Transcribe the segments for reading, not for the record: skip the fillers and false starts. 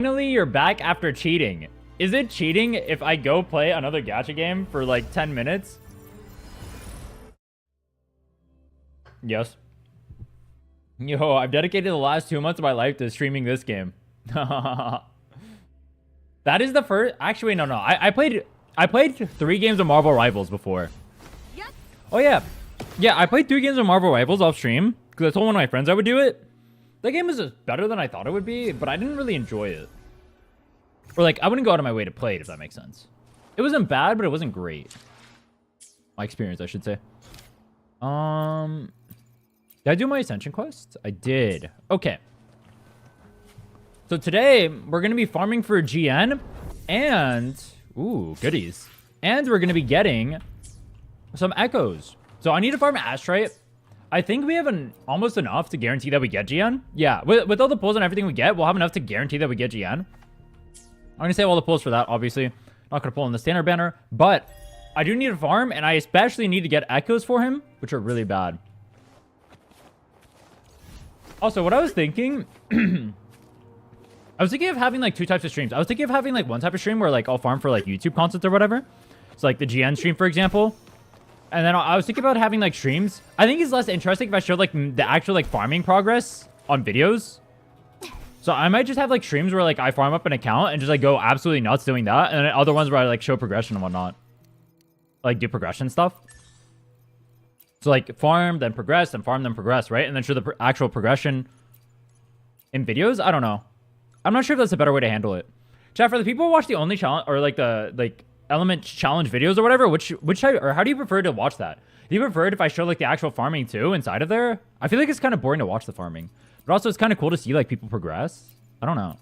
Finally, you're back after cheating. Is it cheating if I go play another gacha game for like 10 minutes? Yes. Yo, I've dedicated the last 2 months of my life to streaming this game. That is the first. Actually, no. I played 3 games of Marvel Rivals before. Oh yeah, I played 3 games of Marvel Rivals off stream because I told one of my friends I would do it. That game is better than I thought it would be, but I didn't really enjoy it. Or like, I wouldn't go out of my way to play it, if that makes sense. It wasn't bad, but it wasn't great. My experience, I should say. Did I do my Ascension quest? I did. Okay. So today, we're going to be farming for Jiyan and... Ooh, goodies. And we're going to be getting some echoes. So I need to farm Astrite. I think we have almost enough to guarantee that we get Jiyan. Yeah, with all the pulls and everything we get, we'll have enough to guarantee that we get Jiyan. I'm going to save all the pulls for that, obviously. Not going to pull in the standard banner, but I do need to farm, and I especially need to get echoes for him, which are really bad. Also, what I was thinking... I was thinking of having, like, 2 types of streams. I was thinking of having, like, one type of stream where, like, I'll farm for, like, YouTube content or whatever. So, like, the GN stream, for example. And then I was thinking about having, like, streams. I think it's less interesting if I show, like, the actual, like, farming progress on videos. So I might just have, like, streams where, like, I farm up an account and just, like, go absolutely nuts doing that. And then other ones where I, like, show progression and whatnot. Like, do progression stuff. So, like, farm, then progress, then farm, then progress, right? And then show the actual progression in videos. I don't know. I'm not sure if that's a better way to handle it. Chat, for the people who watch the only challenge, or, like, the, like, element challenge videos or whatever, which type, or how do you prefer to watch that? Do you prefer it if I show, like, the actual farming, too, inside of there? I feel like it's kind of boring to watch the farming. But also, it's kind of cool to see, like, people progress. I don't know.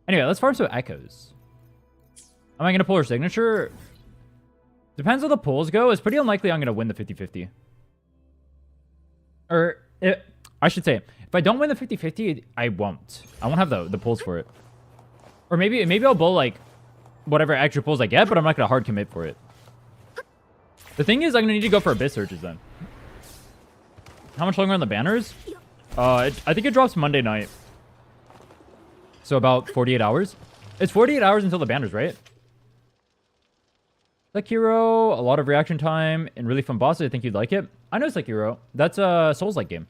Anyway, let's farm some echoes. Am I going to pull her signature? Depends how the pulls go. It's pretty unlikely I'm going to win the 50-50. Or, I should say, if I don't win the 50-50, I won't. I won't have the pulls for it. Or maybe I'll bowl, like, whatever extra pulls I get, but I'm not going to hard commit for it. The thing is, I'm going to need to go for Abyss Searches then. How much longer on the banners? I think it drops Monday night. So about 48 hours. It's 48 hours until the banners, right? Sekiro, a lot of reaction time, and really fun bosses. I think you'd like it. I know Sekiro. That's a Souls-like game.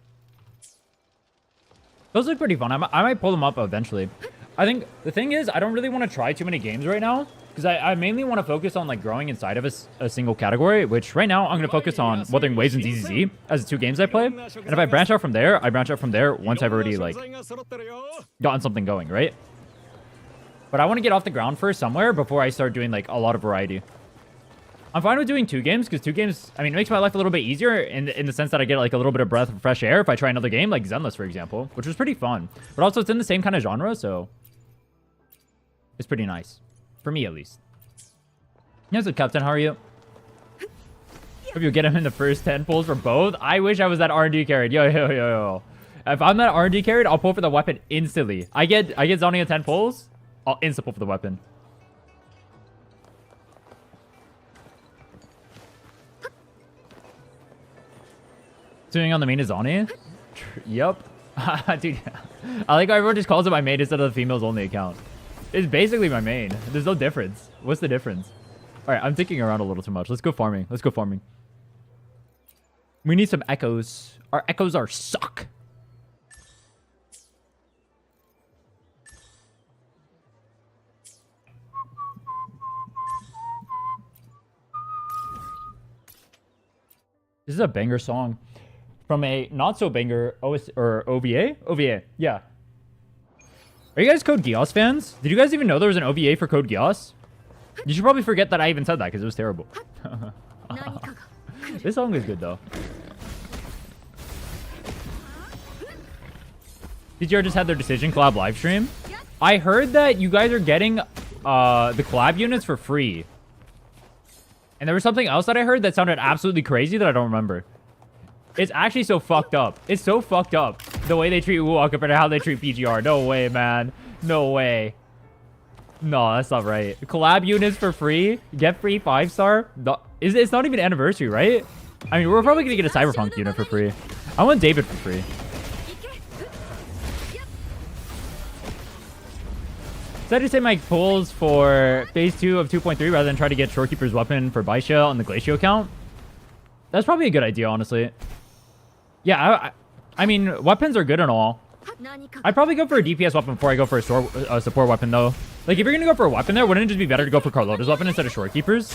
Those look pretty fun. I might pull them up eventually. I think the thing is, I don't really want to try too many games right now. Because I mainly want to focus on, like, growing inside of a single category. Which, right now, I'm going to focus on Wuthering Waves and ZZZ as the 2 games I play. And if I branch out from there, I branch out from there once I've already, like, gotten something going, right? But I want to get off the ground first somewhere before I start doing, like, a lot of variety. I'm fine with doing 2 games, because 2 games, I mean, it makes my life a little bit easier in the sense that I get, like, a little bit of breath of fresh air if I try another game, like Zenless, for example, which was pretty fun. But also, it's in the same kind of genre, so it's pretty nice. For me, at least. Yes, Captain, how are you? Hope you get him in the first 10 pulls for both. I wish I was that R&D carried. Yo. If I'm that R&D carried, I'll pull for the weapon instantly. I get zoning at 10 pulls, I'll insta pull for the weapon. Doing on the main is Zani? Yup. Dude, I like how everyone just calls it my main instead of the females only account. It's basically my main. There's no difference. What's the difference? All right, I'm thinking around a little too much. Let's go farming. We need some echoes. Our echoes are suck. This is a banger song. From a not-so-banger OVA? OVA, yeah. Are you guys Code Geass fans? Did you guys even know there was an OVA for Code Geass? You should probably forget that I even said that because it was terrible. This song is good though. TGR just had their Decision collab livestream. I heard that you guys are getting the collab units for free. And there was something else that I heard that sounded absolutely crazy that I don't remember. It's actually so fucked up. It's so fucked up. The way they treat Uwa compared to how they treat PGR. No way, man. No way. No, that's not right. Collab units for free. Get free 5-star. No, it's not even anniversary, right? I mean, we're probably going to get a Cyberpunk unit for free. I want David for free. Instead of say my pulls for phase 2 of 2.3 rather than try to get Shorekeeper's weapon for Baisha on the Glacial account. That's probably a good idea, honestly. Yeah, I mean, weapons are good and all. I'd probably go for a DPS weapon before I go for a support weapon, though. Like, if you're gonna go for a weapon there, wouldn't it just be better to go for Carlotta's weapon instead of Shorekeeper's?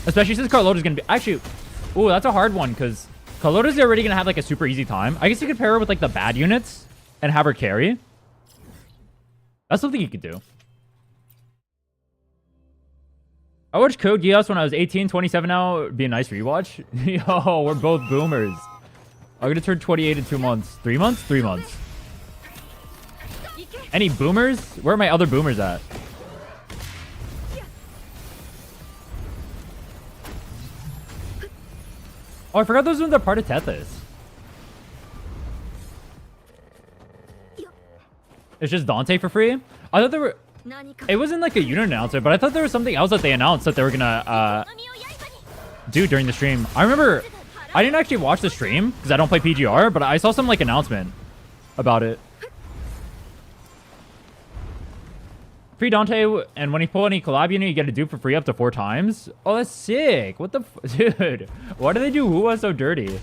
Especially since Carlotta's gonna be... Actually, ooh, that's a hard one, because Carlotta's already gonna have, like, a super easy time. I guess you could pair her with, like, the bad units and have her carry. That's something you could do. I watched Code Geass when I was 18, 27 now. It'd be a nice rewatch. Yo, we're both boomers. I'm gonna turn 28 in 2 months. 3 months? 3 months. Any boomers? Where are my other boomers at? Oh, I forgot those ones are part of Tethys. It's just Dante for free? I thought there were... It wasn't like a unit announcement, but I thought there was something else that they announced that they were gonna do during the stream. I remember... I didn't actually watch the stream, because I don't play PGR, but I saw some like announcement about it. Free Dante, and when you pull any collab unit, you get a dupe for free up to 4 times. Oh, that's sick. What the dude, why do they do Wuwa so dirty?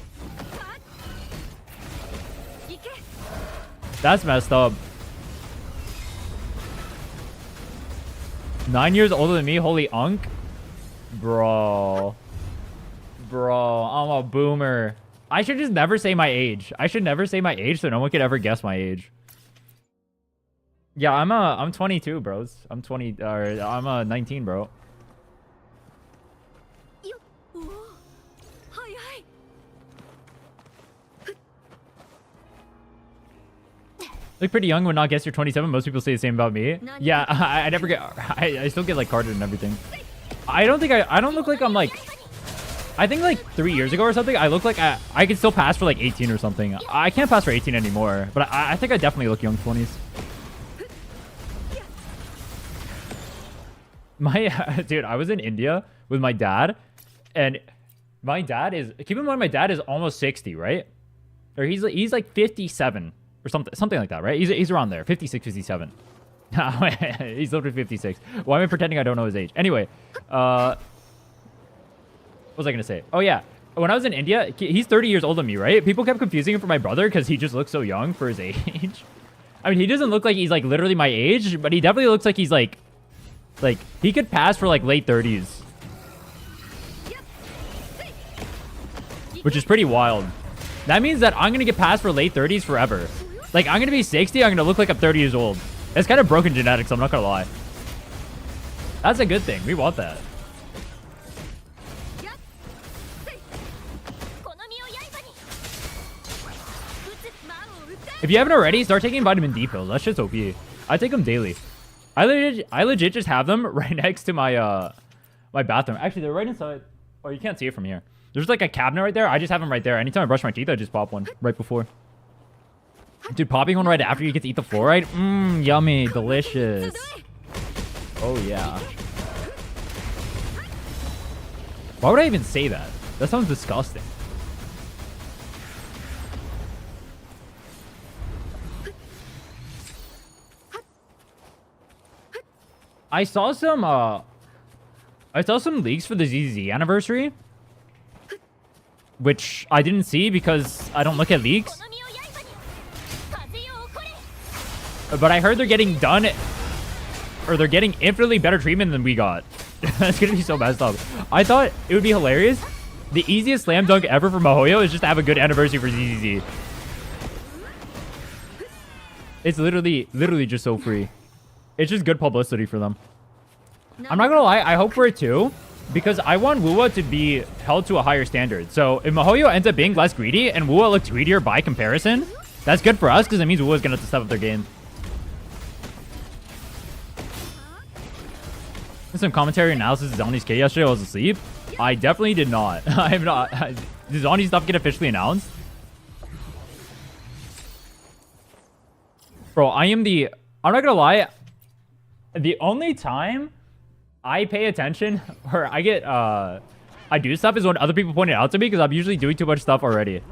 That's messed up. 9 years older than me, holy unk. Bro, I'm a boomer. I should just never say my age. I should never say my age so no one could ever guess my age. Yeah, I'm 22, bros. I'm 19, bro. Look pretty young, would not guess you're 27. Most people say the same about me. Yeah, I never get... I still get like carded and everything. I don't think I don't look like I'm like... I think like 3 years ago or something, I look like I could still pass for like 18 or something. I can't pass for 18 anymore, but I think I definitely look young 20s. Dude, I was in India with my dad, and my dad is... Keep in mind, my dad is almost 60, right? Or he's like 57 or something like that, right? He's around there, 56, 57. He's literally 56. Why am I pretending I don't know his age? Anyway, what was I gonna say? Oh yeah, when I was in India, he's 30 years older than me, right? People kept confusing him for my brother because he just looks so young for his age. I mean, he doesn't look like he's like literally my age, but he definitely looks like he's like he could pass for like late 30s, which is pretty wild. That means that I'm gonna get passed for late 30s forever. Like, I'm gonna be 60, I'm gonna look like I'm 30 years old. It's kind of broken genetics, I'm not gonna lie. That's a good thing. We want that. If you haven't already, start taking vitamin D pills. That shit's OP. I take them daily. I legit just have them right next to my my bathroom. Actually, they're right inside. Oh, you can't see it from here. There's like a cabinet right there. I just have them right there. Anytime I brush my teeth, I just pop one right before. Dude, popping one right after you get to eat the fluoride? Mmm, yummy, delicious. Oh, yeah. Why would I even say that? That sounds disgusting. I saw some leaks for the ZZ anniversary, which I didn't see because I don't look at leaks. But I heard they're getting done, or they're getting infinitely better treatment than we got. That's gonna be so messed up. I thought it would be hilarious. The easiest slam dunk ever for Mihoyo is just to have a good anniversary for ZZZ. It's literally just so free. It's just good publicity for them. I'm not gonna lie, I hope for it too, because I want Wuwa to be held to a higher standard. So if Mihoyo ends up being less greedy and Wuwa looks greedier by comparison, that's good for us because it means Wuwa's gonna have to step up their game. Some commentary analysis of Zani's K yesterday. I was asleep. I definitely did not. I have not. Did Zani's stuff get officially announced? Bro, I'm not gonna lie. The only time I pay attention or I do stuff is when other people point it out to me because I'm usually doing too much stuff already.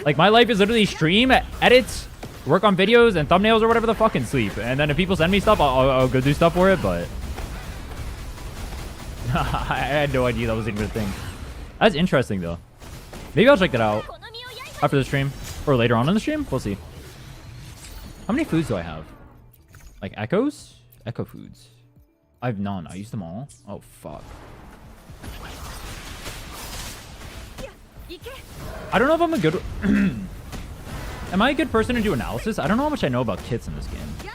Like, my life is literally stream, edits, work on videos and thumbnails or whatever the fuck and sleep. And then if people send me stuff, I'll go do stuff for it, but... I had no idea that was even a thing. That's interesting, though. Maybe I'll check that out after the stream. Or later on in the stream. We'll see. How many foods do I have? Like echoes? Echo foods. I have none. I used them all. Oh, fuck. I don't know if I'm a good... Am I a good person to do analysis? I don't know how much I know about kits in this game.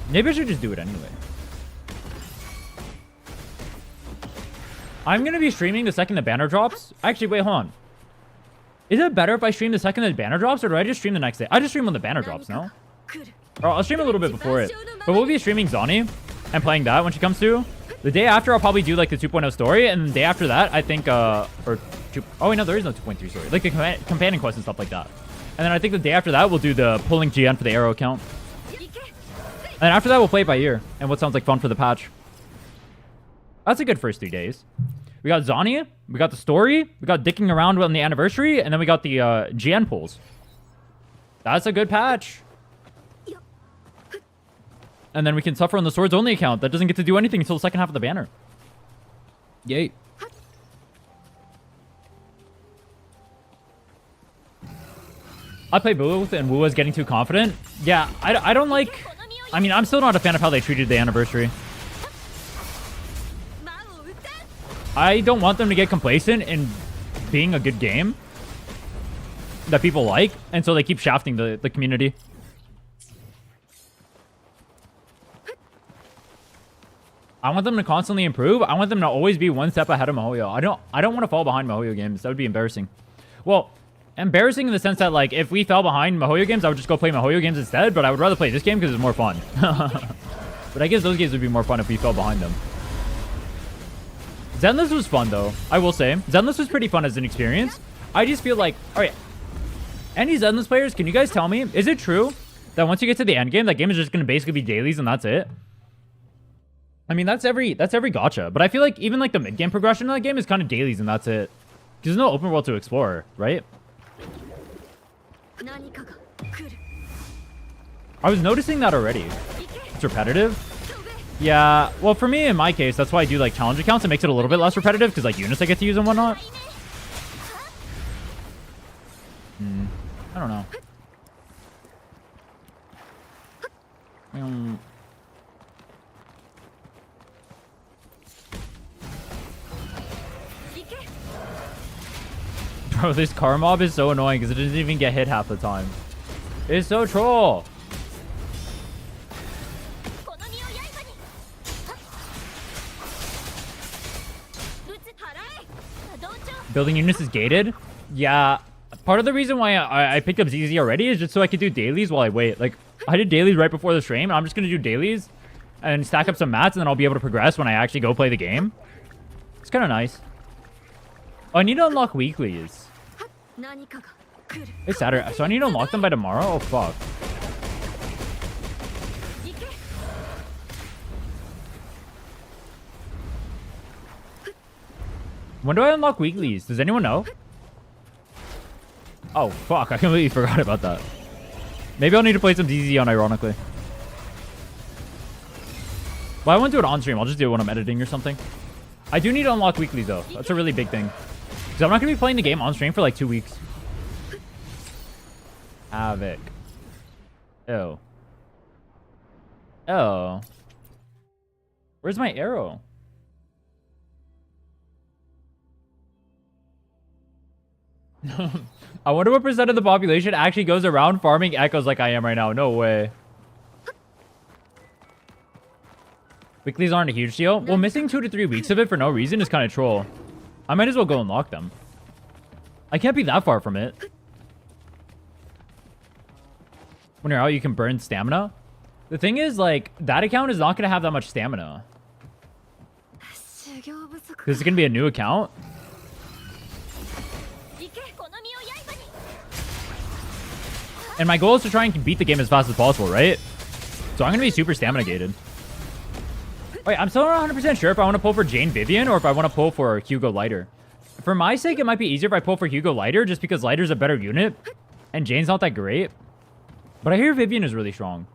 Maybe I should just do it anyway. I'm going to be streaming the second the banner drops. Actually, wait, hold on. Is it better if I stream the second the banner drops, or do I just stream the next day? I just stream when the banner drops, no? Or I'll stream a little bit before it. But we'll be streaming Zani and playing that when she comes through. The day after, I'll probably do like the 2.0 story, and the day after that, I think, oh wait, no, there is no 2.3 story. Like the companion quest and stuff like that. And then I think the day after that, we'll do the pulling Jiyan for the Aero account. And after that, we'll play it by ear, and what sounds like fun for the patch. That's a good first 3 days. We got Zani, we got the story, we got dicking around on the anniversary, and then we got the GN pulls. That's a good patch. And then we can suffer on the Swords Only account that doesn't get to do anything until the second half of the banner. Yay. I play Boo and Wu is getting too confident. Yeah, I don't like... I mean, I'm still not a fan of how they treated the anniversary. I don't want them to get complacent in being a good game that people like, and so they keep shafting the community. I want them to constantly improve. I want them to always be one step ahead of MiHoYo. I don't want to fall behind MiHoYo games. That would be embarrassing. Well, embarrassing in the sense that, like, if we fell behind MiHoYo games, I would just go play MiHoYo games instead, but I would rather play this game because it's more fun. But I guess those games would be more fun if we fell behind them. Zenless was fun, though. I will say. Zenless was pretty fun as an experience. I just feel like... Alright. Any Zenless players, can you guys tell me, is it true that once you get to the end game, that game is just going to basically be dailies and that's it? I mean, that's every gacha. But I feel like even like the mid-game progression in that game is kind of dailies and that's it. Because there's no open world to explore, right? I was noticing that already. It's repetitive. Yeah, well, for me, in my case, that's why I do like challenge accounts. It makes it a little bit less repetitive because like units I get to use and whatnot. I don't know. Bro, this car mob is so annoying because it doesn't even get hit half the time. It's so troll. Building units is gated? Yeah. Part of the reason why I picked up ZZ already is just so I could do dailies while I wait. Like, I did dailies right before the stream. I'm just going to do dailies and stack up some mats, and then I'll be able to progress when I actually go play the game. It's kind of nice. Oh, I need to unlock weeklies. It's Saturday, so I need to unlock them by tomorrow? Oh, fuck. When do I unlock weeklies? Does anyone know? Oh, fuck. I completely forgot about that. Maybe I'll need to play some DZ on, ironically. Well, I won't do it on stream. I'll just do it when I'm editing or something. I do need to unlock weeklies, though. That's a really big thing. Because I'm not going to be playing the game on stream for like 2 weeks. Havoc. Oh. Oh. Where's my arrow? I wonder what % of the population actually goes around farming echoes like I am right now. No way. Weeklies aren't a huge deal. Well, missing 2 to 3 weeks of it for no reason is kind of troll. I might as well go unlock them. I can't be that far from it. When you're out, you can burn stamina. The thing is, like, that account is not going to have that much stamina. Because it's going to be a new account. And my goal is to try and beat the game as fast as possible, right? So I'm going to be super stamina gated. Wait, I'm still not 100% sure if I want to pull for Jane Vivian or if I want to pull for Hugo Lighter. For my sake, it might be easier if I pull for Hugo Lighter, just because Lighter's a better unit, and Jane's not that great. But I hear Vivian is really strong.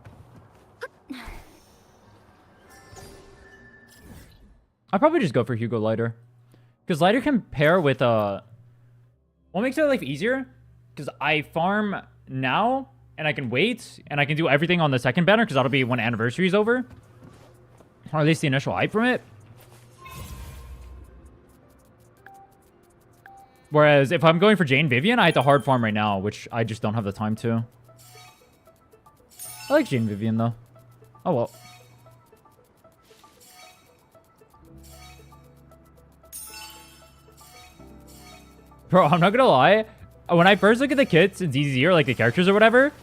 I'll probably just go for Hugo Lighter. Because Lighter can pair with, what makes my life easier? Because I farm now, and I can wait, and I can do everything on the second banner, because that'll be when anniversary is over. Or at least the initial hype from it. Whereas if I'm going for Jane Vivian, I have to hard farm right now, which I just don't have the time to. I like Jane Vivian, though. Oh, well. Bro, I'm not gonna lie. When I first look at the kits in DZ or like the characters or whatever,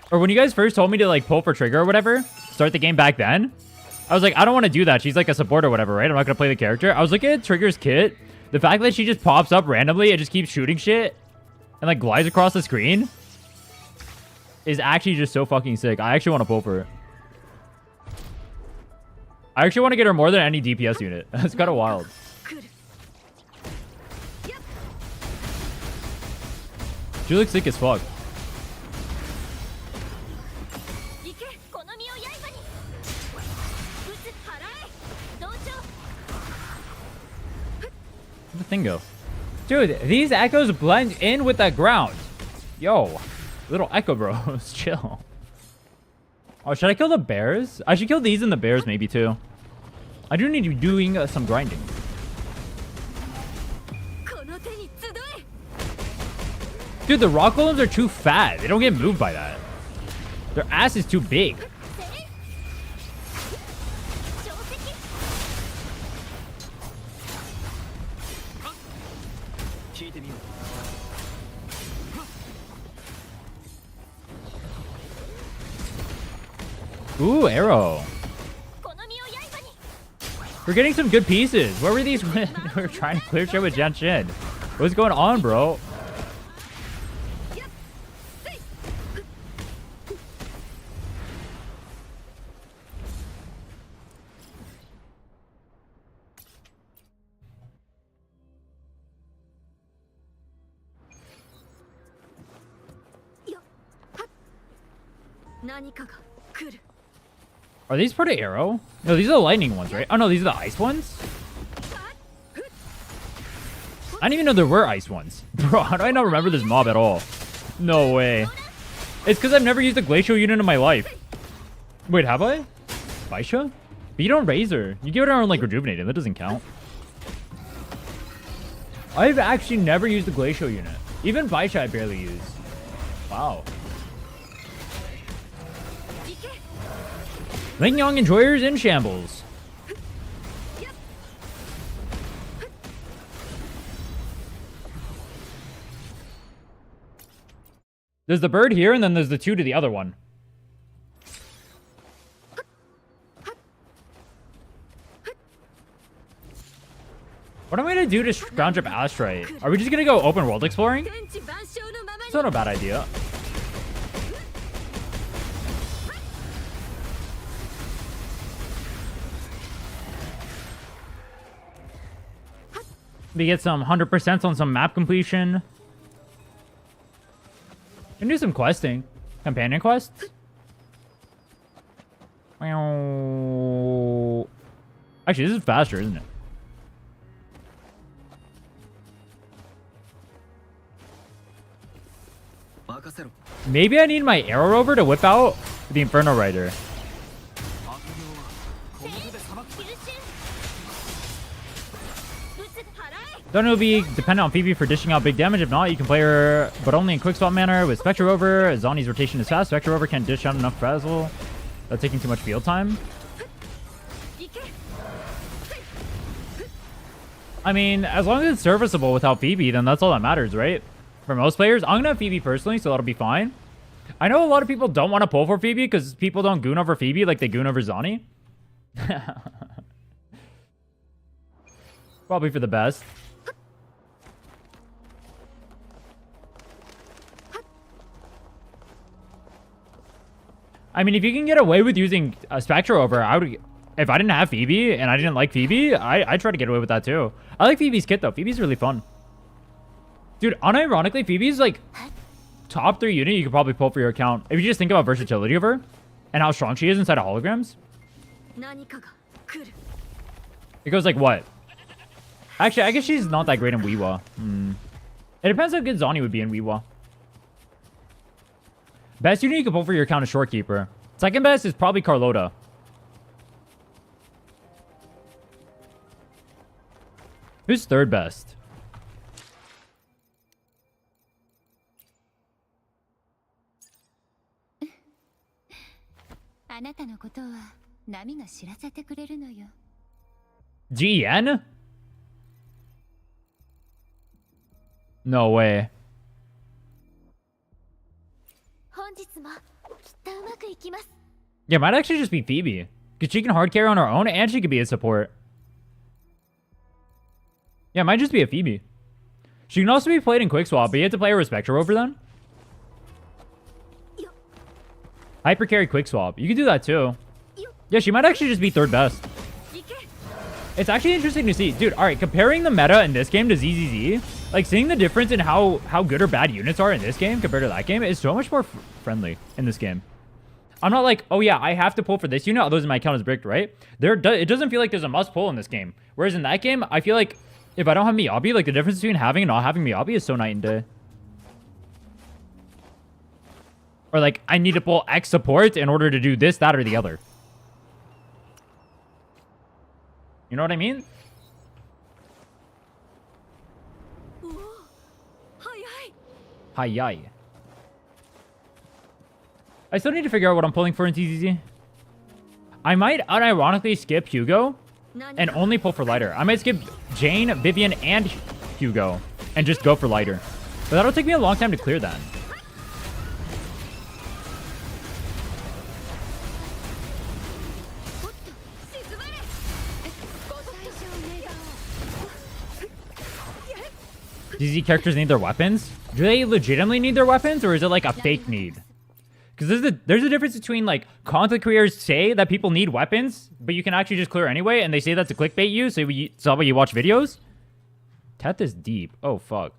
or when you guys first told me to like pull for Trigger or whatever, start the game back then, I was like, I don't want to do that. She's like a support or whatever, right? I'm not gonna play the character. I was looking at Trigger's kit. The fact that she just pops up randomly and just keeps shooting shit and like glides across the screen is actually just so fucking sick. I actually want to pull for it. I actually want to get her more than any DPS unit. That's kind of wild. She looks sick as fuck. Where'd the thing go? Dude, these echoes blend in with the ground. Yo, little echo bros, chill. Oh, should I kill the bears? I should kill these and the bears maybe too. I do need to be doing some grinding. Dude, the rock golems are too fat. They don't get moved by that. Their ass is too big. Ooh, Aero. We're getting some good pieces. Where were these when we were trying to clear shit with Jiyan? What's going on, bro? Are these part of Aero? No, these are the lightning ones, right? Oh no, these are the ice ones? I didn't even know there were ice ones. Bro, how do I not remember this mob at all? No way. It's because I've never used a glacial unit in my life. Wait, have I? Baisha? But you don't raise her. You give her on like rejuvenated. That doesn't count. I've actually never used a glacial unit. Even Baisha I barely use. Wow. Lingyong Enjoyers in shambles. There's the bird here, and then there's the two to the other one. What am I gonna do to scrounge up Astrite? Are we just gonna go open world exploring? It's not a bad idea. We get some 100% on some map completion. Can do some questing. Companion quests. Actually, this is faster, isn't it? Maybe I need my Aero Rover to whip out the Inferno Rider. Don't know, be dependent on Phoebe for dishing out big damage. If not, you can play her, but only in quick swap manner with Spectre Rover. Zani's rotation is fast. Spectre Rover can't dish out enough frazzle. That's taking too much field time. I mean, as long as it's serviceable without Phoebe, then that's all that matters, right? For most players, I'm gonna have Phoebe personally, so that'll be fine. I know a lot of people don't want to pull for Phoebe because people don't goon over Phoebe like they goon over Zani. Probably for the best. I mean, if you can get away with using a Spectre Rover, I would if I didn't have Phoebe and I didn't like Phoebe, I'd try to get away with that too. I like Phoebe's kit though. Phoebe's really fun. Dude, unironically, Phoebe's like top 3 unit you could probably pull for your account. If you just think about versatility of her and how strong she is inside of holograms. It goes like what? Actually, I guess she's not that great in Weewa. It depends how good Zani would be in Weewa. Best unit you can pull for your account is Shorekeeper. Second best is probably Carlota. Who's third best? Jiyan? No way. Yeah, it might actually just be Phoebe. Because she can hard carry on her own and she could be a support. Yeah, it might just be a Phoebe. She can also be played in Quick Swap, but you have to play her with Spectre over then. Hyper carry Quick Swap. You can do that too. Yeah, she might actually just be third best. It's actually interesting to see. Dude, alright, comparing the meta in this game to ZZZ, like seeing the difference in how good or bad units are in this game compared to that game is so much more friendly in this game. I'm not like, oh yeah, I have to pull for this unit, otherwise my account is bricked, right? It doesn't feel like there's a must pull in this game. Whereas in that game, I feel like if I don't have Miyabi, like the difference between having and not having Miyabi is so night and day. Or like, I need to pull X support in order to do this, that, or the other. You know what I mean? Hi-yi. I still need to figure out what I'm pulling for in TZZ. I might unironically skip Hugo and only pull for lighter. I might skip Jane, Vivian, and Hugo and just go for lighter. But that'll take me a long time to clear that. DZ characters need their weapons? Do they legitimately need their weapons, or is it like a fake need? Because there's a difference between like content creators say that people need weapons, but you can actually just clear anyway, and they say that's to clickbait you, so that way you watch videos. Teth is deep. Oh fuck.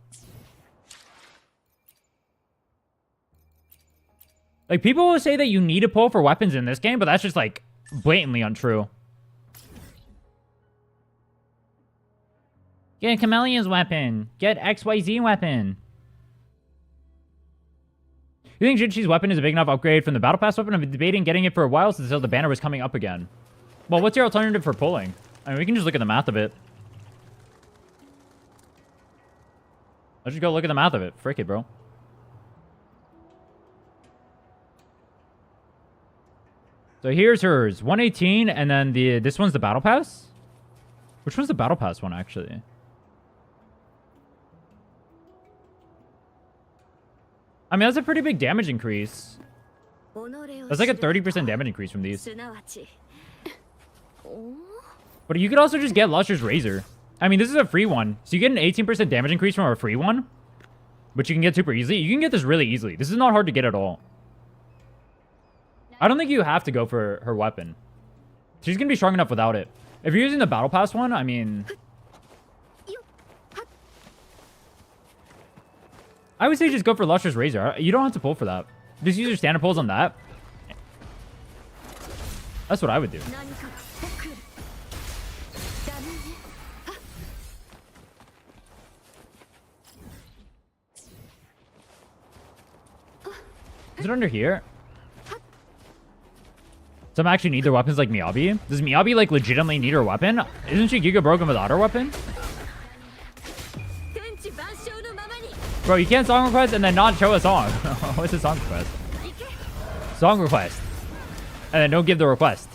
Like people will say that you need to pull for weapons in this game, but that's just like blatantly untrue. Get Chameleon's weapon. Get XYZ weapon. You think Jinshi's weapon is a big enough upgrade from the Battle Pass weapon? I've been debating getting it for a while since the banner was coming up again. Well, what's your alternative for pulling? I mean, we can just look at the math of it. Let's just go look at the math of it. Frick it, bro. So here's hers. 118, and then this one's the Battle Pass? Which one's the Battle Pass one, actually? I mean, that's a pretty big damage increase. That's like a 30% damage increase from these. But you could also just get Luster's Razor. I mean, this is a free one. So you get an 18% damage increase from a free one, which you can get super easily. You can get this really easily. This is not hard to get at all. I don't think you have to go for her weapon. She's going to be strong enough without it. If you're using the Battle Pass one, I mean... I would say just go for Luster's Razor. You don't have to pull for that. Just use your standard pulls on that. That's what I would do. Is it under here? Some actually need their weapons like Miyabi. Does Miyabi like legitimately need her weapon? Isn't she Giga broken without her weapon? Bro, you can't song request and then not show a song. What's a song request? Song request. And then don't give the request.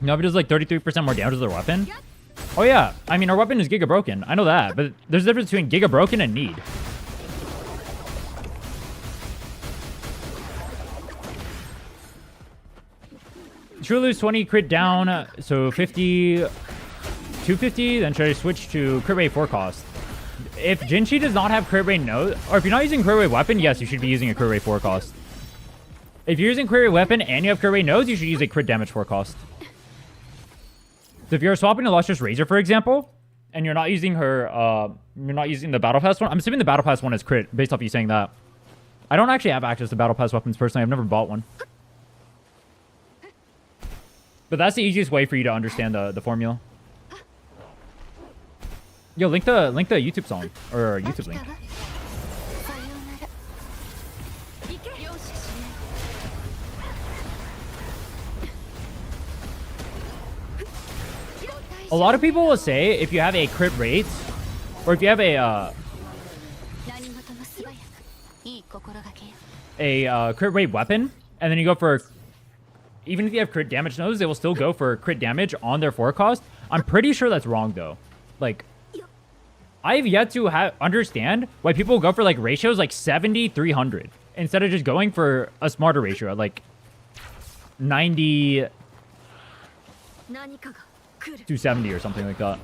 Miyabi does like 33% more damage to their weapon. Oh yeah, I mean our weapon is Giga broken. I know that, but there's a difference between Giga broken and need. True lose 20 crit down, so 50, 250. Then should I switch to crit rate 4 cost? If Jinshi does not have crit rate no, or if you're not using crit rate weapon, yes, you should be using a crit rate 4 cost. If you're using crit rate weapon and you have crit rate nodes, you should use a crit damage forecast. So if you're swapping a Lustrous Razor, for example, and you're not using her, you're not using the Battle Pass one. I'm assuming the Battle Pass one is crit, based off you saying that. I don't actually have access to Battle Pass weapons personally. I've never bought one. But that's the easiest way for you to understand the formula. Yo, link the YouTube song or YouTube link. A lot of people will say if you have a crit rate, or if you have a crit rate weapon, and then you go for, even if you have crit damage nodes, they will still go for crit damage on their forecast. I'm pretty sure that's wrong though. Like, I've yet to understand why people go for like ratios like 70-300 instead of just going for a smarter ratio at like 90 270 or something like that.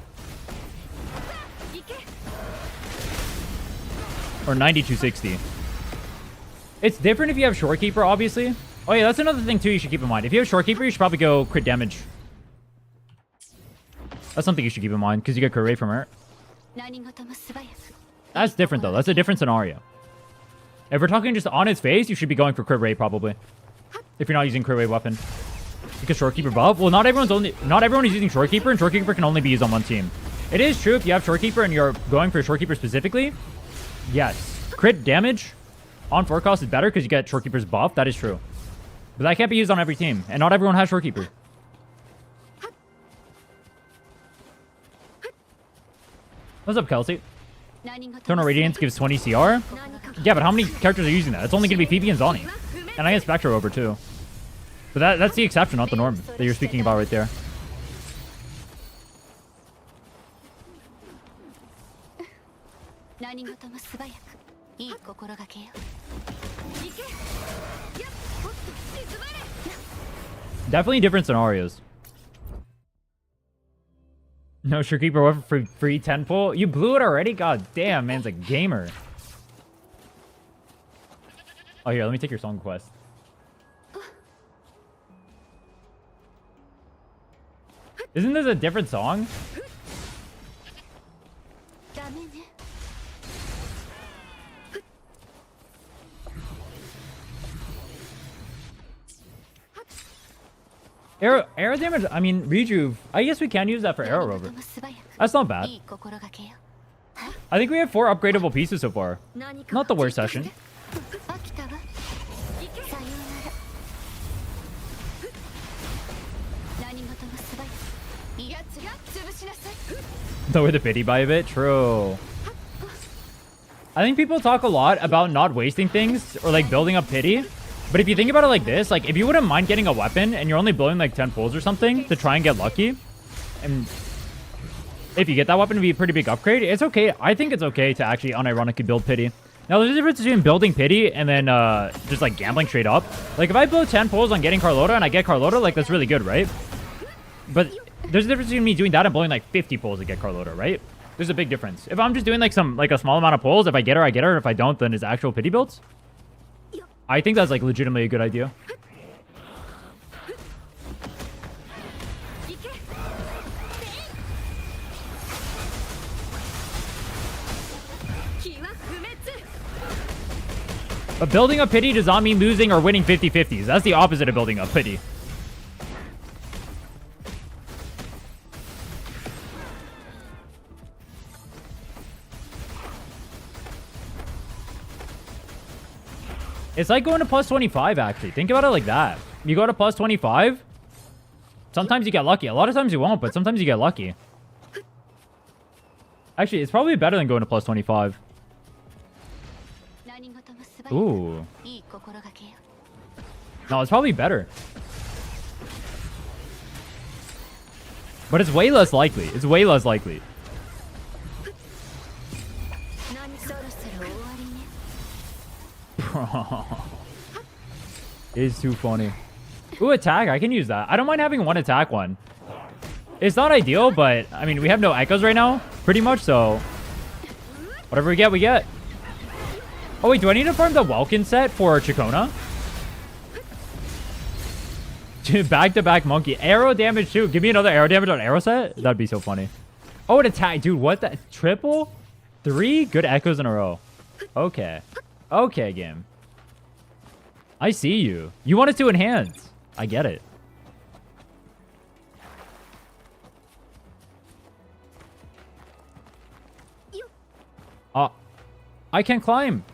Or 90-260. It's different if you have Shorekeeper, obviously. Oh yeah, that's another thing too you should keep in mind. If you have Shorekeeper, you should probably go crit damage. That's something you should keep in mind, because you get crit rate from her. That's different though. That's a different scenario. If we're talking just on its face, you should be going for crit rate probably. If you're not using crit rate weapon. Because Shorekeeper buff? Well, not everyone is using Shorekeeper, and Shorekeeper can only be used on one team. It is true if you have Shorekeeper and you're going for Shorekeeper specifically. Yes. Crit damage on forecast is better because you get Shorekeeper's buff. That is true. But that can't be used on every team. And not everyone has Shorekeeper. What's up, Kelsey? Tonal Radiance gives 20 CR? Yeah, but how many characters are using that? It's only going to be Phoebe and Zani. And I get Spectre over too. But that's the exception, not the norm that you're speaking about right there. Definitely different scenarios. No Shorekeeper weapon for free 10 pull. You blew it already? God damn, man's a gamer. Oh, here, let me take your song quest. Isn't this a different song? Aero damage, I mean, Rejuve. I guess we can use that for Aero Rover. That's not bad. I think we have 4 upgradable pieces so far. Not the worst session. Lower the pity by a bit? True. I think people talk a lot about not wasting things or like building up pity. But if you think about it like this, like if you wouldn't mind getting a weapon and you're only blowing like 10 pulls or something to try and get lucky, and if you get that weapon to be a pretty big upgrade, it's okay. I think it's okay to actually unironically build pity. Now, there's a difference between building pity and then just like gambling straight up. Like if I blow 10 pulls on getting Carlota and I get Carlota, like that's really good, right? But there's a difference between me doing that and blowing like 50 pulls to get Carlota, right? There's a big difference. If I'm just doing like a small amount of pulls, if I get her, I get her. If I don't, then it's actual pity builds. I think that's like legitimately a good idea. But building up pity does not mean losing or winning 50-50s. That's the opposite of building up pity. It's like going to plus 25, actually. Think about it like that. You go to plus 25. Sometimes you get lucky. A lot of times you won't, but sometimes you get lucky. Actually, it's probably better than going to plus 25. Ooh. No, it's probably better. But it's way less likely. It's way less likely. It is too funny. Ooh, attack. I can use that. I don't mind having one attack one. It's not ideal, but I mean, we have no echoes right now, pretty much, so whatever we get, we get. Oh, wait, do I need to farm the Welkin set for Chikona? Dude, back-to-back monkey. Arrow damage too. Give me another arrow damage on arrow set. That'd be so funny. Oh, it attack. Dude, what the? Triple? 3 good echoes in a row. Okay. Okay, game. I see you. You wanted to enhance. I get it. I can't climb.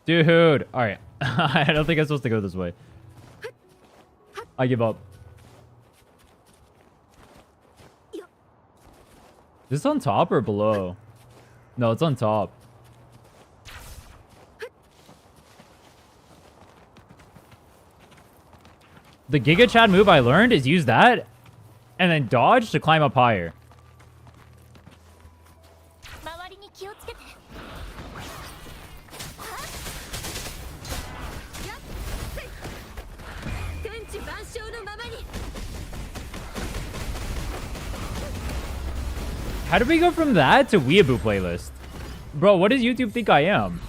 Dude. Alright. I don't think I'm supposed to go this way. I give up. Is this on top or below? No, it's on top. The Giga Chad move I learned is use that and then dodge to climb up higher. How did we go from that to Weeaboo playlist? Bro, what does YouTube think I am?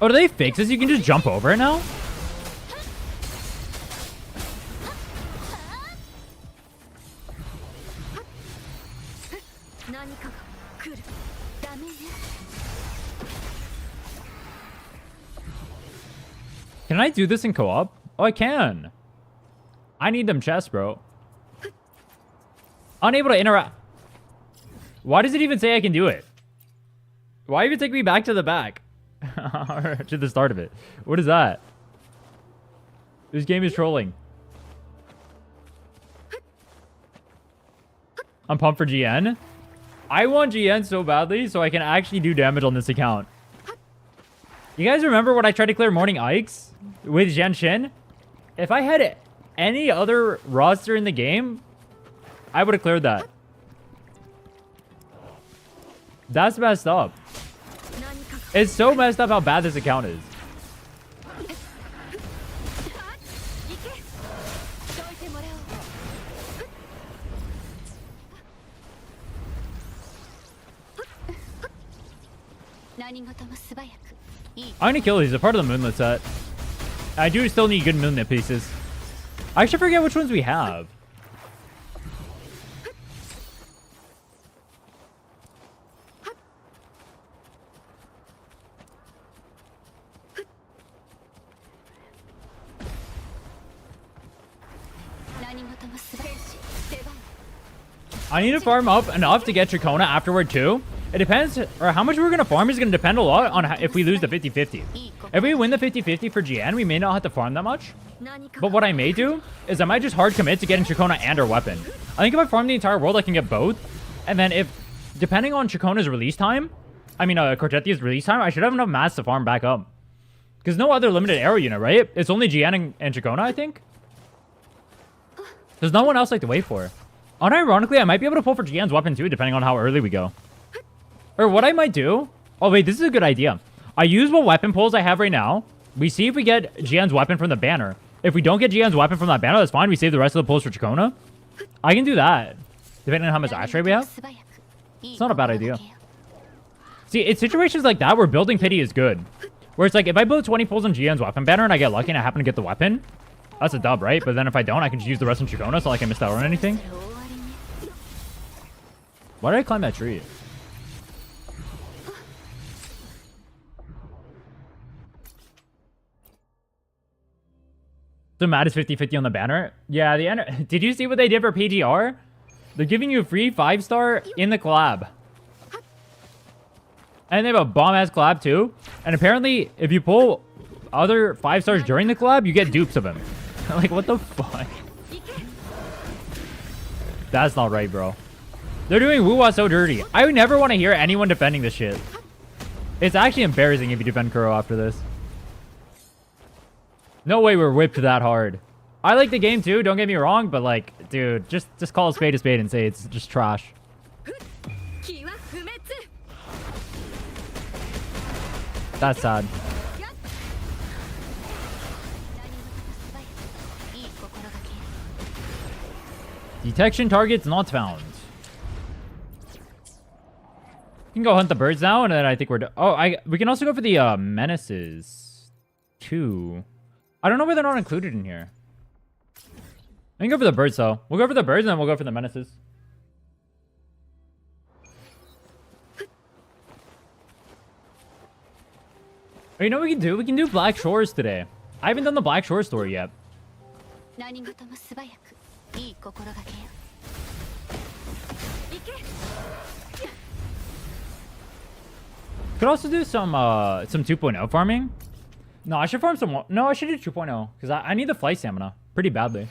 Oh, do they fix this? You can just jump over it now? Can I do this in co-op? Oh, I can. I need them chests, bro. Unable to interact. Why does it even say I can do it? Why even take me back to the back? To the start of it. What is that? This game is trolling. I'm pumped for GN. I want GN so badly so I can actually do damage on this account. You guys remember when I tried to clear Morning Ikes with Genshin? If I had any other roster in the game, I would have cleared that. That's messed up. It's so messed up how bad this account is. I'm gonna kill these. They're part of the Moonlit set. I do still need good Moonlit pieces. I actually forget which ones we have. I need to farm up enough to get Trachona afterward too. It depends, or how much we're going to farm is going to depend a lot on if we lose the 50-50. If we win the 50-50 for GN, we may not have to farm that much. But what I may do is I might just hard commit to getting Trachona and her weapon. I think if I farm the entire world, I can get both. And then if, depending on Trachona's release time, I mean, Cortettia's release time, I should have enough mats to farm back up. Because no other limited arrow unit, right? It's only GN and Trachona, I think. There's no one else like to wait for. Unironically, I might be able to pull for GN's weapon too, depending on how early we go. Or what I might do... Oh, wait, this is a good idea. I use what weapon pulls I have right now. We see if we get GN's weapon from the banner. If we don't get GN's weapon from that banner, that's fine. We save the rest of the pulls for Trachona. I can do that. Depending on how much Astrite we have. It's not a bad idea. See, it's situations like that where building pity is good. Where it's like, if I build 20 pulls on GN's weapon banner and I get lucky and I happen to get the weapon, that's a dub, right? But then if I don't, I can just use the rest in Trachona so I can miss out on anything. Why did I climb that tree? So Matt is 50-50 on the banner. Yeah, did you see what they did for PGR? They're giving you a free 5-star in the collab. And they have a bomb-ass collab too. And apparently, if you pull other 5 stars during the collab, you get dupes of them. Like, what the fuck? That's not right, bro. They're doing Wuwa so dirty. I would never want to hear anyone defending this shit. It's actually embarrassing if you defend Kuro after this. No way we're whipped that hard. I like the game too, don't get me wrong, but like, dude, just call a spade and say it's just trash. That's sad. Detection targets not found. can go hunt the birds now, and then I think we're done. Oh, we can also go for the menaces too. I don't know why they're not included in here. I can go for the birds though. We'll go for the birds and then we'll go for the menaces. Oh, you know what we can do? We can do Black Shores today. I haven't done the Black Shores story yet. Could also do some 2.0 farming. No, I should farm some. No, I should do 2.0 because I need the flight stamina pretty badly.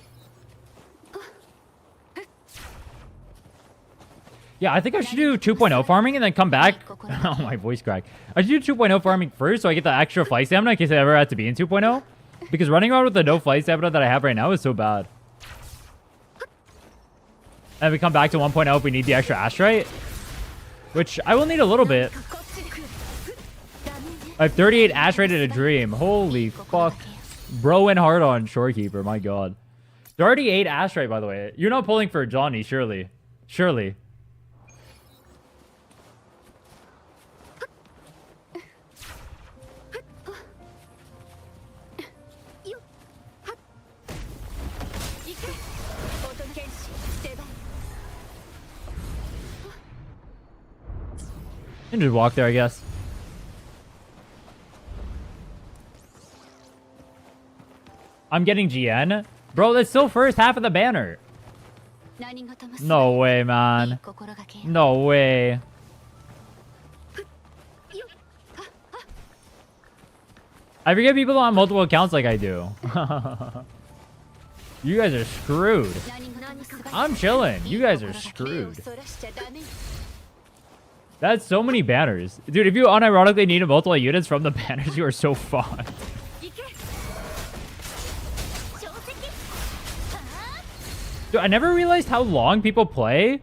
Yeah, I think I should do 2.0 farming and then come back. Oh, my voice crack. I should do 2.0 farming first so I get the extra flight stamina in case I ever had to be in 2.0. Because running around with the no flight stamina that I have right now is so bad. And we come back to 1.0 if we need the extra Astrite. Which I will need a little bit. I have 38 Astrite in a dream. Holy fuck. Bro went hard on Shorekeeper, my god. 38 Astrite, by the way. You're not pulling for Johnny, surely. Surely. And just walk there, I guess. I'm getting Jiyan. Bro, that's still first half of the banner. No way, man. No way. I forget people on multiple accounts like I do. You guys are screwed. I'm chilling. You guys are screwed. That's so many banners. Dude, if you unironically need multiple units from the banners, you are so fucked. Dude, I never realized how long people play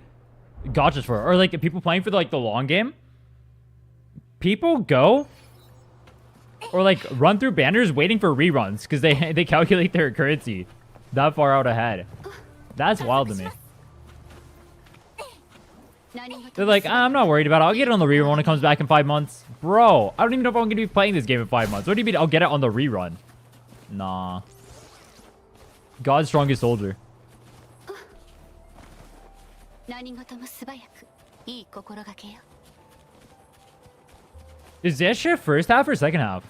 gotchas for. Or, like, people playing for, like, the long game. People go or, like, run through banners waiting for reruns because they calculate their currency that far out ahead. That's wild to me. They're like, I'm not worried about it. I'll get it on the rerun when it comes back in 5 months. Bro, I don't even know if I'm going to be playing this game in 5 months. What do you mean I'll get it on the rerun? Nah. God's strongest soldier. Is this shit first half or second half?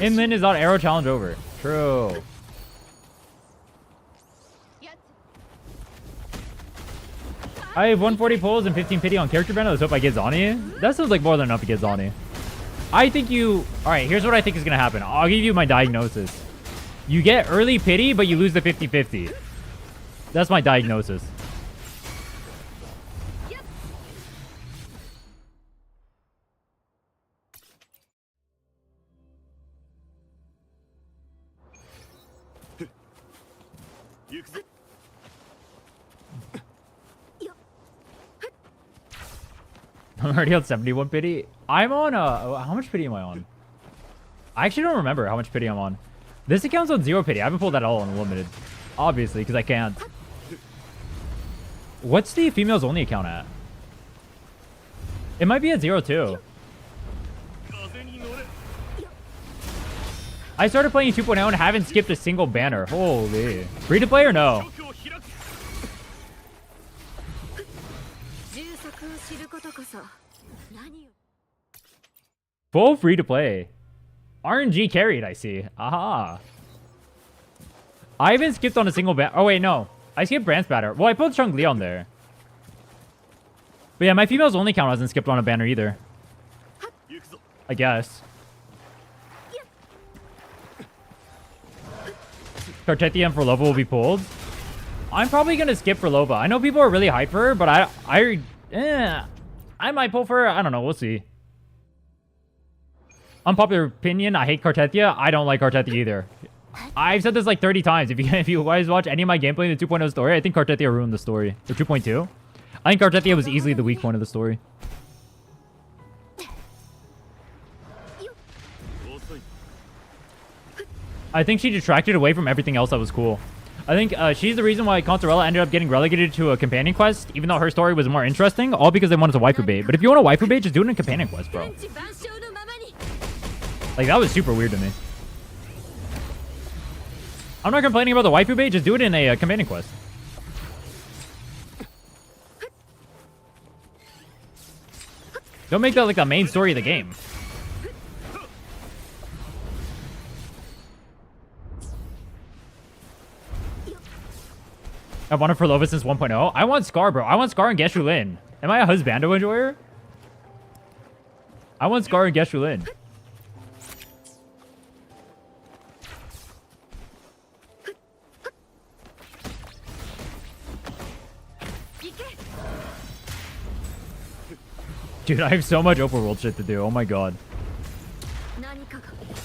Inland is on Aero challenge over. True. I have 140 pulls and 15 pity on character banner. Let's hope I get Zani. That sounds like more than enough to get Zani. I think you... Alright, here's what I think is going to happen. I'll give you my diagnosis. You get early pity, but you lose the 50-50. That's my diagnosis. I'm already on 71 pity. I'm on how much pity am I on? I actually don't remember how much pity I'm on. This account's on 0 pity. I haven't pulled that all unlimited. Obviously, because I can't. What's the females only account at? It might be at 0 too. I started playing 2.0 and haven't skipped a single banner. Holy. Free to play or no? Full free to play. RNG carried, I see. Aha. I haven't skipped on a single banner. Oh, wait, no. I skipped Brand Spatter. Well, I pulled Chung Li on there. But yeah, my females only count hasn't skipped on a banner either. I guess. Cartetian for Lova will be pulled. I'm probably going to skip for Lova. I know people are really hyped for her, but I might pull for her. I don't know. We'll see. Unpopular opinion, I hate Cartetia. I don't like Cartetia either. I've said this like 30 times. If you guys watch any of my gameplay in the 2.0 story, I think Cartetia ruined the story. The 2.2. I think Cartetia was easily the weak point of the story. I think she detracted away from everything else that was cool. I think she's the reason why Consorella ended up getting relegated to a companion quest, even though her story was more interesting, all because they wanted to waifu bait. But if you want a waifu bait, just do it in a companion quest, bro. Like, that was super weird to me. I'm not complaining about the waifu bait, just do it in a companion quest. Don't make that like the main story of the game. I've wanted for Lova since 1.0. I want Scar, bro. I want Scar and Geshu Lin. Am I a husbando enjoyer? I want Scar and Geshu Lin. Dude, I have so much open world shit to do. Oh my god.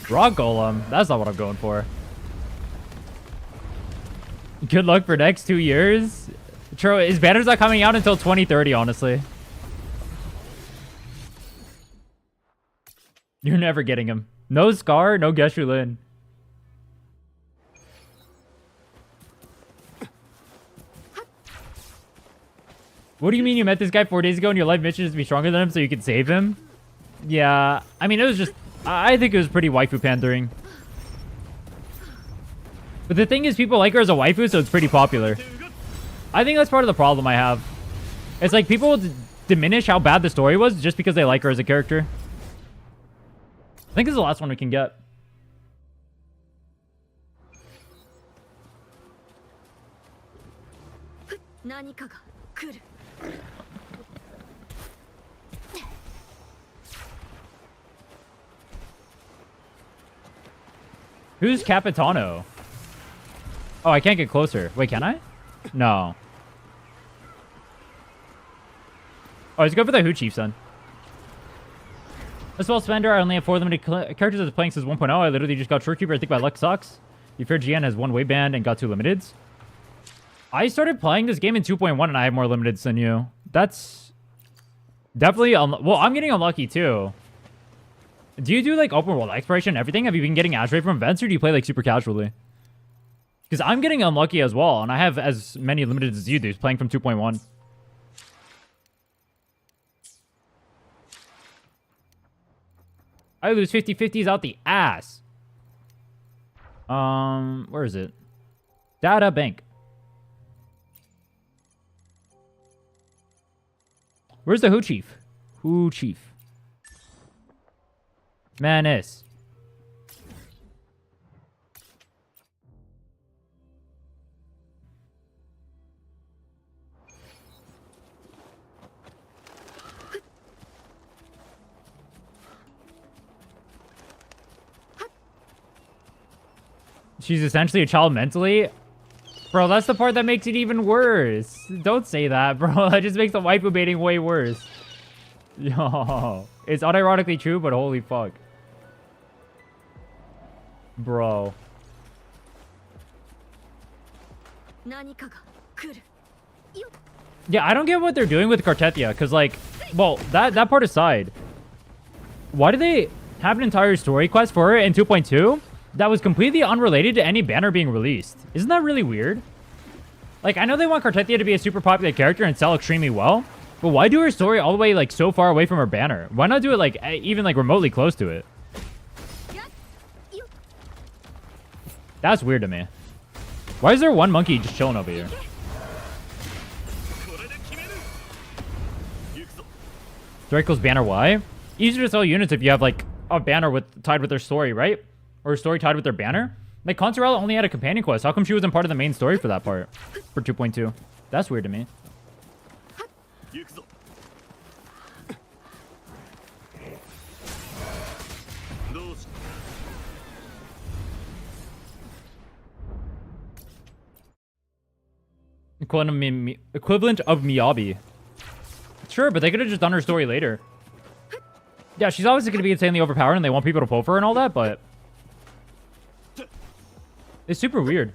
Rock Golem. That's not what I'm going for. Good luck for next 2 years. True, his banner's not coming out until 2030, honestly. You're never getting him. No Scar, no Geshu Lin. What do you mean you met this guy 4 days ago and your life mission is to be stronger than him so you can save him? Yeah, I mean, it was just... I think it was pretty waifu pandering. But the thing is, people like her as a waifu, so it's pretty popular. I think that's part of the problem I have. It's like people diminish how bad the story was just because they like her as a character. I think this is the last one we can get. Who's Capitano? Oh, I can't get closer. Wait, can I? No. Oh, let's go for the Who Chief, son. As well, Spender, I only have 4 limited characters as playing since 1.0. I literally just got Shorekeeper. I think my luck sucks. You fear Jiyan has 1 Wayband and got 2 limiteds. I started playing this game in 2.1 and I have more limiteds than you. That's definitely... well, I'm getting unlucky too. Do you do like open world exploration and everything? Have you been getting Astrite from events or do you play like super casually? Because I'm getting unlucky as well, and I have as many limited as you do, playing from 2.1. I lose 50/50s out the ass. Where is it? Data bank. Where's the Who Chief? Who Chief? Manis. She's essentially a child mentally. Bro, that's the part that makes it even worse. Don't say that, bro. That just makes the waifu baiting way worse. Yo. It's unironically true, but holy fuck. Bro. Yeah, I don't get what they're doing with Cartethia, because, like, well, that part aside, why do they have an entire story quest for her in 2.2 that was completely unrelated to any banner being released? Isn't that really weird? Like, I know they want Cartethia to be a super popular character and sell extremely well, but why do her story all the way, like, so far away from her banner? Why not do it, like, even, like, remotely close to it? That's weird to me. Why is there one monkey just chilling over here? Draco's banner, why? Easier to sell units if you have, like, a banner tied with their story, right? Or a story tied with their banner. Like, Consorella only had a companion quest. How come she wasn't part of the main story for that part? For 2.2. That's weird to me. Equivalent of Miyabi. Sure, but they could have just done her story later. Yeah, she's obviously going to be insanely overpowered and they want people to pull for her and all that, but... it's super weird.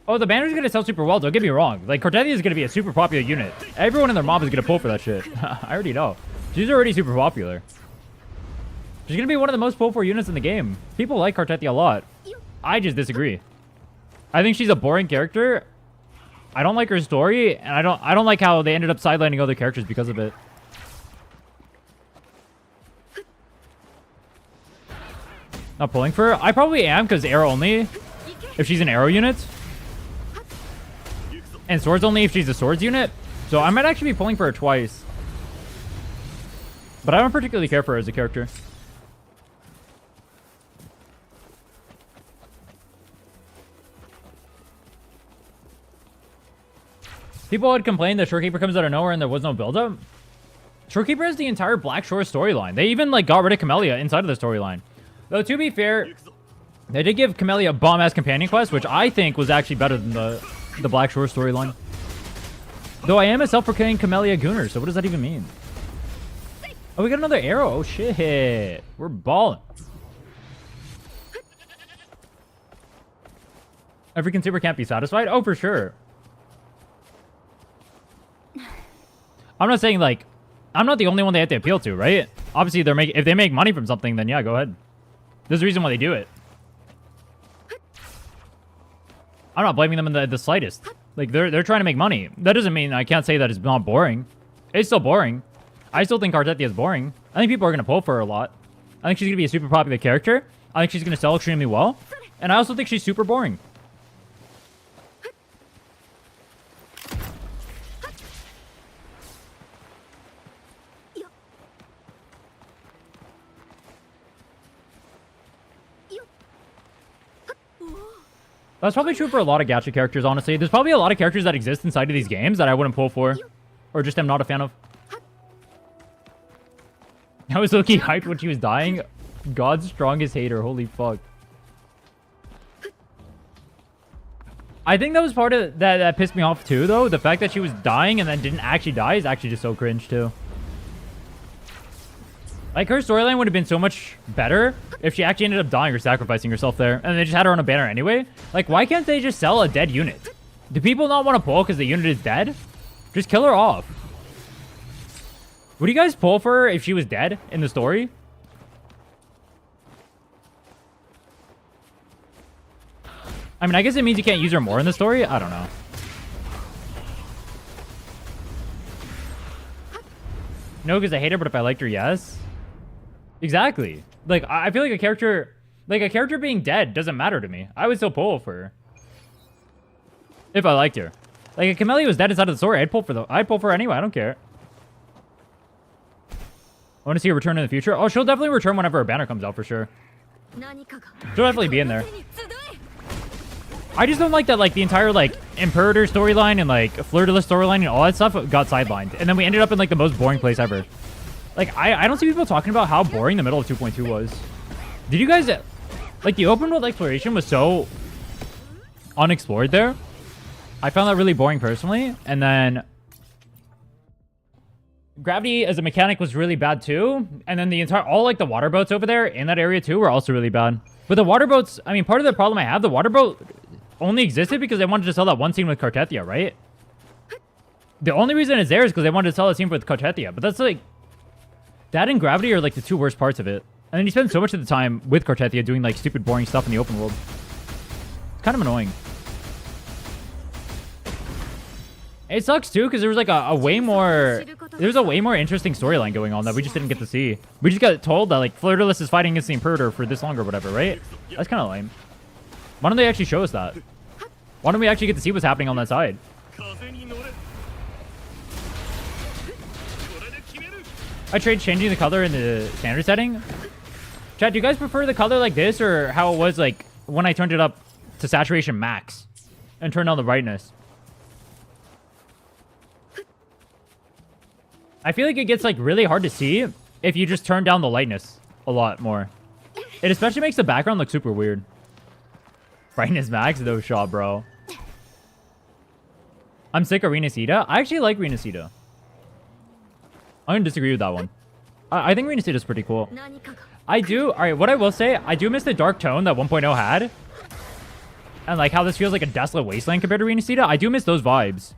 Oh, the banner's going to sell super well, don't get me wrong. Like, Cartethia is going to be a super popular unit. Everyone in their mob is going to pull for that shit. I already know. She's already super popular. She's gonna be one of the most pulled for units in the game. People like Cartetia a lot. I just disagree. I think she's a boring character. I don't like her story, and I don't like how they ended up sidelining other characters because of it. Not pulling for her? I probably am, because Aero only if she's an Aero unit. And Swords only if she's a Swords unit. So I might actually be pulling for her twice. But I don't particularly care for her as a character. People would complain that Shorekeeper comes out of nowhere and there was no build-up. Shorekeeper has the entire Black Shore storyline. They even like got rid of Camellia inside of the storyline. Though to be fair, they did give Camellia a bomb-ass companion quest, which I think was actually better than the Black Shore storyline. Though I am a self-proclaimed Camellia Gooner, so what does that even mean? Oh, we got another Aero. Oh shit. We're balling. Every consumer can't be satisfied? Oh, for sure. I'm not saying, like, I'm not the only one they have to appeal to, right? Obviously, if they make money from something, then yeah, go ahead. There's a reason why they do it. I'm not blaming them in the slightest. Like, they're trying to make money. That doesn't mean I can't say that it's not boring. It's still boring. I still think Cartetia is boring. I think people are going to pull for her a lot. I think she's going to be a super popular character. I think she's going to sell extremely well. And I also think she's super boring. That's probably true for a lot of gacha characters, honestly. There's probably a lot of characters that exist inside of these games that I wouldn't pull for. Or just am not a fan of. I was low-key hyped when she was dying. God's strongest hater. Holy fuck. I think that was part of that pissed me off too, though. The fact that she was dying and then didn't actually die is actually just so cringe, too. Like, her storyline would have been so much better if she actually ended up dying or sacrificing herself there. And they just had her on a banner anyway. Like, why can't they just sell a dead unit? Do people not want to pull because the unit is dead? Just kill her off. Would you guys pull for her if she was dead in the story? I mean, I guess it means you can't use her more in the story. I don't know. No, because I hate her, but if I liked her, yes. Exactly. Like, I feel like a character being dead doesn't matter to me. I would still pull for her. If I liked her. Like, if Camellia was dead inside of the story, I'd pull for her anyway. I don't care. I want to see her return in the future. Oh, she'll definitely return whenever her banner comes out for sure. She'll definitely be in there. I just don't like that, like, the entire, like, Imperator storyline and, like, Fleur-de-Lis storyline and all that stuff got sidelined. And then we ended up in, like, the most boring place ever. Like, I don't see people talking about how boring the middle of 2.2 was. Did you guys... Like, the open world exploration was so unexplored there. I found that really boring personally. And then... Gravity as a mechanic was really bad too. And then the entire... All, like, the water boats over there in that area too were also really bad. But the water boats... I mean, part of the problem I have, the water boat only existed because they wanted to sell that one scene with Cartetia, right? The only reason it's there is because they wanted to sell a scene with Cartetia. But that's, like... That and Gravity are, like, the two worst parts of it. And then you spend so much of the time with Cartetia doing, like, stupid, boring stuff in the open world. It's kind of annoying. It sucks, too, because there was, like, a way more... There was a way more interesting storyline going on that we just didn't get to see. We just got told that, like, Fleur-de-Lis is fighting against the Imperator for this long or whatever, right? That's kind of lame. Why don't they actually show us that? Why don't we actually get to see what's happening on that side? I trade changing the color in the standard setting. Chat, do you guys prefer the color like this or how it was like when I turned it up to saturation max and turned on the brightness? I feel like it gets like really hard to see if you just turn down the lightness a lot more. It especially makes the background look super weird. Brightness max, no shot, bro. I'm sick of Rhinne Sita. I actually like Rhinne Sita. I'm going to disagree with that one. I think Rhinne Sita is pretty cool. I do... Alright, what I will say, I do miss the dark tone that 1.0 had. And like how this feels like a desolate wasteland compared to Rhinne Sita. I do miss those vibes.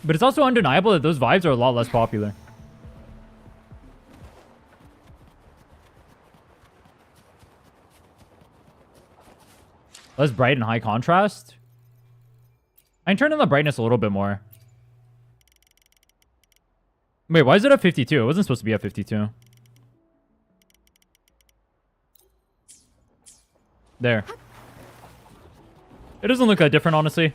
But it's also undeniable that those vibes are a lot less popular. Less bright and high contrast. I can turn on the brightness a little bit more. Wait, why is it at 52? It wasn't supposed to be at 52. There. It doesn't look that different, honestly.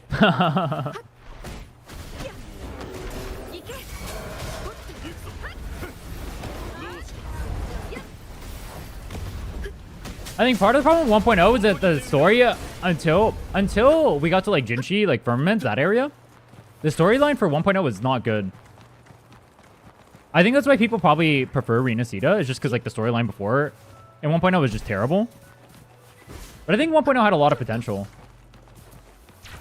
I think part of the problem with 1.0 is that the story, until we got to like Jinshi, like Firmament, that area, the storyline for 1.0 was not good. I think that's why people probably prefer Rhinne Sita, is just because like the storyline before in 1.0 was just terrible. But I think 1.0 had a lot of potential.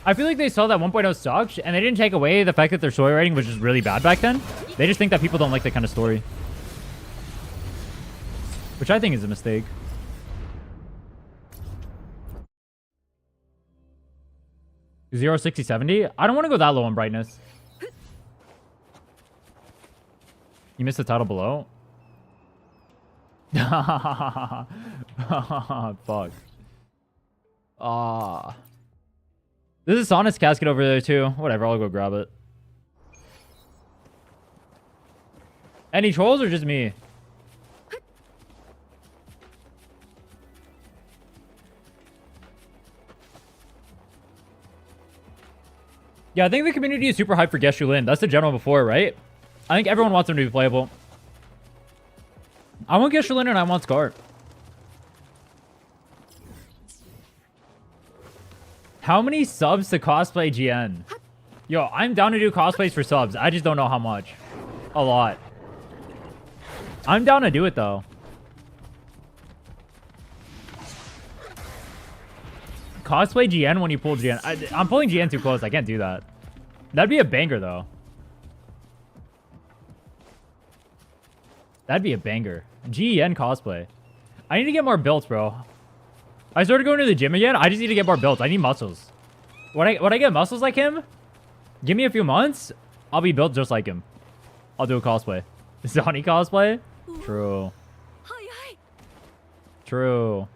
I feel like they saw that 1.0 sucked, and they didn't take away the fact that their story writing was just really bad back then. They just think that people don't like that kind of story. Which I think is a mistake. Zero 60 70. I don't want to go that low on brightness. You missed the title below. Fuck. There's a Sonnet's casket over there too. Whatever, I'll go grab it. Any trolls or just me? Yeah, I think the community is super hyped for Geshu-Lin. That's the general before, right? I think everyone wants him to be playable. I want Geshu-Lin and I want Scar. How many subs to cosplay Jiyan? Yo, I'm down to do cosplays for subs. I just don't know how much. A lot. I'm down to do it though. Cosplay Jiyan when you pull Jiyan. I'm pulling Jiyan too close. I can't do that. That'd be a banger though. That'd be a banger. Jiyan cosplay. I need to get more built, bro. I started going to the gym again. I just need to get more built. I need muscles. When I get muscles like him, give me a few months, I'll be built just like him. I'll do a cosplay. Zonny cosplay? True. True.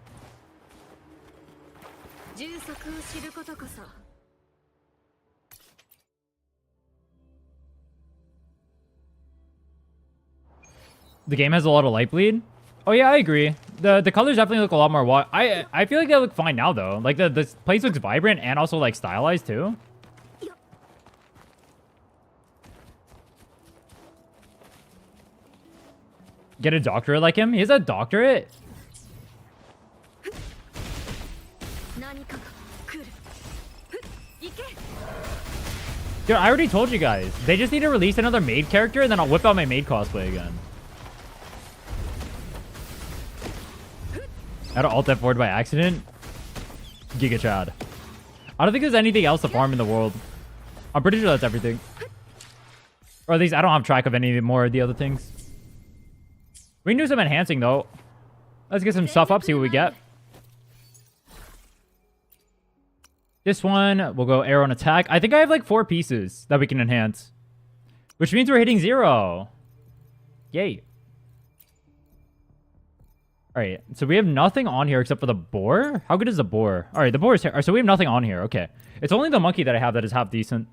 The game has a lot of light bleed. Oh yeah, I agree. The colors definitely look a lot more I feel like they look fine now though. Like the place looks vibrant and also like stylized too. Get a doctorate like him? He has a doctorate? Dude, I already told you guys. They just need to release another maid character and then I'll whip out my maid cosplay again. I had to alt F4 by accident. Giga Chad. I don't think there's anything else to farm in the world. I'm pretty sure that's everything. Or at least I don't have track of any more of the other things. We can do some enhancing though. Let's get some stuff up, see what we get. This one, we'll go Aero and attack. I think I have like 4 pieces that we can enhance. Which means we're hitting 0. Yay. Alright, so we have nothing on here except for the boar. How good is the boar? Alright, the boar is here. So we have nothing on here. Okay. It's only the monkey that I have that is half decent.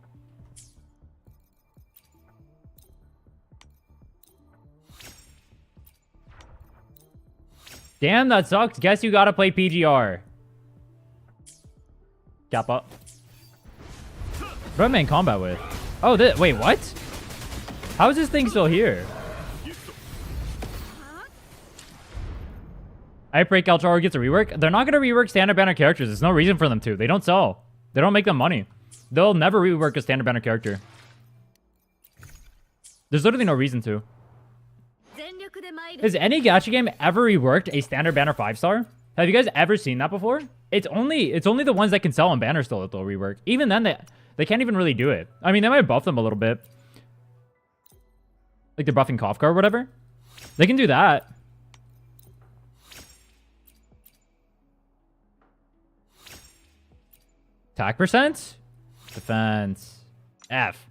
Damn, that sucks. Guess you gotta play PGR. Kappa. What am I in combat with? Oh, wait, what? How is this thing still here? I break Alchar gets a rework. They're not going to rework standard banner characters. There's no reason for them to. They don't sell. They don't make them money. They'll never rework a standard banner character. There's literally no reason to. Has any gacha game ever reworked a standard banner 5-star? Have you guys ever seen that before? It's only the ones that can sell on banner still that they'll rework. Even then, they can't even really do it. I mean, they might buff them a little bit. Like they're buffing Kafka or whatever. They can do that. Attack percent? Defense. F.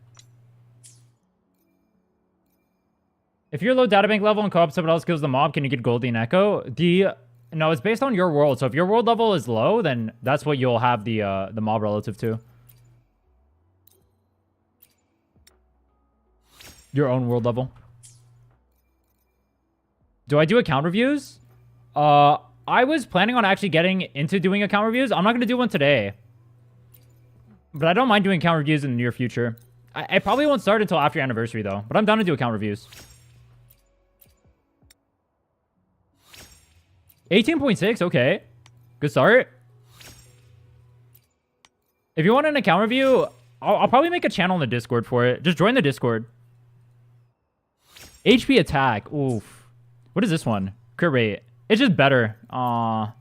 If you're low databank level and co-op someone else kills the mob, can you get Goldie and Echo? No, it's based on your world. So if your world level is low, then that's what you'll have the mob relative to. Your own world level. Do I do account reviews? I was planning on actually getting into doing account reviews. I'm not going to do one today. But I don't mind doing account reviews in the near future. I probably won't start until after your anniversary, though. But I'm down to do account reviews. 18.6, okay. Good start. If you want an account review, I'll probably make a channel in the Discord for it. Just join the Discord. HP attack. Oof. What is this one? Crit rate. It's just better. Aw.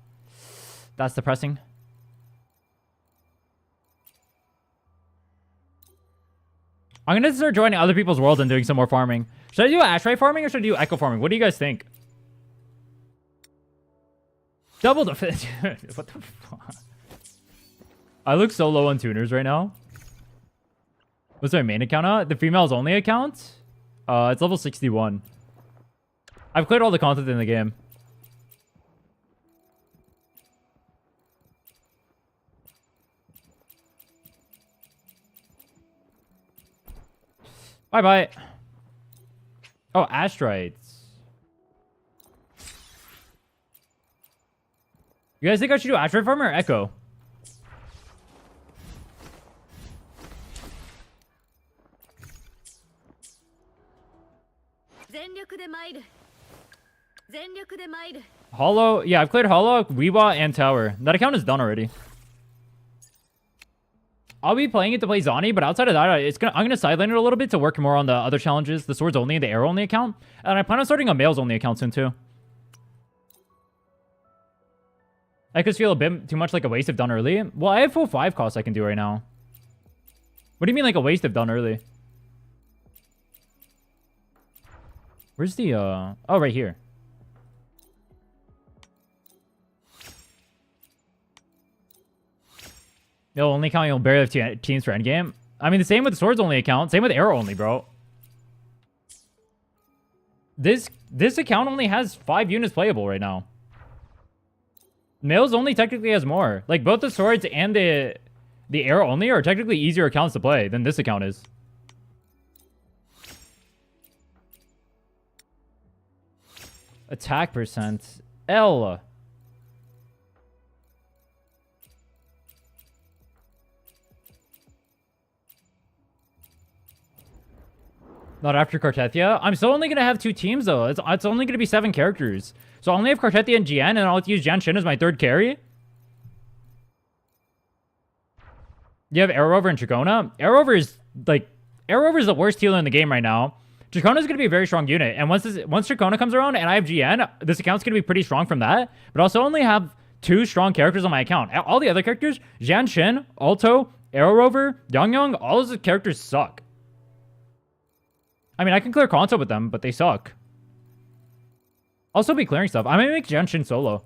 That's depressing. I'm going to start joining other people's worlds and doing some more farming. Should I do Astrite farming or should I do Echo farming? What do you guys think? Double defense. What the fuck? I look so low on tuners right now. What's my main account at? The females only account? It's level 61. I've cleared all the content in the game. Bye-bye. Oh, Astrites. You guys think I should do Astrite farm or Echo? Hollow. Yeah, I've cleared Hollow, Weebot, and Tower. That account is done already. I'll be playing it to play Zani, but outside of that, I'm gonna sideline it a little bit to work more on the other challenges, the swords only, the arrow only account, and I plan on starting a males only account soon too. I could feel a bit too much like a waste if done early. Well, I have full 5 costs I can do right now. What do you mean like a waste if done early? Where's the oh, right here. You'll only count, you'll barely have teams for endgame. I mean, the same with the swords only account. Same with arrow only, bro. This account only has 5 units playable right now. Males only technically has more. Like, both the swords and the arrow only are technically easier accounts to play than this account is. Attack percent. L. Not after Cartethia. I'm still only going to have 2 teams, though. It's only going to be 7 characters. So I only have Cartethia and Jiyan, and I'll have to use Jiyan Shin as my 3rd carry. You have Aero and Trachona. Aero is the worst healer in the game right now. Trachona's going to be a very strong unit. And once Trachona comes around and I have Jiyan, this account's going to be pretty strong from that. But also only have 2 strong characters on my account. All the other characters, Jiyan Shin, Alto, Aero Rover, Yang, all those characters suck. I mean, I can clear console with them, but they suck. Also be clearing stuff. I might make Jiyan Shin solo.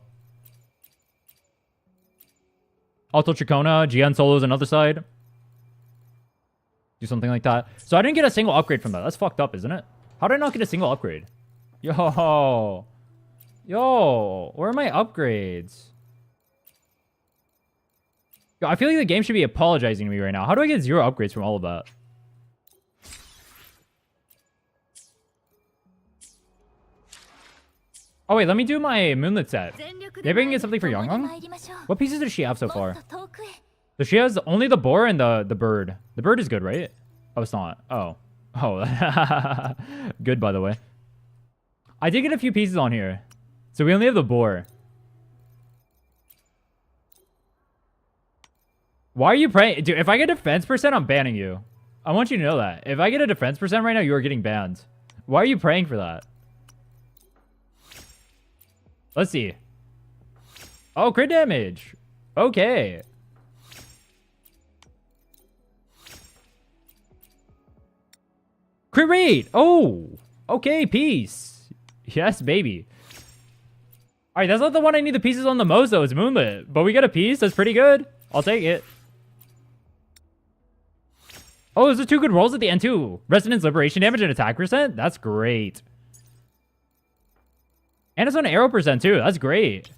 Alto Trachona, Jiyan solo is another side. Do something like that. So I didn't get a single upgrade from that. That's fucked up, isn't it? How did I not get a single upgrade? Yo, where are my upgrades? Yo, I feel like the game should be apologizing to me right now. How do I get 0 upgrades from all of that? Oh, wait, let me do my Moonlit set. Maybe I can get something for Yang. What pieces does she have so far? So she has only the boar and the bird. The bird is good, right? Oh, it's not. Oh. Oh. Good, by the way. I did get a few pieces on here. So we only have the boar. Why are you praying? Dude, if I get defense percent, I'm banning you. I want you to know that. If I get a defense percent right now, you are getting banned. Why are you praying for that? Let's see. Oh, crit damage. Okay. Crit rate. Oh. Okay, peace. Yes, baby. Alright, that's not the one I need the pieces on the most, though. It's Moonlit. But we got a piece. That's pretty good. I'll take it. Oh, those are 2 good rolls at the end, too. Resonance, liberation damage, and attack percent. That's great. And it's on arrow percent, too. That's great.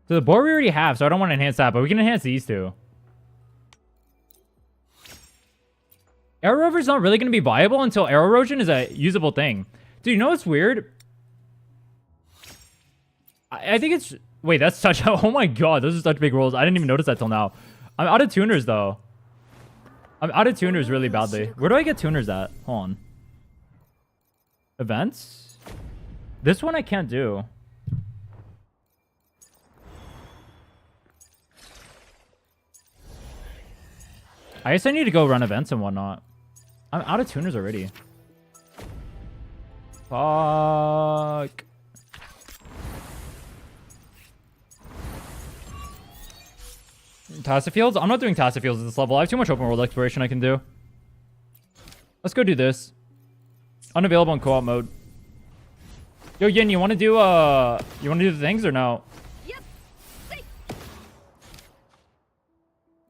So the board we already have, so I don't want to enhance that, but we can enhance these two. Aero Rover's not really going to be viable until Aero Erosion is a usable thing. Dude, you know what's weird? I think it's... Wait, that's such... Oh my god, those are such big rolls. I didn't even notice that till now. I'm out of tuners, though. I'm out of tuners really badly. Where do I get tuners at? Hold on. Events? This one I can't do. I guess I need to go run events and whatnot. I'm out of tuners already. Fuck. Tacit Fields? I'm not doing Tacit Fields at this level. I have too much open world exploration I can do. Let's go do this. Unavailable in co-op mode. Yo, Yin, you want to do the things or no?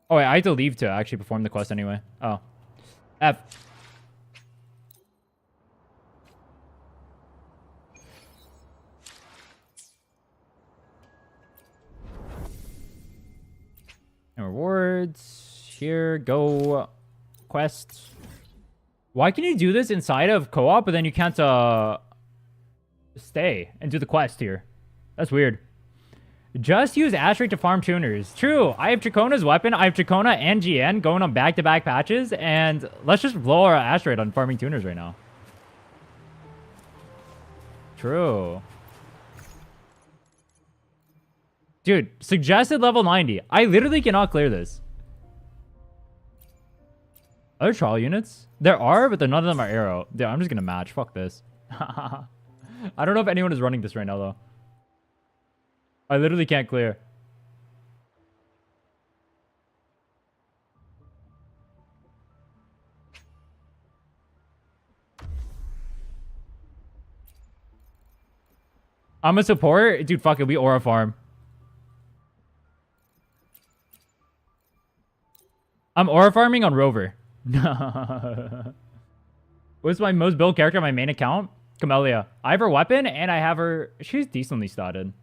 Oh, wait, I have to leave to actually perform the quest anyway. Oh. F. And rewards. Here, go. Quest. Why can you do this inside of co-op, but then you can't stay and do the quest here? That's weird. Just use Astrite to farm tuners. True. I have Dracona's weapon. I have Dracona and Jiyan going on back-to-back patches. And let's just blow our Astrite on farming tuners right now. True. Dude, suggested level 90. I literally cannot clear this. Other trial units? There are, but none of them are Aero. Dude, I'm just going to match. Fuck this. I don't know if anyone is running this right now, though. I literally can't clear. I'm a support? Dude, fuck it. We aura farm. I'm aura farming on Rover. What's my most built character on my main account? Camellia. I have her weapon and I have her... She's decently statted.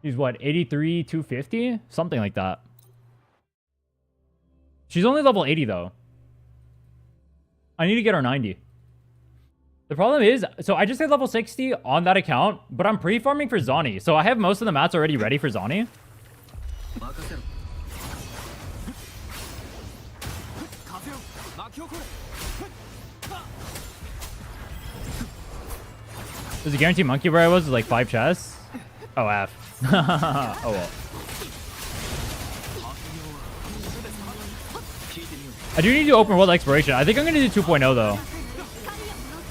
She's what, 83, 250? Something like that. She's only level 80 though. I need to get her 90. The problem is, so I just hit level 60 on that account, but I'm pre-farming for Zani. So I have most of the mats already ready for Zani. There's a guaranteed monkey where I was like 5 chests. Oh, F. Oh, well. I do need to open world exploration. I think I'm going to do 2.0 though.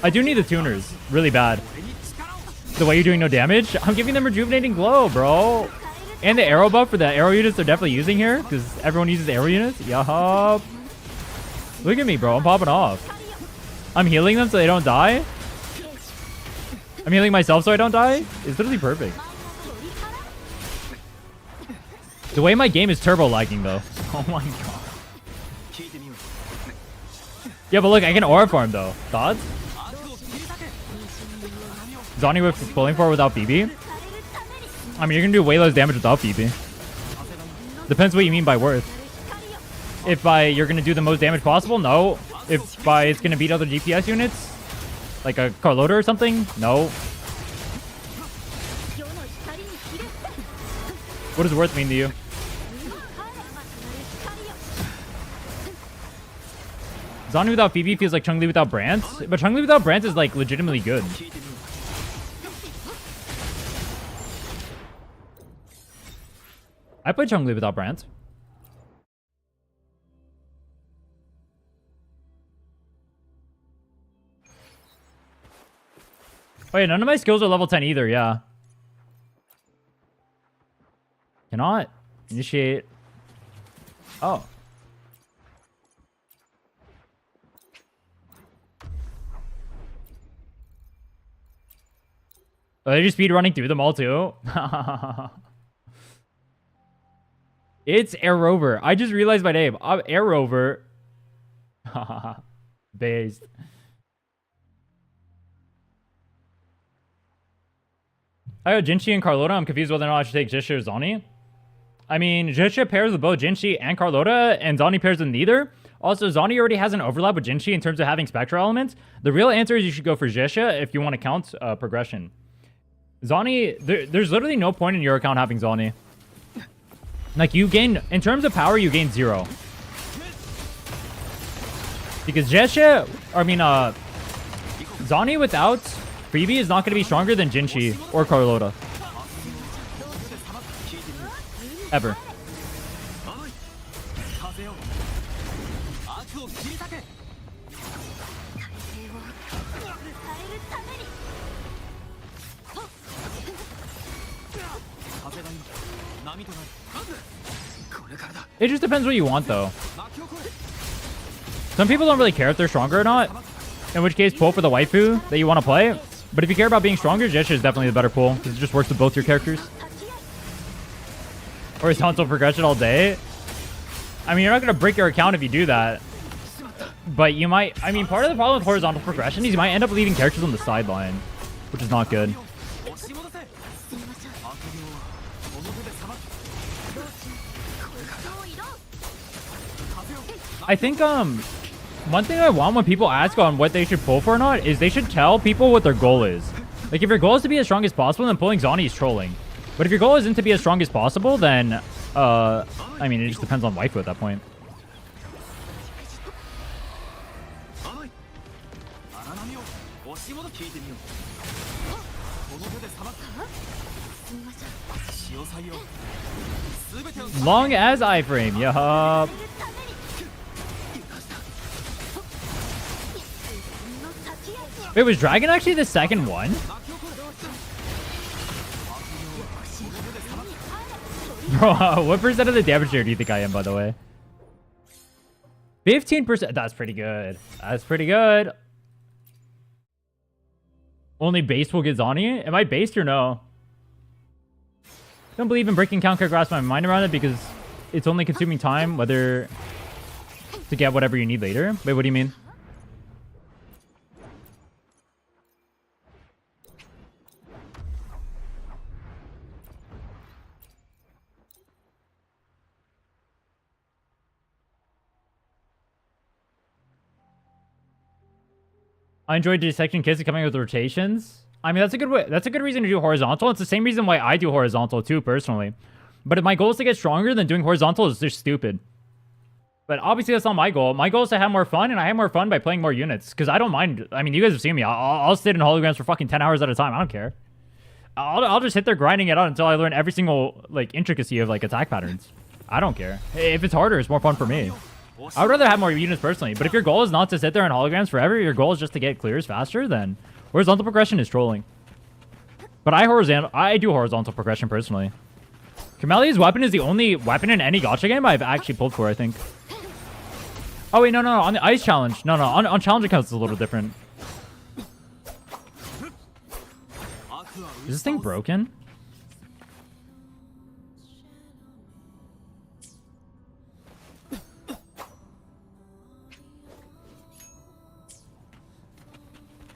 I do need the tuners really bad. The way you're doing no damage? I'm giving them rejuvenating glow, bro. And the arrow buff for the arrow units they're definitely using here because everyone uses arrow units. Yup. Look at me, bro. I'm popping off. I'm healing them so they don't die. I'm healing myself so I don't die. It's literally perfect. The way my game is turbo lagging though. Oh my god. Yeah, but look, I can aura farm though. Thoughts? Zani with pulling for without BB? I mean, you're gonna do way less damage without BB. Depends what you mean by worth. If by you're gonna do the most damage possible, no. If by it's gonna beat other GPS units, like a Carloader or something, no. What does worth mean to you? Zani without Phoebe feels like Chun-Li without Brant, but Chun-Li without Brant is like legitimately good. I played Chun-Li without Brant. Oh yeah, none of my skills are level 10 either, yeah. Cannot initiate. Oh. Are they just speed running through them all too? It's Aerover. I just realized my name. I'm Aerover. Based. I got Jinchi and Carlota. I'm confused whether or not I should take Jisha or Zani. I mean, Jisha pairs with both Jinchi and Carlota, and Zani pairs with neither. Also, Zani already has an overlap with Jinchi in terms of having Spectra elements. The real answer is you should go for Jisha if you want to count progression. Zani, there's literally no point in your account having Zani. Like, you gain, in terms of power, you gain 0. Because Jisha, Zani without Freebie is not going to be stronger than Jinchi or Carlota. Ever. It just depends what you want, though. Some people don't really care if they're stronger or not. In which case, pull for the waifu that you want to play. But if you care about being stronger, Jisha is definitely the better pull. Because it just works with both your characters. Horizontal progression all day. I mean, you're not going to break your account if you do that. But you might... I mean, part of the problem with horizontal progression is you might end up leaving characters on the sideline. Which is not good. I think, one thing I want when people ask on what they should pull for or not is they should tell people what their goal is. Like, if your goal is to be as strong as possible, then pulling Zani is trolling. But if your goal isn't to be as strong as possible, then, I mean, it just depends on waifu at that point. Long as iframe, yup. Wait, was Dragon actually the second one? Bro, what percent of the damage share do you think I am, by the way? 15%. That's pretty good. That's pretty good. Only base will get Zani? Am I based or no? Don't believe in breaking count. Can't grasp my mind around it because it's only consuming time whether to get whatever you need later. Wait, what do you mean? I enjoyed dissecting kids and coming up with rotations. I mean, that's a good way. That's a good reason to do horizontal. It's the same reason why I do horizontal too, personally. But if my goal is to get stronger, then doing horizontal is just stupid. But obviously, that's not my goal. My goal is to have more fun, and I have more fun by playing more units. Because I don't mind. I mean, you guys have seen me. I'll sit in holograms for fucking 10 hours at a time. I don't care. I'll just sit there grinding it out until I learn every single, like, intricacy of, like, attack patterns. I don't care. If it's harder, it's more fun for me. I would rather have more units personally, but if your goal is not to sit there in holograms forever, your goal is just to get clears faster, then horizontal progression is trolling. But I do horizontal progression personally. Kameli's weapon is the only weapon in any gacha game I've actually pulled for, I think. Oh wait, no, on the ice challenge. No, on challenge accounts it's a little different. Is this thing broken?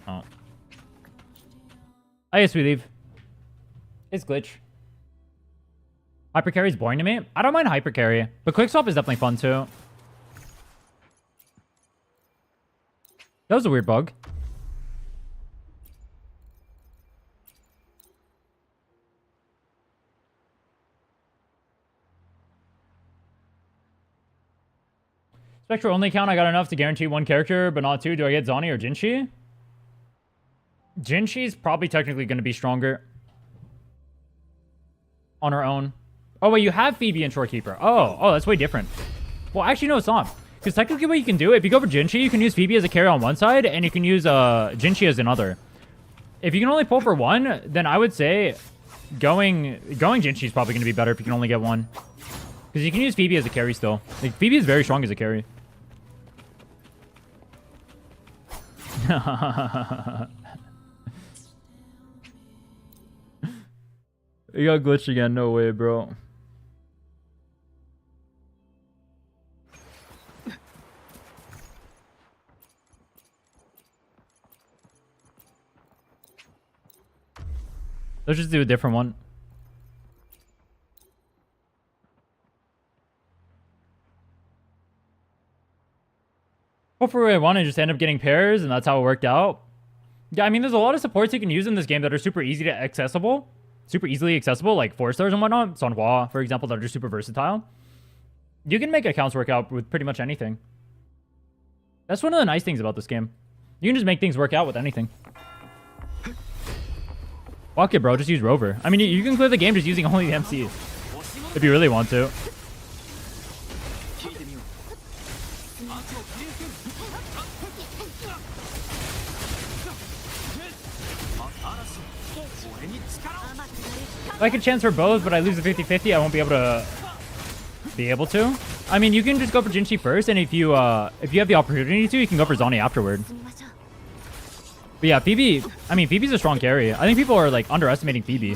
Oh. I guess we leave. It's glitch. Hyper carry is boring to me. I don't mind hyper carry, but quick swap is definitely fun too. That was a weird bug. Spectra only count. I got enough to guarantee one character, but not two. Do I get Zani or Jinchi? Jinshi's probably technically going to be stronger on her own. Oh, wait, you have Phoebe and Shorekeeper. Oh, that's way different. Well, actually, no, it's not. Because technically what you can do, if you go for Jinchi, you can use Phoebe as a carry on one side, and you can use Jinchi as another. If you can only pull for one, then I would say going Jinchi is probably going to be better if you can only get one. Because you can use Phoebe as a carry still. Like, Phoebe is very strong as a carry. You got glitched again. No way, bro. Let's just do a different one. Hopefully I want to just end up getting pairs, and that's how it worked out. Yeah, I mean, there's a lot of supports you can use in this game that are super easily accessible, like 4-stars and whatnot. Sonhua, for example, that are just super versatile. You can make accounts work out with pretty much anything. That's one of the nice things about this game. You can just make things work out with anything. Fuck it, bro. Just use Rover. I mean, you can clear the game just using only the MC. If you really want to. If I could chance for both, but I lose the 50-50, I won't be able to. I mean, you can just go for Jinchi first, and if you have the opportunity to, you can go for Zani afterward. But yeah, Phoebe, I mean, Phoebe's a strong carry. I think people are, like, underestimating Phoebe.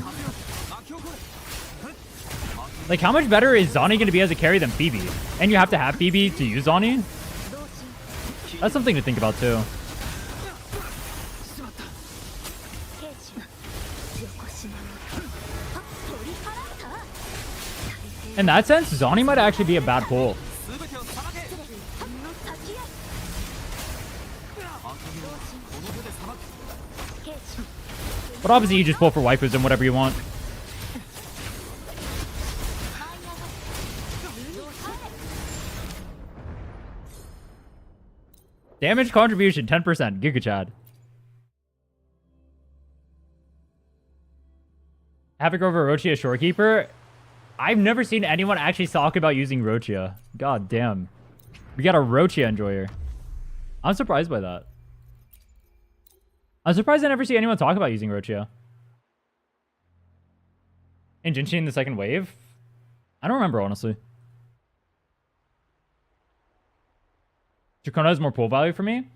Like, how much better is Zani going to be as a carry than Phoebe? And you have to have Phoebe to use Zani? That's something to think about, too. In that sense, Zani might actually be a bad pull. But obviously, you just pull for waifus and whatever you want. Damage contribution, 10%. Giga Chad. Havoc over Orochi, a shorekeeper. I've never seen anyone actually talk about using Rochia. God damn. We got a Rochia enjoyer. I'm surprised by that. I'm surprised I never see anyone talk about using Rochia. And Jinchi in the second wave? I don't remember, honestly. Chikona has more pull value for me.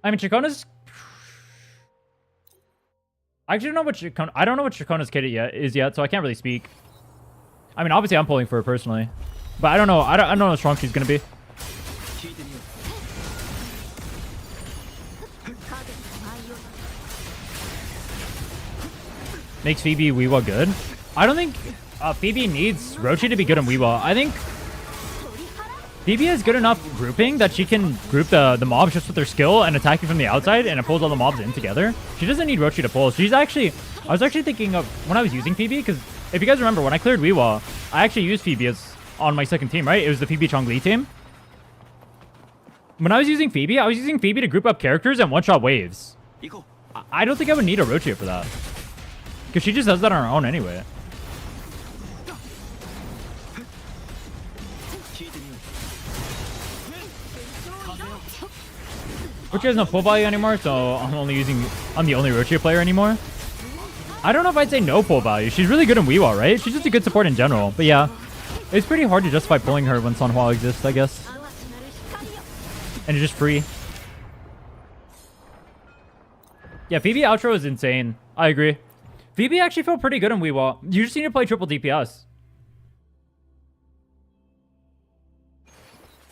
I mean, Chikona's... I actually don't know what Chikona... I don't know what Chikona's kit is yet, so I can't really speak. I mean, obviously I'm pulling for her personally. But I don't know. I don't know how strong she's going to be. Makes Phoebe Weewa good. I don't think Phoebe needs Rochi to be good in Weewa. I think Phoebe has good enough grouping that she can group the mobs just with her skill and attack you from the outside, and it pulls all the mobs in together. She doesn't need Rochi to pull. She's actually... I was actually thinking of when I was using Phoebe, because if you guys remember, when I cleared Weewa, I actually used Phoebe as on my second team, right? It was the Phoebe Chongli team. When I was using Phoebe to group up characters and one-shot waves. I don't think I would need a Rochi for that. Because she just does that on her own anyway. Rochi has no pull value anymore, so I'm the only Rochi player anymore. I don't know if I'd say no pull value. She's really good in Weewa, right? She's just a good support in general. But yeah, it's pretty hard to justify pulling her when Sonhua exists, I guess. And it's just free. Yeah, Phoebe outro is insane. I agree. Phoebe actually felt pretty good in Weewa. You just need to play triple DPS.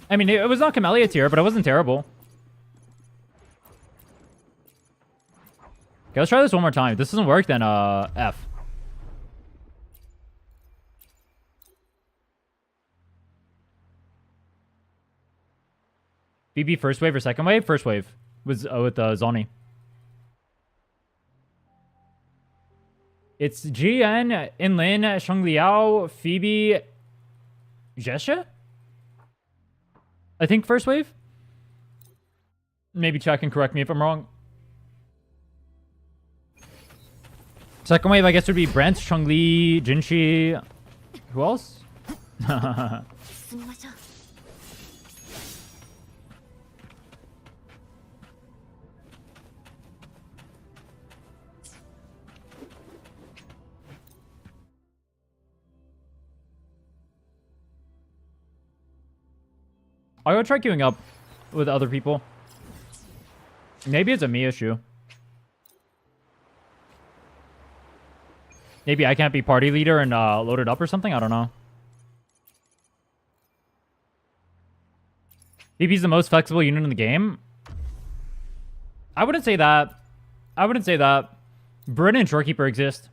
I mean, it was not Camellia tier, but it wasn't terrible. Okay, let's try this one more time. If this doesn't work, then F. BB first wave or second wave? First wave was with Zoni. It's Jiyan, Inlin, Shengliao, Phoebe, Jesha? I think first wave? Maybe chat can correct me if I'm wrong. Second wave, I guess, would be Brent, Chongli, Jinchi. Who else? I'll go try queuing up with other people. Maybe it's a me issue. Maybe I can't be party leader and load it up or something? I don't know. BB's the most flexible unit in the game? I wouldn't say that. I wouldn't say that. Bryn and Shorekeeper exist.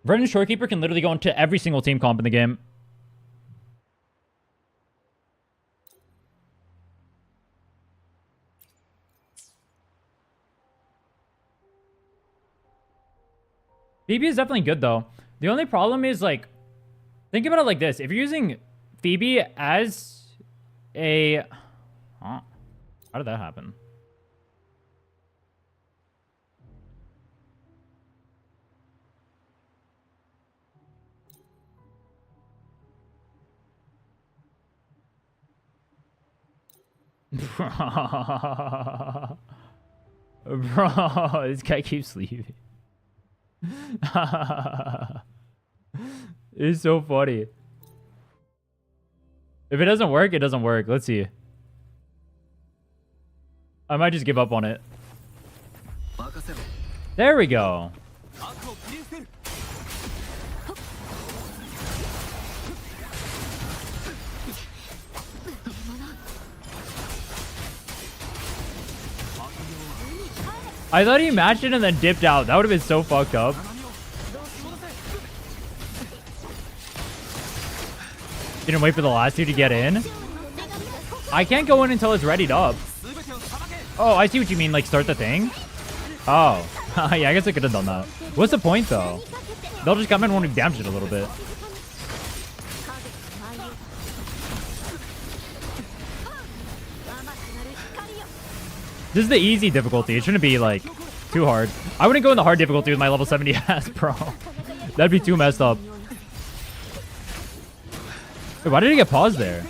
Rhinne Shorekeeper can literally go into every single team comp in the game. Phoebe is definitely good, though. The only problem is, like, think about it like this. If you're using Phoebe as a... Huh? How did that happen? Bro, this guy keeps leaving. It's so funny. If it doesn't work, it doesn't work. Let's see. I might just give up on it. There we go. I thought he matched it and then dipped out. That would have been so fucked up. Didn't wait for the last two to get in. I can't go in until it's readied up. Oh, I see what you mean. Like, start the thing? Oh. Yeah, I guess I could have done that. What's the point, though? They'll just come in when we've damaged it a little bit. This is the easy difficulty. It shouldn't be, like, too hard. I wouldn't go in the hard difficulty with my level 70 ass, bro. That'd be too messed up. Wait, why did he get paused there?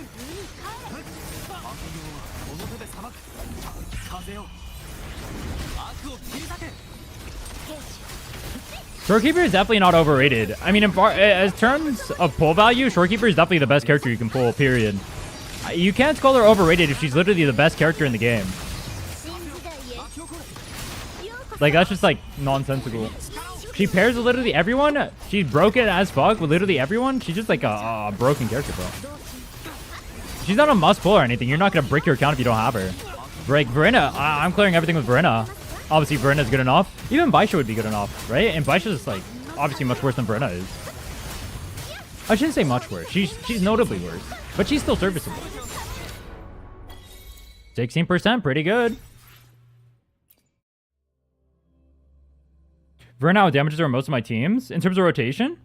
Shorekeeper is definitely not overrated. I mean, as terms of pull value, Shorekeeper is definitely the best character you can pull, period. You can't call her overrated if she's literally the best character in the game. Like, that's just, like, nonsensical. She pairs with literally everyone. She's broken as fuck with literally everyone. She's just, like, a broken character, bro. She's not a must pull or anything. You're not going to break your account if you don't have her. Break Rhinne. I'm clearing everything with Rhinne. Obviously, Rhinne is good enough. Even Baisha would be good enough, right? And Baisha is, like, obviously much worse than Rhinne is. I shouldn't say much worse. She's notably worse. But she's still serviceable. 16%, pretty good. Rhinne out damages are most of my teams in terms of rotation.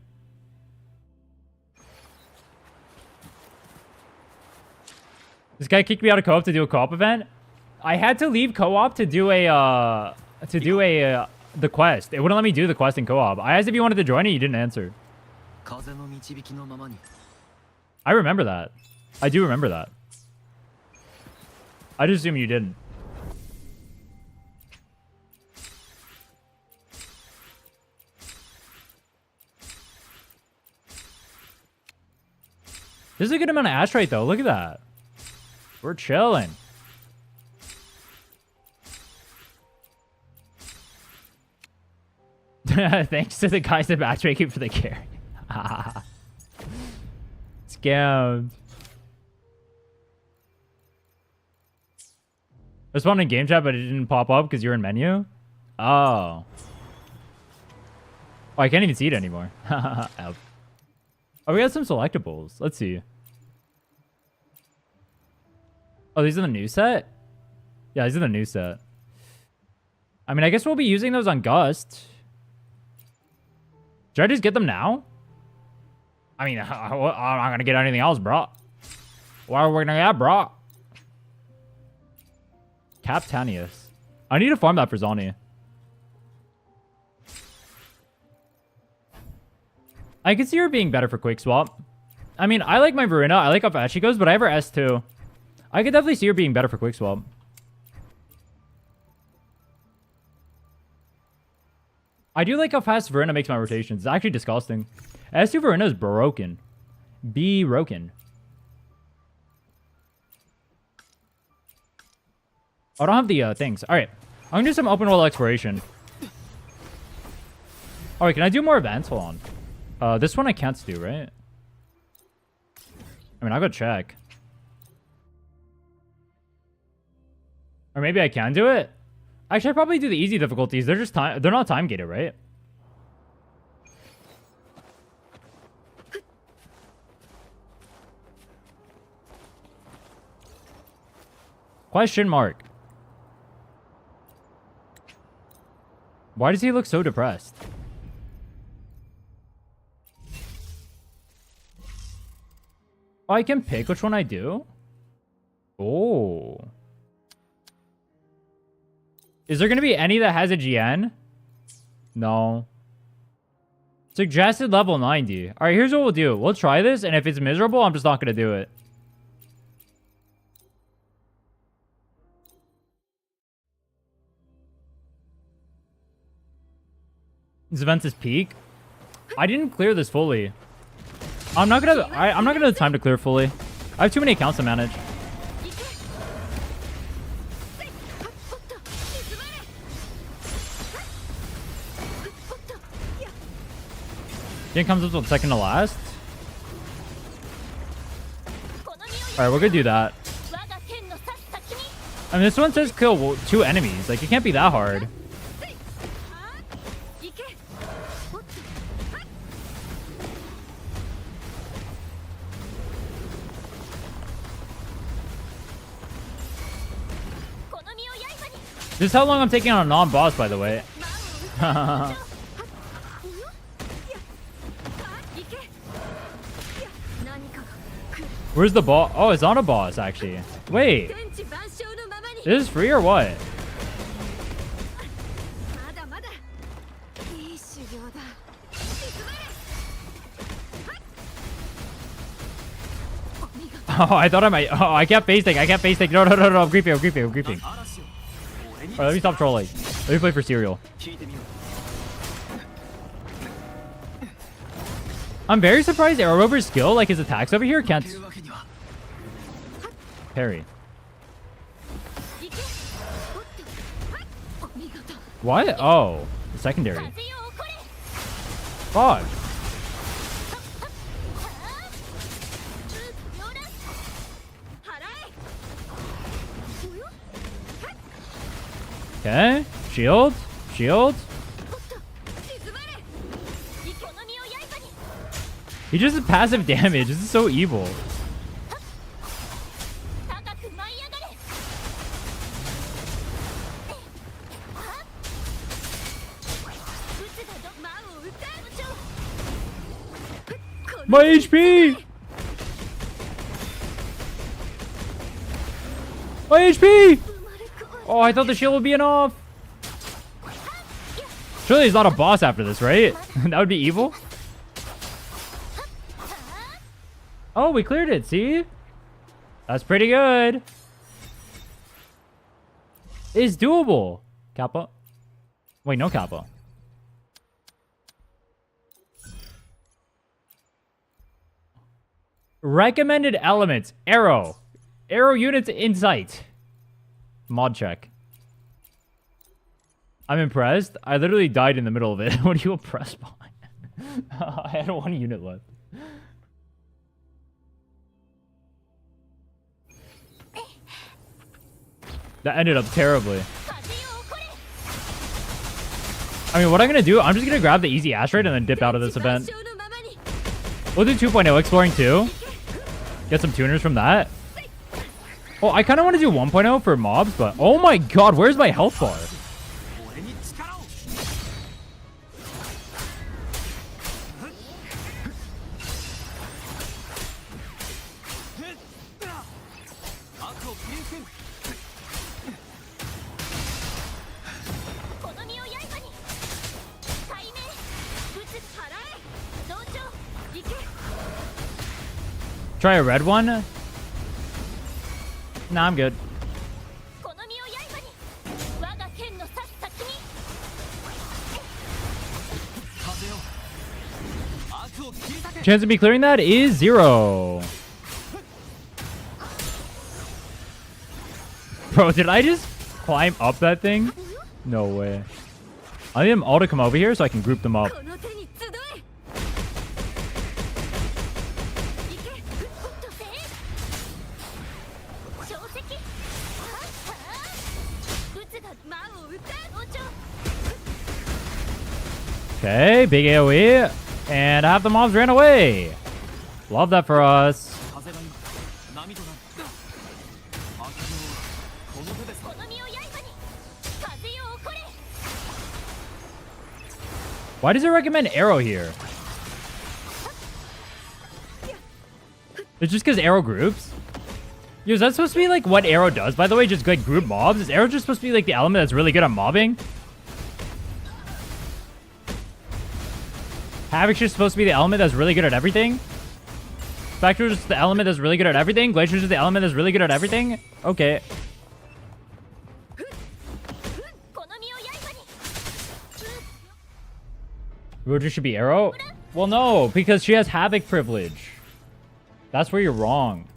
This guy kicked me out of co-op to do a co-op event. I had to leave co-op to do the quest. It wouldn't let me do the quest in co-op. I asked if you wanted to join it, you didn't answer. I remember that. I do remember that. I just assume you didn't. This is a good amount of Astrite, though. Look at that. We're chilling. Thanks to the guys at matchmaking for the carry. Scammed. I spawned in game chat, but it didn't pop up because you're in menu. Oh. Oh, I can't even see it anymore. Oh, we got some selectables. Let's see. Oh, these are the new set? Yeah, these are the new set. I mean, I guess we'll be using those on Gust. Should I just get them now? I mean, I'm not going to get anything else, bro. What are we going to get, bro? Captanius. I need to farm that for Zoni. I can see her being better for quick swap. I mean, I like my Verena. I like how fast she goes, but I have her S2. I could definitely see her being better for quick swap. I do like how fast Verena makes my rotations. It's actually disgusting. S2 Verena is broken. Broken. I don't have the things. All right. I'm going to do some open world exploration. All right. Can I do more events? Hold on. This one I can't do, right? I mean, I'll go check. Or maybe I can do it. Actually, I probably do the easy difficulties. They're just they're not time gated, right? Question mark. Why does he look so depressed? Oh, I can pick which one I do? Oh. Is there going to be any that has a Jiyan? No. Suggested level 90. All right, here's what we'll do. We'll try this, and if it's miserable, I'm just not going to do it. This event's his peak. I didn't clear this fully. I'm not gonna have time to clear fully. I have too many accounts to manage. Jiyan comes up with second to last. Alright, we're gonna do that. I mean, this one says kill 2 enemies. Like, it can't be that hard. This is how long I'm taking on a non-boss, by the way. Where's the boss? Oh, it's on a boss, actually. Wait. Is this free or what? Oh, I thought I might. Oh, I can't face tank. I can't face tank. No, I'm creeping. Alright, let me stop trolling. Let me play for cereal. I'm very surprised Aero over skill, like his attacks over here, can't parry. What? Oh, secondary. Fuck. Okay. Shield. He just has passive damage. This is so evil. My HP! My HP! Oh, I thought the shield would be enough. Surely he's not a boss after this, right? That would be evil. Oh, we cleared it, see? That's pretty good. It's doable. Kappa. Wait, no Kappa. Recommended elements. Aero. Aero units in sight. Mod check. I'm impressed. I literally died in the middle of it. What are you impressed by? I had 1 unit left. That ended up terribly. I mean, what I'm going to do, I'm just going to grab the easy Astrite and then dip out of this event. We'll do 2.0 exploring too. Get some tuners from that. Oh, I kind of want to do 1.0 for mobs, but oh my god, where's my health bar? Try a red one? Nah, I'm good. Chance of me clearing that is 0. Bro, did I just climb up that thing? No way. I need them all to come over here so I can group them up. Okay, big AoE. And half the mobs ran away. Love that for us. Why does it recommend Aero here? It's just because Aero groups? Yo, is that supposed to be like what Aero does, by the way? Just like group mobs? Is Aero just supposed to be like the element that's really good at mobbing? Havoc's just supposed to be the element that's really good at everything? Spectre's just the element that's really good at everything? Glacier's just the element that's really good at everything? Okay. Roger should be Aero? Well, no, because she has Havoc privilege. That's where you're wrong.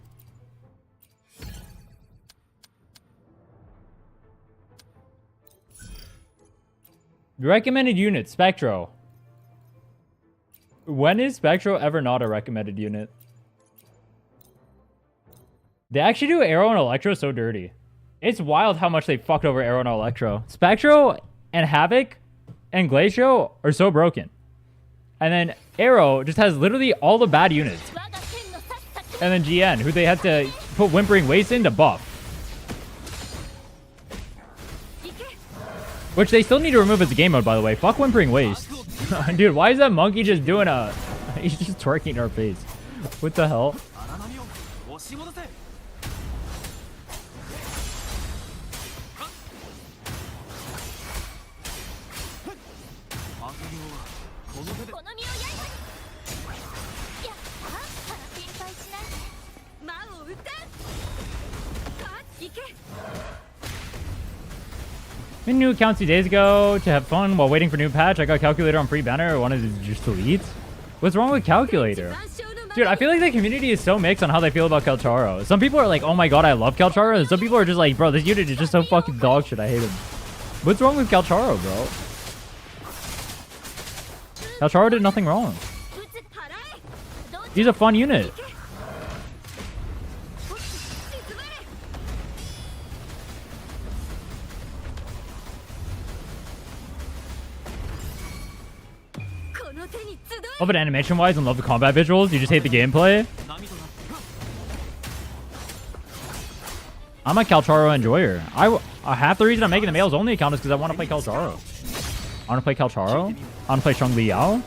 Recommended unit, Spectro. When is Spectro ever not a recommended unit? They actually do Aero and Electro so dirty. It's wild how much they fucked over Aero and Electro. Spectro and Havoc and Glacio are so broken. And then Aero just has literally all the bad units. And then Jiyan, who they had to put Whimpering Waste in to buff. Which they still need to remove as a game mode, by the way. Fuck Whimpering Waste. Dude, why is that monkey just doing a... He's just twerking in our face. What the hell? Made a new account 2 days ago to have fun while waiting for new patch. I got Calculator on free banner. I wanted to just delete. What's wrong with Calculator? Dude, I feel like the community is so mixed on how they feel about Calcharo. Some people are like, oh my god, I love Calcharo. And some people are just like, bro, this unit is just so fucking dog shit. I hate him. What's wrong with Calcharo, bro? Calcharo did nothing wrong. He's a fun unit. Love it animation-wise and love the combat visuals. You just hate the gameplay. I'm a Calcharo enjoyer. Half the reason I'm making the males only account is because I want to play Calcharo. I want to play Calcharo. I want to play Shang Liao.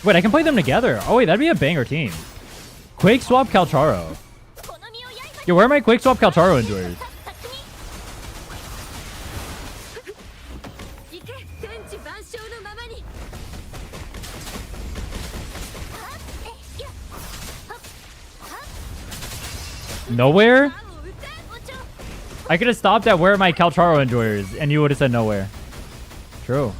Wait, I can play them together. Oh wait, that'd be a banger team. Quake swap Calcharo. Yo, where are my Quake swap Calcharo enjoyers? Nowhere? I could have stopped at where are my Calcharo enjoyers and you would have said nowhere. True.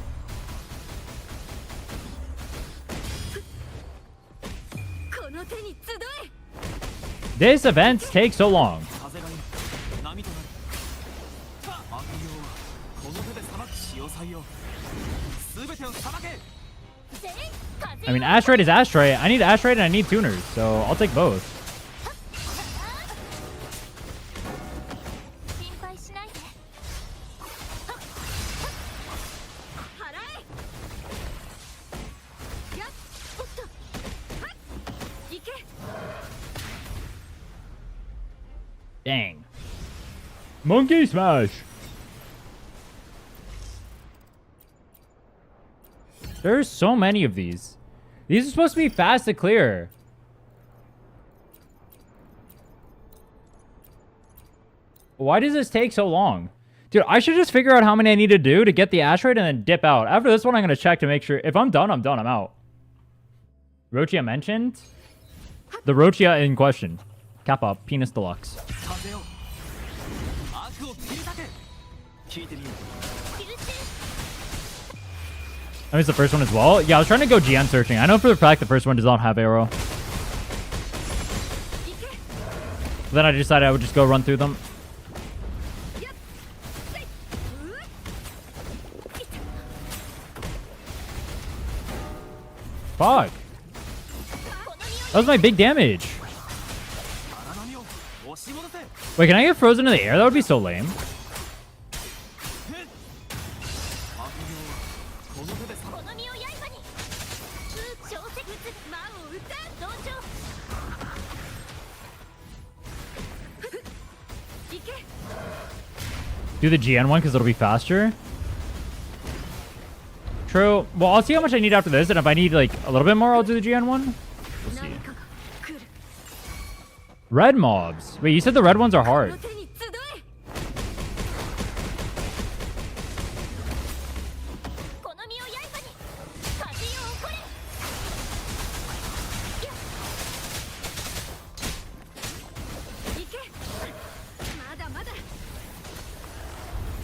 This event takes so long. I mean, Astrite is Astrite. I need Astrite and I need tuners, so I'll take both. Dang. Monkey smash. There's so many of these. These are supposed to be fast to clear. Why does this take so long? Dude, I should just figure out how many I need to do to get the Astrite and then dip out. After this one, I'm going to check to make sure. If I'm done, I'm done. I'm out. Rochia mentioned? The Rochia in question. Kappa, Penis Deluxe. I missed the first one as well. Yeah, I was trying to go Jiyan searching. I know for the fact the first one does not have Aero. Then I decided I would just go run through them. Fuck. That was my big damage. Wait, can I get frozen in the air? That would be so lame. Do the GN one because it'll be faster. True. Well, I'll see how much I need after this, and if I need like a little bit more, I'll do the Jiyan one. We'll see. Red mobs. Wait, you said the red ones are hard.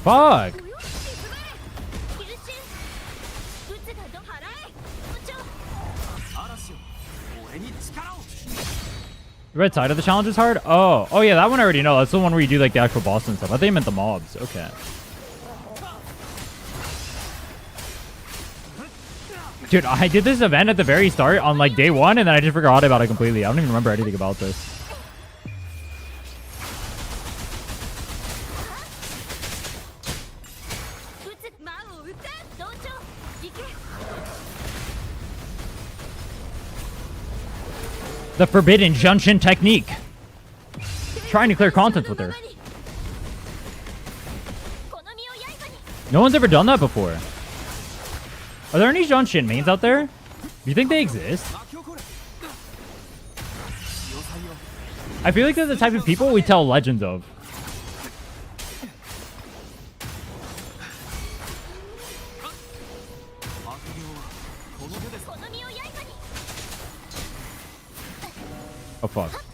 Fuck. The red side of the challenge is hard? Oh yeah, that one I already know. That's the one where you do like the actual boss and stuff. I thought you meant the mobs. Okay. Dude, I did this event at the very start on like day 1 and then I just forgot about it completely. I don't even remember anything about this. The forbidden Junshin technique. Trying to clear content with her. No one's ever done that before. Are there any Junshin mains out there? Do you think they exist? I feel like they're the type of people we tell legends of. Oh, fuck.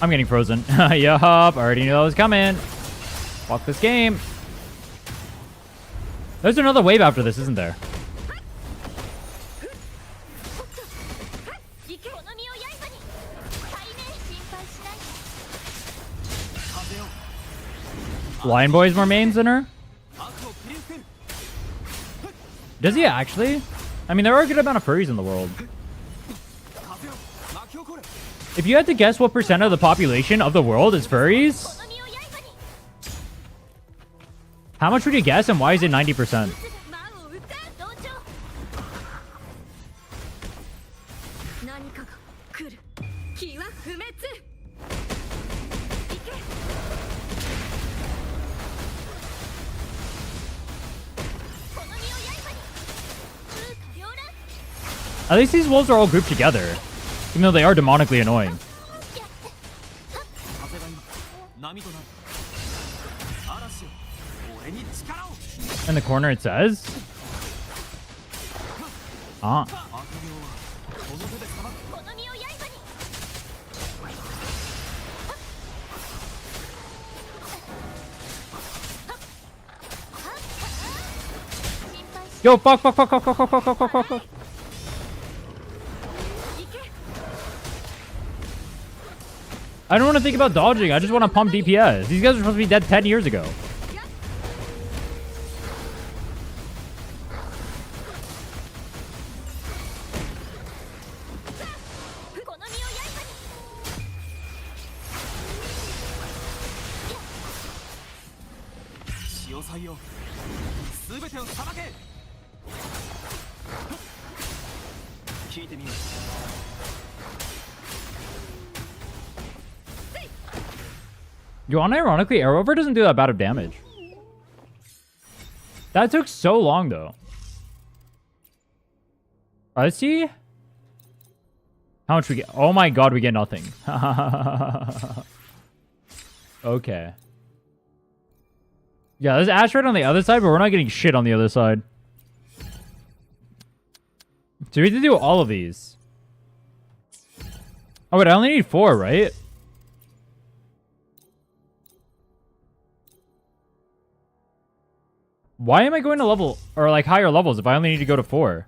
I'm getting frozen. Yup, I already knew that was coming. Fuck this game. There's another wave after this, isn't there? Lion Boy's more mains than her? Does he actually? I mean, there are a good amount of furries in the world. If you had to guess what % of the population of the world is furries, how much would you guess and why is it 90%? At least these wolves are all grouped together, even though they are demonically annoying. In the corner it says... Ah. Yo, fuck. I don't want to think about dodging. I just want to pump DPS. These guys are supposed to be dead 10 years ago. Yo, unironically, Aero doesn't do that bad of damage. That took so long, though. Let's see. How much we get? Oh my god, we get nothing. Okay. Yeah, there's Astrite on the other side, but we're not getting shit on the other side. So we have to do all of these. Oh, wait, I only need 4, right? Why am I going to level, or like higher levels if I only need to go to 4?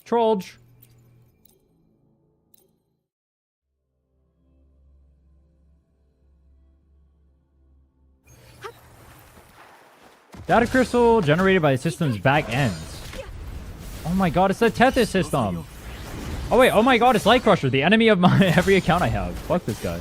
Trollge. Data crystal generated by the system's back ends. Oh my god, it's the Tethys system. Oh wait, oh my god, it's Light Crusher, the enemy of my every account I have. Fuck this guy.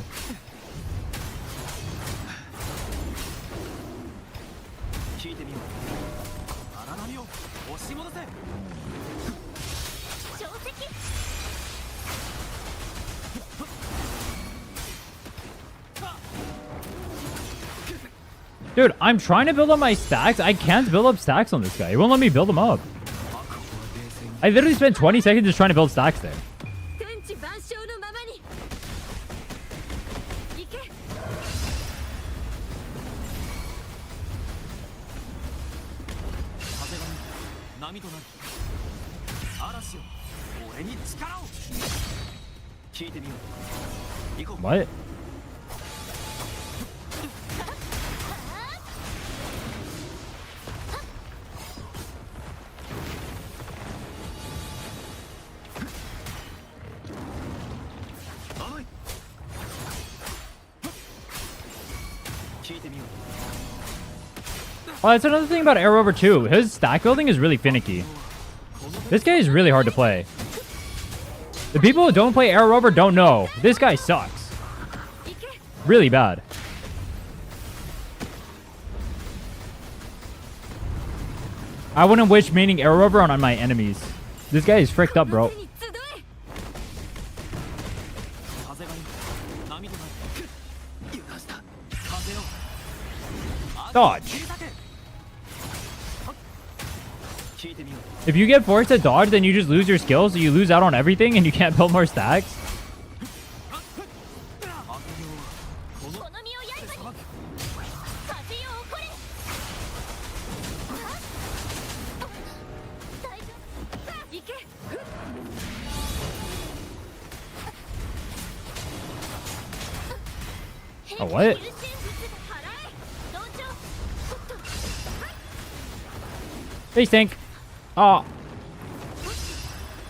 Dude, I'm trying to build up my stacks. I can't build up stacks on this guy. He won't let me build them up. I literally spent 20 seconds just trying to build stacks there. What? Oh, that's another thing about Aero over 2. His stack building is really finicky. This guy is really hard to play. The people who don't play Aero over don't know. This guy sucks. Really bad. I wouldn't wish meaning Aero over on my enemies. This guy is fricked up, bro. Dodge. If you get forced to dodge, then you just lose your skills, so you lose out on everything and you can't build more stacks. Oh, what? Face tank. Oh.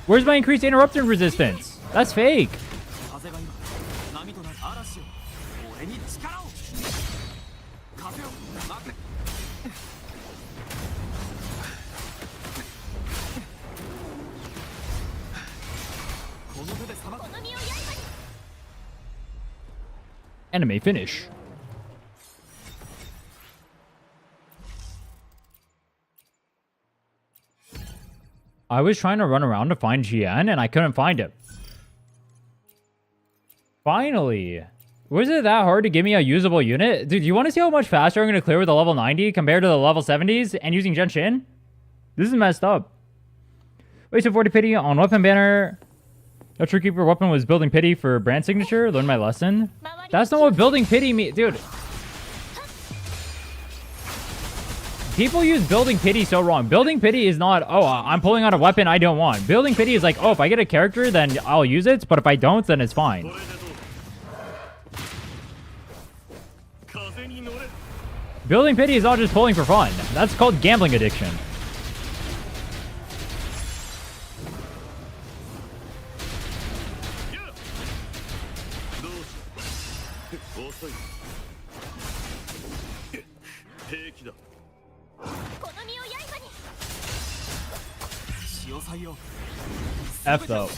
Where's my increased interruption resistance? That's fake. Anime finish. I was trying to run around to find Jiyan and I couldn't find him. Finally. Was it that hard to give me a usable unit? Dude, you want to see how much faster I'm going to clear with a level 90 compared to the level 70s and using Genshin? This is messed up. Wasted 40 pity on weapon banner. No True Keeper weapon was building pity for brand signature. Learn my lesson. That's not what building pity means. Dude. People use building pity so wrong. Building pity is not, oh, I'm pulling out a weapon I don't want. Building pity is like, oh, if I get a character, then I'll use it. But if I don't, then it's fine. Building pity is not just pulling for fun. That's called gambling addiction. F though.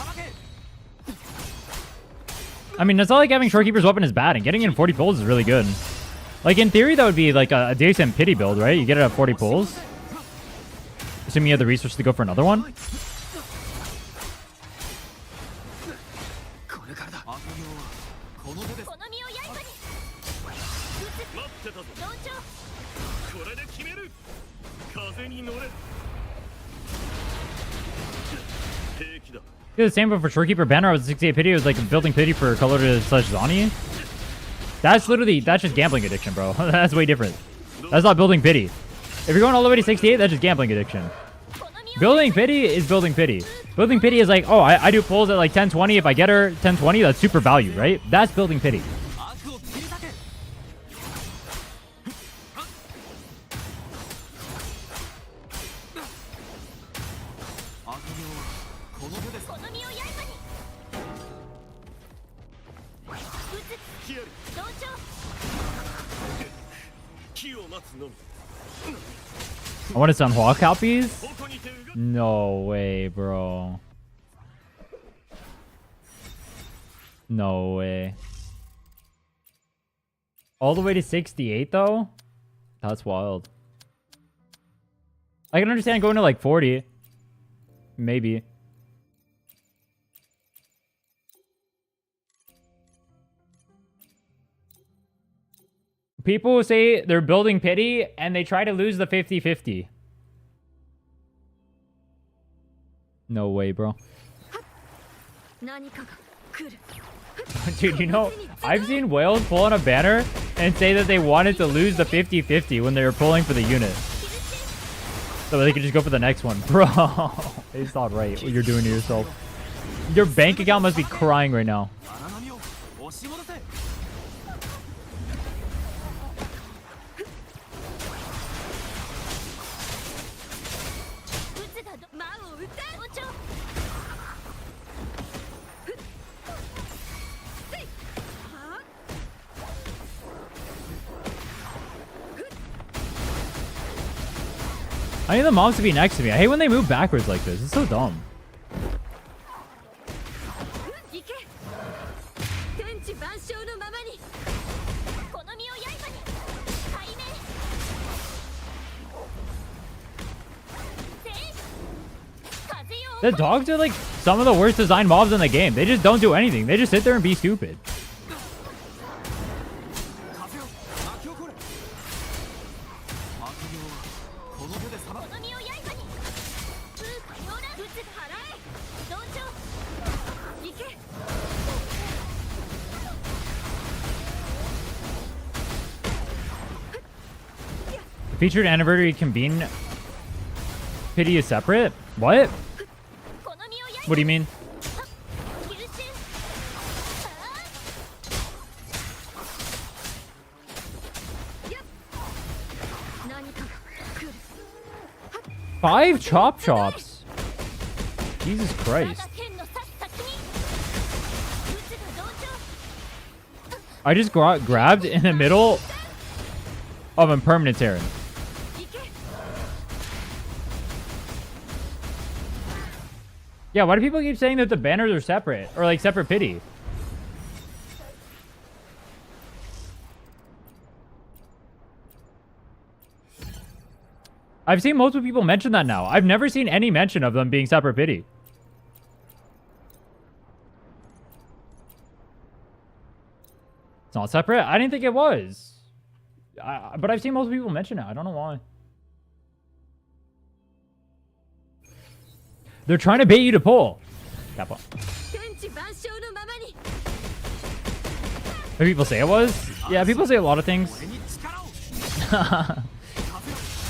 I mean, it's not like having Shorekeeper's weapon is bad, and getting in 40 pulls is really good. Like, in theory, that would be like a decent pity build, right? You get it at 40 pulls. Assuming you have the resources to go for another one. Yeah, the same, but for Shorekeeper banner, I was 68 pity. It was like building pity for color to slash Zani. That's literally, that's just gambling addiction, bro. That's way different. That's not building pity. If you're going all the way to 68, that's just gambling addiction. Building pity is building pity. Building pity is like, oh, I do pulls at like 1020. If I get her 1020, that's super value, right? That's building pity. I want to send Hawk copies? No way, bro. No way. All the way to 68 though? That's wild. I can understand going to like 40. Maybe. People say they're building pity and they try to lose the 50-50. No way, bro. Dude, you know, I've seen whales pull on a banner and say that they wanted to lose the 50-50 when they were pulling for the unit. So they could just go for the next one. Bro, it's not right what you're doing to yourself. Your bank account must be crying right now. I need the mobs to be next to me. I hate when they move backwards like this. It's so dumb. The dogs are like some of the worst designed mobs in the game. They just don't do anything. They just sit there and be stupid. Featured anniversary convene pity is separate? What? What do you mean? Five chop chops. Jesus Christ. I just got grabbed in the middle of impermanence Aaron. Yeah, why do people keep saying that the banners are separate? Or like separate pity? I've seen multiple people mention that now. I've never seen any mention of them being separate pity. It's not separate? I didn't think it was. But I've seen multiple people mention it. I don't know why. They're trying to bait you to pull. Kappa. Maybe people say it was? Yeah, people say a lot of things. Not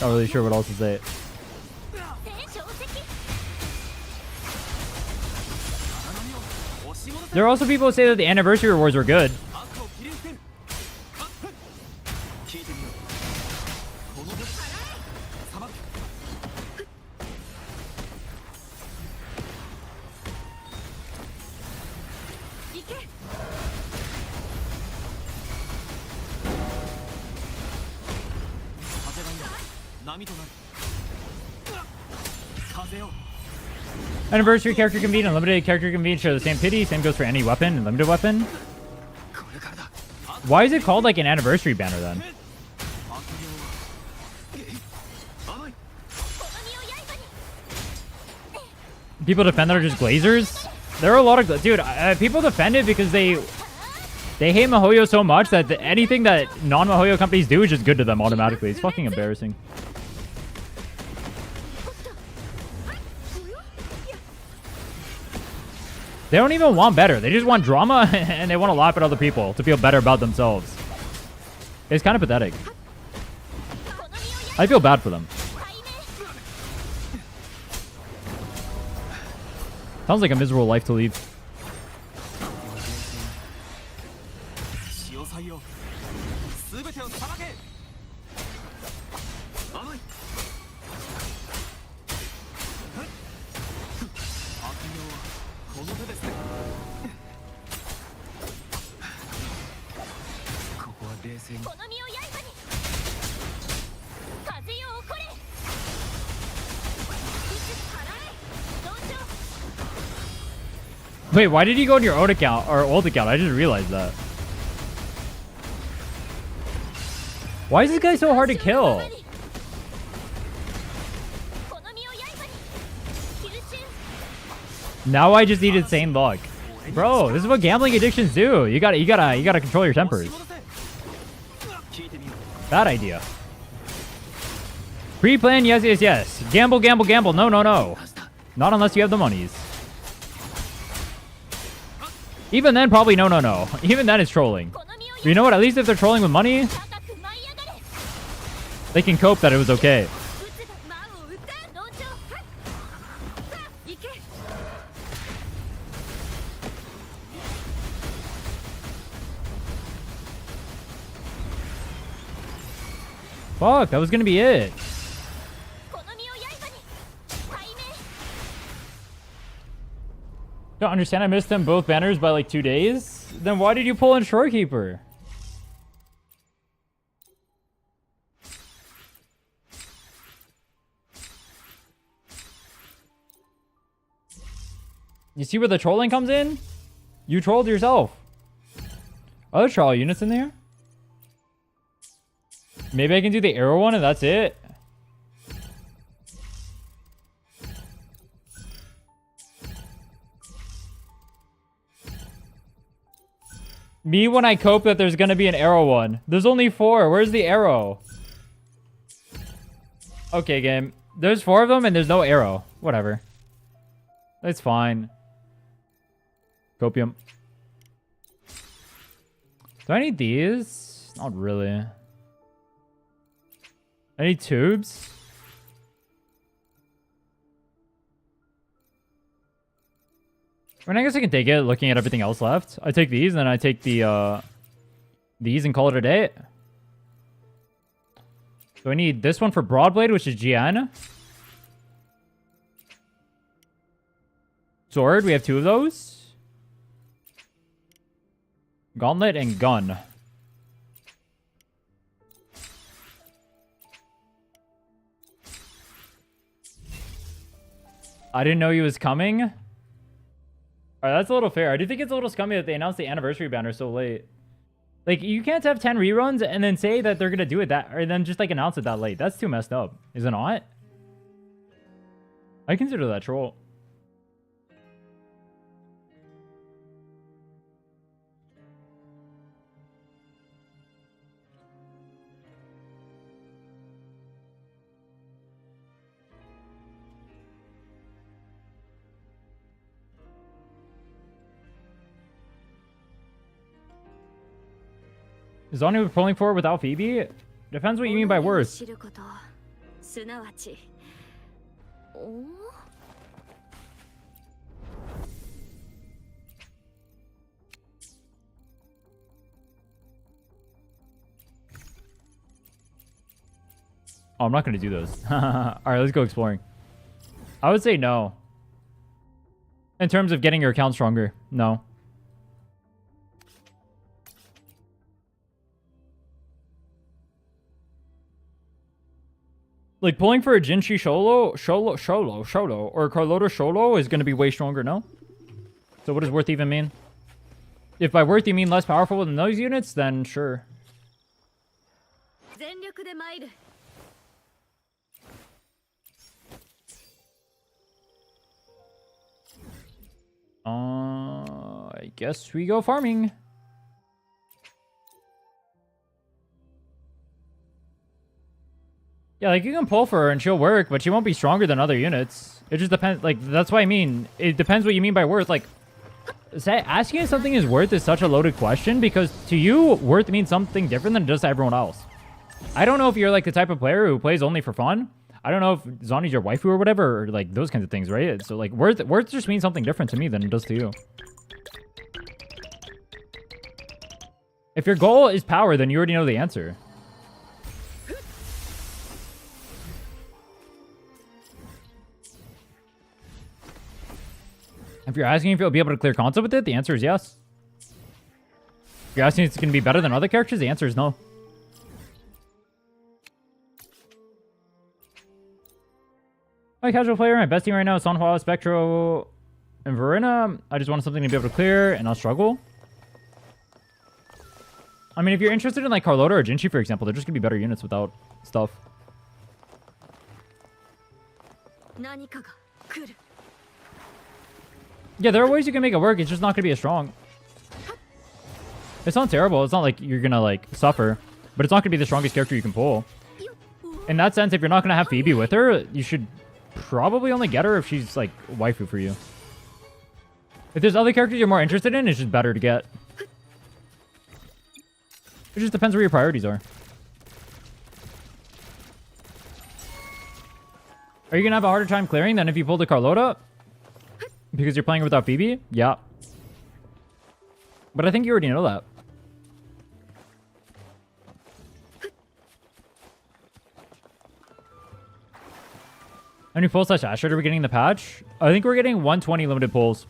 really sure what else to say. There are also people who say that the anniversary rewards were good. Anniversary character convene and limited character convene share the same pity. Same goes for any weapon and limited weapon. Why is it called like an anniversary banner then? People defend that are just glazers. There are a lot of dude. People defend it because they hate MiHoYo so much that anything that non-MiHoYo companies do is just good to them automatically. It's fucking embarrassing. They don't even want better. They just want drama and they want to laugh at other people to feel better about themselves. It's kind of pathetic. I feel bad for them. Sounds like a miserable life to lead. Wait, why did he go in your old account or old account? I just realized that. Why is this guy so hard to kill? Now I just need insane luck. Bro, this is what gambling addictions do. You gotta control your tempers. Bad idea. Pre-plan, yes, yes, yes. Gamble, gamble, gamble. No, no, no. Not unless you have the monies. Even then, probably no, no, no. Even then, it's trolling. But you know what? At least if they're trolling with money, they can cope that it was okay. Fuck, that was gonna be it. Don't understand, I missed them both banners by like 2 days. Then why did you pull in Shorekeeper? You see where the trolling comes in? You trolled yourself. Other trial units in there? Maybe I can do the Aero one and that's it. Me when I cope that there's gonna be an Aero one. There's only 4. Where's the Aero? Okay, game. There's 4 of them and there's no Aero. Whatever. It's fine. Copium. Do I need these? Not really. I need tubes. I mean, I guess I can take it looking at everything else left. I take these and then I take the these and call it a day. So I need this one for Broadblade, which is Jiyan. Sword, we have 2 of those. Gauntlet and gun. I didn't know he was coming. Alright, that's a little fair. I do think it's a little scummy that they announced the anniversary banner so late. Like, you can't have 10 reruns and then say that they're gonna do it that, or then just like announce it that late. That's too messed up. Is it not? I consider that troll. Is Zoni pulling forward without Phoebe? Depends what you mean by worse. Oh, I'm not going to do those. Alright, let's go exploring. I would say no. In terms of getting your account stronger, no. Like, pulling for a Jinshi Sholo, or a Carlota Sholo is going to be way stronger, no? So what does worth even mean? If by worth you mean less powerful than those units, then sure. I guess we go farming. Yeah, like, you can pull for her and she'll work, but she won't be stronger than other units. It just depends. Like, that's what I mean. It depends what you mean by worth. Like, asking if something is worth is such a loaded question because to you, worth means something different than just everyone else. I don't know if you're, like, the type of player who plays only for fun. I don't know if Zoni's your waifu or whatever, or, like, those kinds of things, right? So, like, worth just means something different to me than it does to you. If your goal is power, then you already know the answer. If you're asking if you'll be able to clear console with it, the answer is yes. If you're asking if it's going to be better than other characters, the answer is no. My casual player, my best team right now is Sunhua, Spectro, And for Rhinne, I just wanted something to be able to clear and not struggle. I mean, if you're interested in like Carlota or Jinchi, for example, they're just gonna be better units without stuff. Yeah, there are ways you can make it work. It's just not gonna be as strong. It's not terrible. It's not like you're gonna like suffer, but it's not gonna be the strongest character you can pull. In that sense, if you're not gonna have Phoebe with her, you should probably only get her if she's like waifu for you. If there's other characters you're more interested in, it's just better to get. It just depends where your priorities are. Are you gonna have a harder time clearing than if you pulled a Carlota? Because you're playing without Phoebe? Yeah. But I think you already know that. How many pulls slash Astrite are we getting in the patch? I think we're getting 120 limited pulls.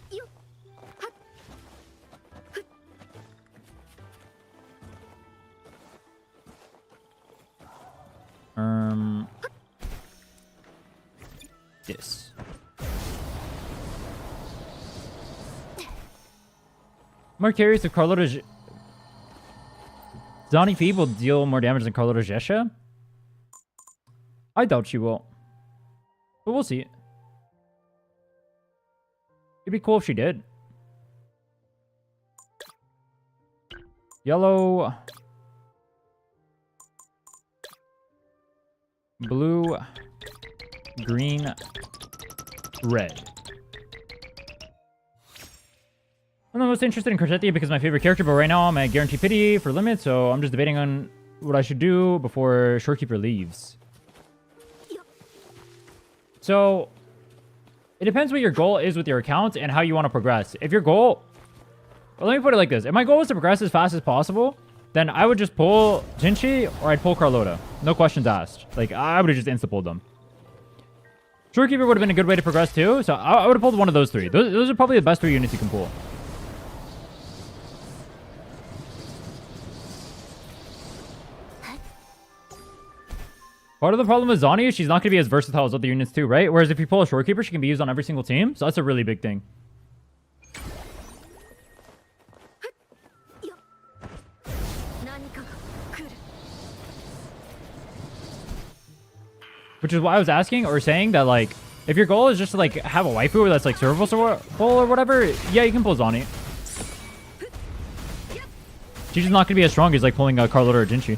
Yes. More curious if Carlota Donnie Phoebe will deal more damage than Carlota Jesha. I doubt she will. But we'll see. It'd be cool if she did. Yellow. Blue. Green. Red. I'm the most interested in Corsetia because it's my favorite character, but right now I'm at Guarantee Pity for limit, so I'm just debating on what I should do before Shorekeeper leaves. So, it depends what your goal is with your account and how you want to progress. If your goal... Well, let me put it like this. If my goal is to progress as fast as possible, then I would just pull Jinchi or I'd pull Carlota. No questions asked. Like, I would have just insta-pulled them. Shorekeeper would have been a good way to progress too, so I would have pulled one of those three. Those are probably the best 3 units you can pull. Part of the problem with Zani is she's not going to be as versatile as other units too, right? Whereas if you pull a Shorekeeper, she can be used on every single team. So that's a really big thing. Which is why I was asking or saying that, like, if your goal is just to, like, have a waifu that's, like, serviceable or whatever, yeah, you can pull Zani. She's just not going to be as strong as, like, pulling Carlota or Jinchi.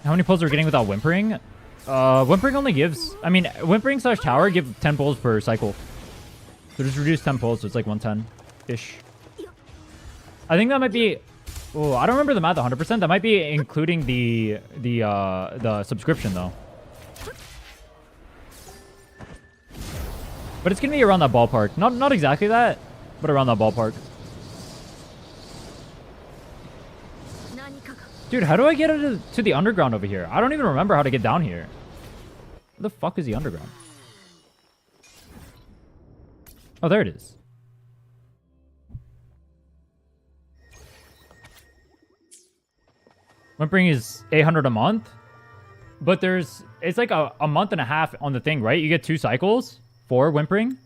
How many pulls are we getting without whimpering? Whimpering only gives... I mean, whimpering slash tower give 10 pulls per cycle. So just reduce 10 pulls, so it's like 110-ish. I think that might be... Oh, I don't remember the math 100%. That might be including the subscription, though. But it's going to be around that ballpark. Not exactly that, but around that ballpark. Dude, how do I get to the underground over here? I don't even remember how to get down here. Where the fuck is the underground? Oh, there it is. Whimpering is 800 a month. But it's like a month and a half on the thing, right? You get 2 cycles for whimpering.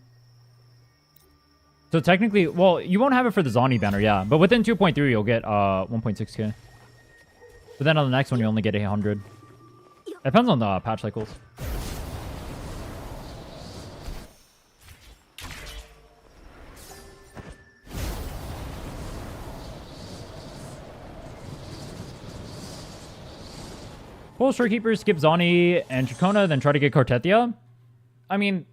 So technically, well, you won't have it for the Zani banner, yeah. But within 2.3, you'll get 1.6k. But then on the next one, you only get 800. It depends on the patch cycles. Pull Shorekeeper, skip Zani and Chikona, then try to get Corsetia. I mean,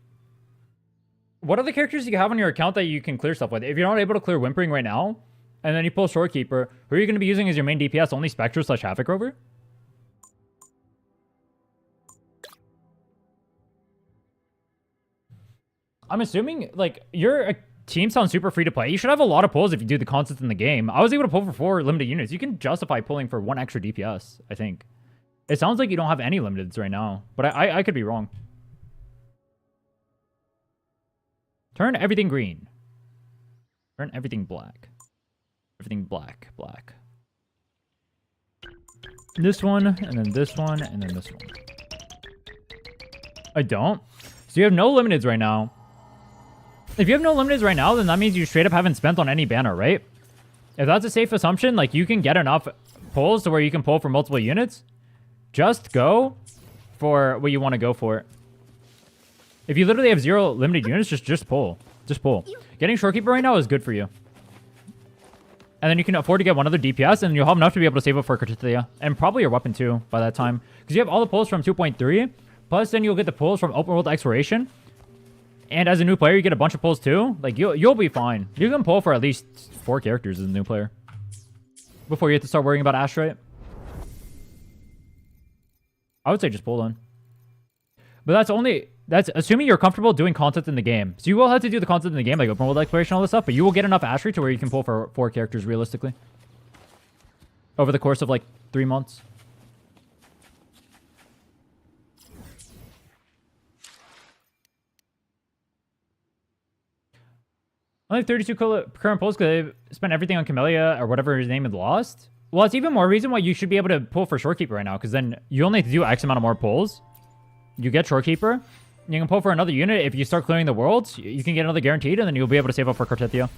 what other characters do you have on your account that you can clear stuff with? If you're not able to clear Whimpering right now, and then you pull Shorekeeper, who are you going to be using as your main DPS? Only Spectre slash Havoc Rover? I'm assuming, like, your team sounds super free to play. You should have a lot of pulls if you do the constants in the game. I was able to pull for 4 limited units. You can justify pulling for 1 extra DPS, I think. It sounds like you don't have any limiteds right now, but I could be wrong. Turn everything green. Turn everything black. Everything black. Black. This one, and then this one, and then this one. I don't. So you have no limiteds right now. If you have no limiteds right now, then that means you straight up haven't spent on any banner, right? If that's a safe assumption, like you can get enough pulls to where you can pull for multiple units. Just go for what you want to go for. If you literally have 0 limited units, just pull. Just pull. Getting Shorekeeper right now is good for you. And then you can afford to get one other DPS, and you'll have enough to be able to save up for Kartithia. And probably your weapon too by that time. Because you have all the pulls from 2.3. Plus, then you'll get the pulls from open world exploration. And as a new player, you get a bunch of pulls too. Like, you'll be fine. You can pull for at least 4 characters as a new player. Before you have to start worrying about Astrite. I would say just pull on. But that's assuming you're comfortable doing content in the game. So you will have to do the content in the game, like open world exploration, all this stuff, but you will get enough Astrite to where you can pull for 4 characters realistically. Over the course of like 3 months. Only 32 current pulls because they spent everything on Camellia or whatever his name is lost. Well, it's even more reason why you should be able to pull for Shorekeeper right now, because then you only have to do X amount of more pulls. You get Shorekeeper. You can pull for another unit. If you start clearing the worlds, you can get another guaranteed, and then you'll be able to save up for Kartithia.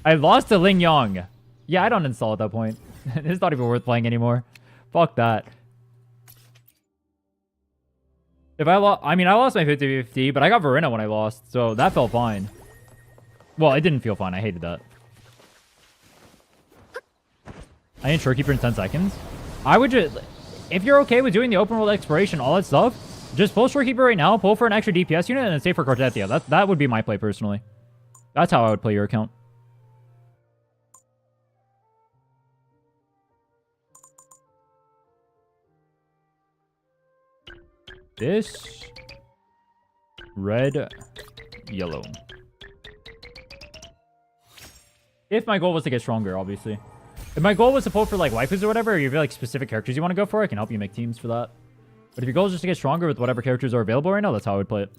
I lost to Ling Yang. Yeah, I don't install at that point. It's not even worth playing anymore. Fuck that. If I lost, I mean, I lost my 50-50, but I got Rhinne when I lost, so that felt fine. Well, it didn't feel fine. I hated that. I need Shorekeeper in 10 seconds. I would just... If you're okay with doing the open world exploration, all that stuff, just pull Shorekeeper right now, pull for an extra DPS unit, and then save for Kartithia. That would be my play, personally. That's how I would play your account. This... Red... Yellow. If my goal was to get stronger, obviously. If my goal was to pull for like waifus or whatever, or you have like specific characters you want to go for, I can help you make teams for that. But if your goal is just to get stronger with whatever characters are available right now, that's how I would play it.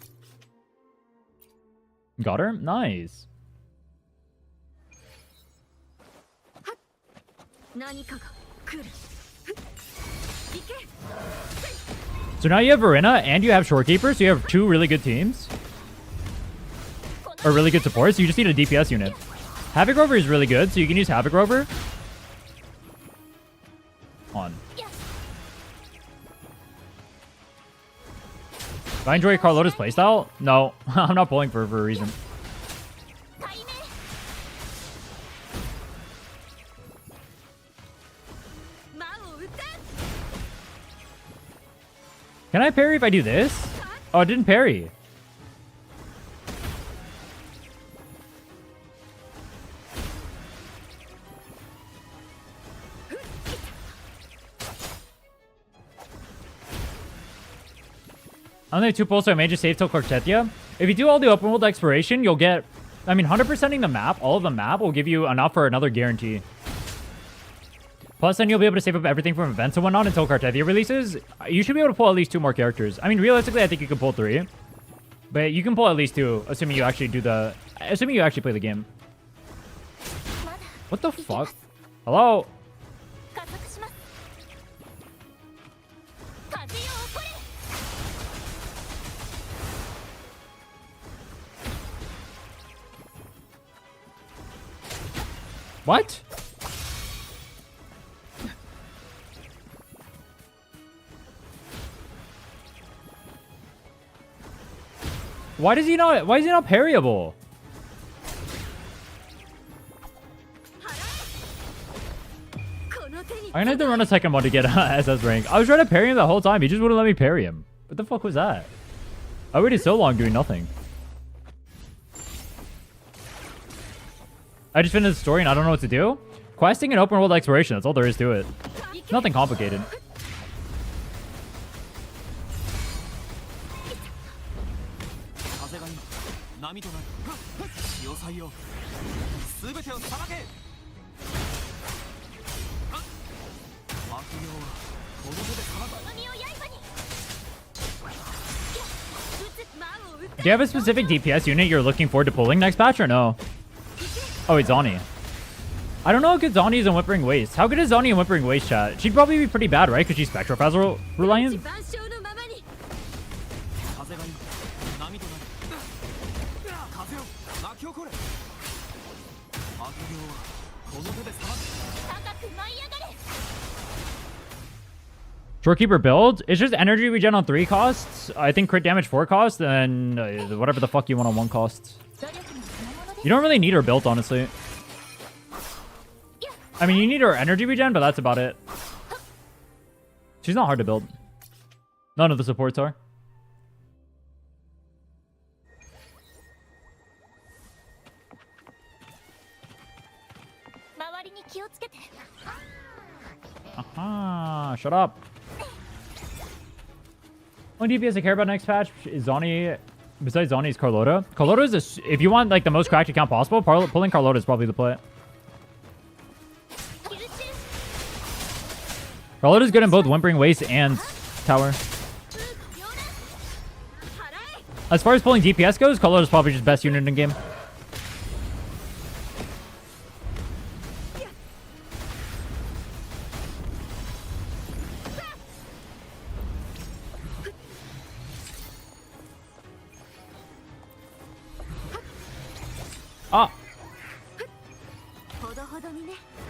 Got her? Nice. So now you have Rhinne and you have Shorekeeper, so you have 2 really good teams. Or really good support, so you just need a DPS unit. Havoc Rover is really good, so you can use Havoc Rover. On. Do I enjoy Carlotta's playstyle? No, I'm not pulling for her for a reason. Can I parry if I do this? Oh, it didn't parry. I only have 2 pulls, so I may just save till Kartithia. If you do all the open world exploration, you'll get... I mean, 100%ing the map, all of the map, will give you enough for another guarantee. Plus, then you'll be able to save up everything from events and whatnot until Kartithia releases. You should be able to pull at least 2 more characters. I mean, realistically, I think you can pull 3. But you can pull at least 2, assuming you actually do the... Assuming you actually play the game. What the fuck? Hello? What? Why is he not parryable? I'm gonna have to run a second one to get SS rank. I was trying to parry him the whole time. He just wouldn't let me parry him. What the fuck was that? I waited so long doing nothing. I just finished the story and I don't know what to do. Questing and open world exploration. That's all there is to it. Nothing complicated. Do you have a specific DPS unit you're looking forward to pulling next patch or no? Oh, it's Zani. I don't know how good Zani is in Whimpering Waste. How good is Zani in Whimpering Waste, chat? She'd probably be pretty bad, right? Because she's Spectrophaser reliant. Shorekeeper build, it's just energy regen on 3 costs. I think crit damage 4 costs, and whatever the fuck you want on 1 costs. You don't really need her built, honestly. I mean, you need her energy regen, but that's about it. She's not hard to build. None of the supports are. Aha, shut up. Only DPS I care about next patch is Zani. Besides Zani is Carlota. Carlota is if you want like the most cracked account possible, pulling Carlota is probably the play. Carlota is good in both Whimpering Waste and Tower. As far as pulling DPS goes, Carlota is probably just best unit in game. Ah.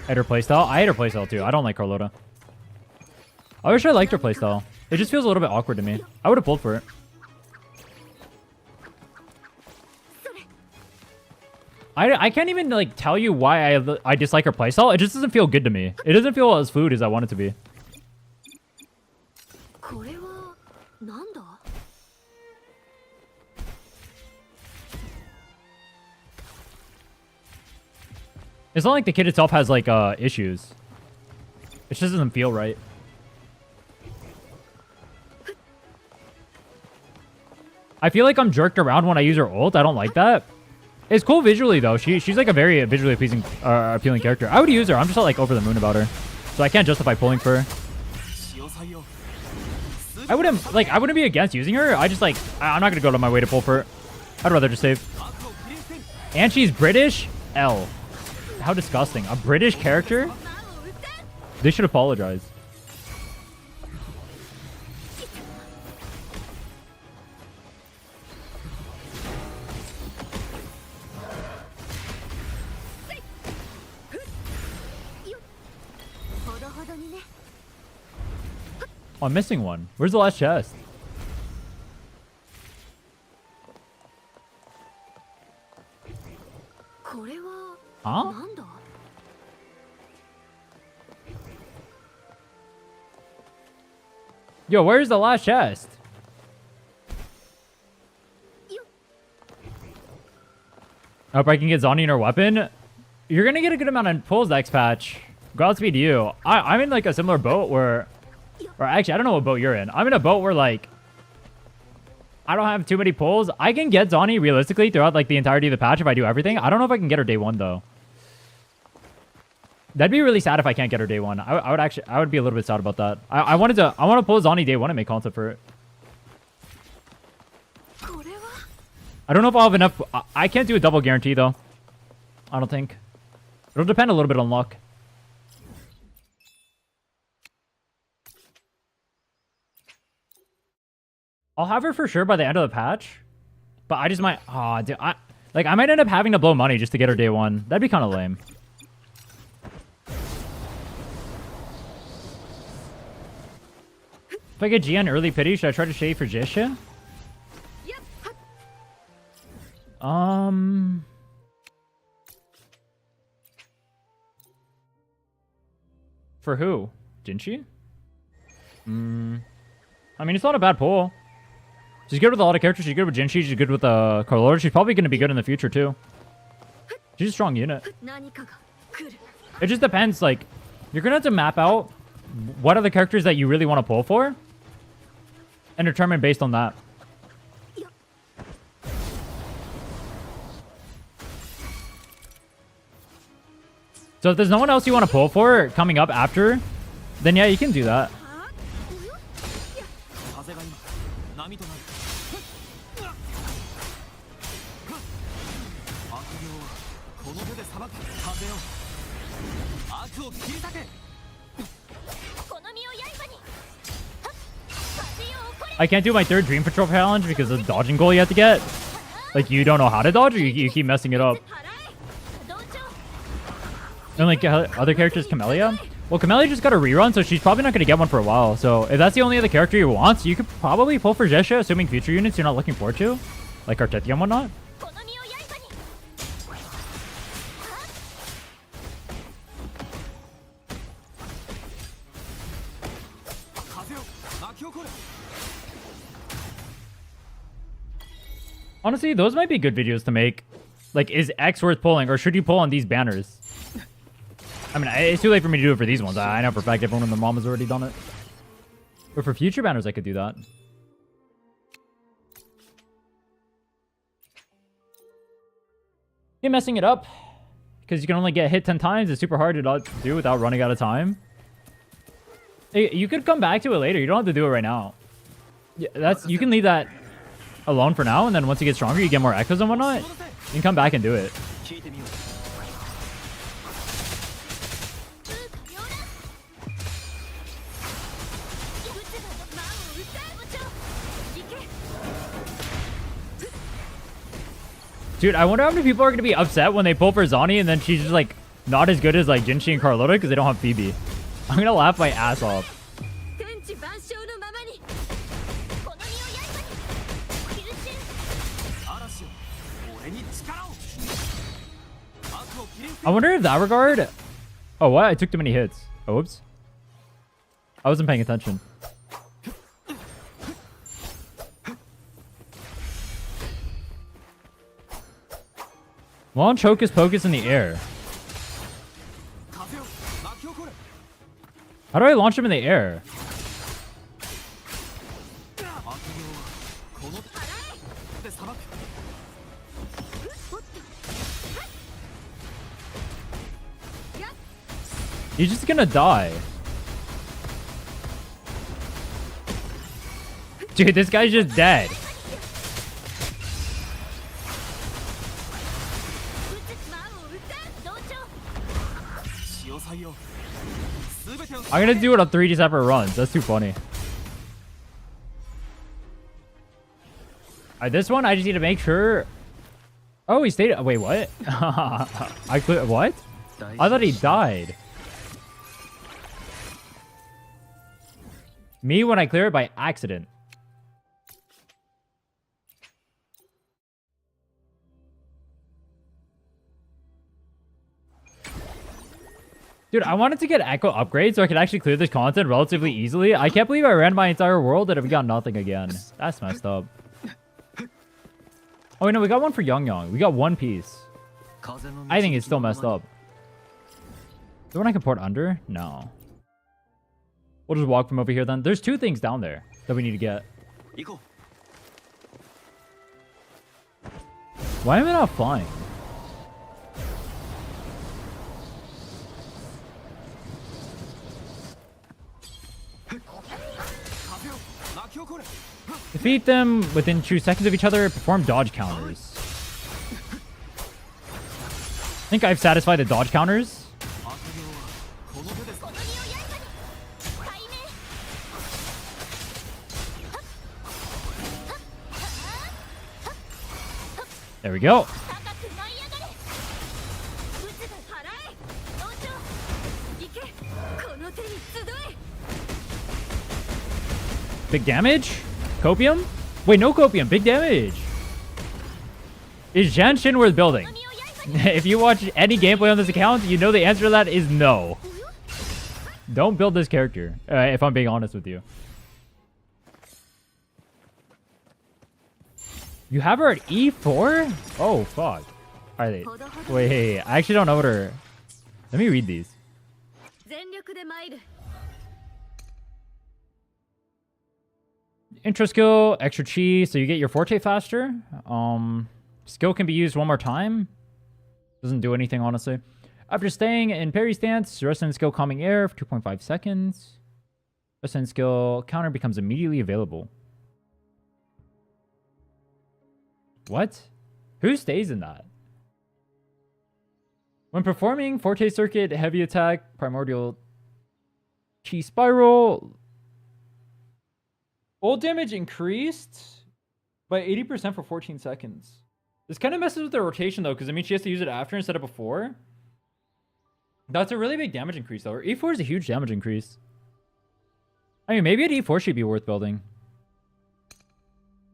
I hate her playstyle. I hate her playstyle too. I don't like Carlota. I wish I liked her playstyle. It just feels a little bit awkward to me. I would have pulled for it. I can't even like tell you why I dislike her playstyle. It just doesn't feel good to me. It doesn't feel as fluid as I want it to be. It's not like the kit itself has like issues. It just doesn't feel right. I feel like I'm jerked around when I use her ult. I don't like that. It's cool visually though. She's like a very visually appealing character. I would use her. I'm just not like over the moon about her, so I can't justify pulling for her. I wouldn't be against using her. I just like I'm not gonna go to my way to pull for her. I'd rather just save. And she's British. L. How disgusting. A British character? They should apologize. Oh, I'm missing one. Where's the last chest? Huh? Yo, where's the last chest? I hope I can get Zani in her weapon. You're gonna get a good amount of pulls next patch. Godspeed to you. I'm in like a similar boat where... Or actually, I don't know what boat you're in. I'm in a boat where like... I don't have too many pulls. I can get Zani realistically throughout like the entirety of the patch if I do everything. I don't know if I can get her day 1 though. That'd be really sad if I can't get her day 1. I would be a little bit sad about that. I want to pull Zani day 1 and make content for it. I don't know if I'll have enough. I can't do a double guarantee though. I don't think. It'll depend a little bit on luck. I'll have her for sure by the end of the patch. But I just might... Oh, dude, I might end up having to blow money just to get her day 1. That'd be kind of lame. If I get Jiyan early pity, should I try to shave for Jisha? For who? Jinchi? I mean, it's not a bad pull. She's good with a lot of characters. She's good with Jinchi. She's good with Carlota. She's probably going to be good in the future, too. She's a strong unit. It just depends. Like, you're going to have to map out what are the characters that you really want to pull for and determine based on that. So if there's no one else you want to pull for coming up after, then yeah, you can do that. I can't do my third Dream Patrol challenge because of the dodging goal you have to get. Like, you don't know how to dodge, or you keep messing it up. And like other characters, Camellia. Well, Camellia just got a rerun, so she's probably not going to get one for a while. So if that's the only other character you want, you could probably pull for Jesha, assuming future units you're not looking forward to, like Artethia and whatnot. Honestly, those might be good videos to make. Like, is X worth pulling, or should you pull on these banners? I mean, it's too late for me to do it for these ones. I know for a fact everyone in the mom has already done it. But for future banners, I could do that. You're messing it up. Because you can only get hit 10 times. It's super hard to do without running out of time. Hey, you could come back to it later. You don't have to do it right now. Yeah, you can leave that alone for now, and then once you get stronger, you get more echoes and whatnot. You can come back and do it. Dude, I wonder how many people are going to be upset when they pull for Zani and then she's just like not as good as like Jinshi and Carlota because they don't have Phoebe. I'm going to laugh my ass off. I wonder if that regard... Oh, what? I took too many hits. Oh, whoops. I wasn't paying attention. Launch Hocus Pocus in the air. How do I launch him in the air? He's just gonna die. Dude, this guy's just dead. I'm gonna do it on 3 separate runs. That's too funny. Alright, this one I just need to make sure. Oh, he stayed. Wait, what? I could. What? I thought he died. Me when I clear it by accident. Dude, I wanted to get Echo upgrade so I could actually clear this content relatively easily. I can't believe I ran my entire world and we got nothing again. That's messed up. Oh, wait, no, we got one for Young. We got one piece. I think it's still messed up. Is there one I can port under? No. We'll just walk from over here then. There's 2 things down there that we need to get. Why am I not flying? Defeat them within 2 seconds of each other. Perform dodge counters. I think I've satisfied the dodge counters. There we go. Big damage? Copium? Wait, no copium. Big damage. Is Jiyan worth building? If you watch any gameplay on this account, you know the answer to that is no. Don't build this character, if I'm being honest with you. You have her at E4? Oh, fuck. Alright, wait, I actually don't know what her... Let me read these. Intro skill, extra chi, so you get your forte faster. Skill can be used one more time. Doesn't do anything, honestly. After staying in parry stance, rest in skill calming air for 2.5 seconds. Rest in skill counter becomes immediately available. What? Who stays in that? When performing Forte Circuit, Heavy Attack, Primordial Chi Spiral, ult damage increased by 80% for 14 seconds. This kind of messes with the rotation though, because I mean she has to use it after instead of before. That's a really big damage increase though. Or E4 is a huge damage increase. I mean, maybe at E4 should be worth building.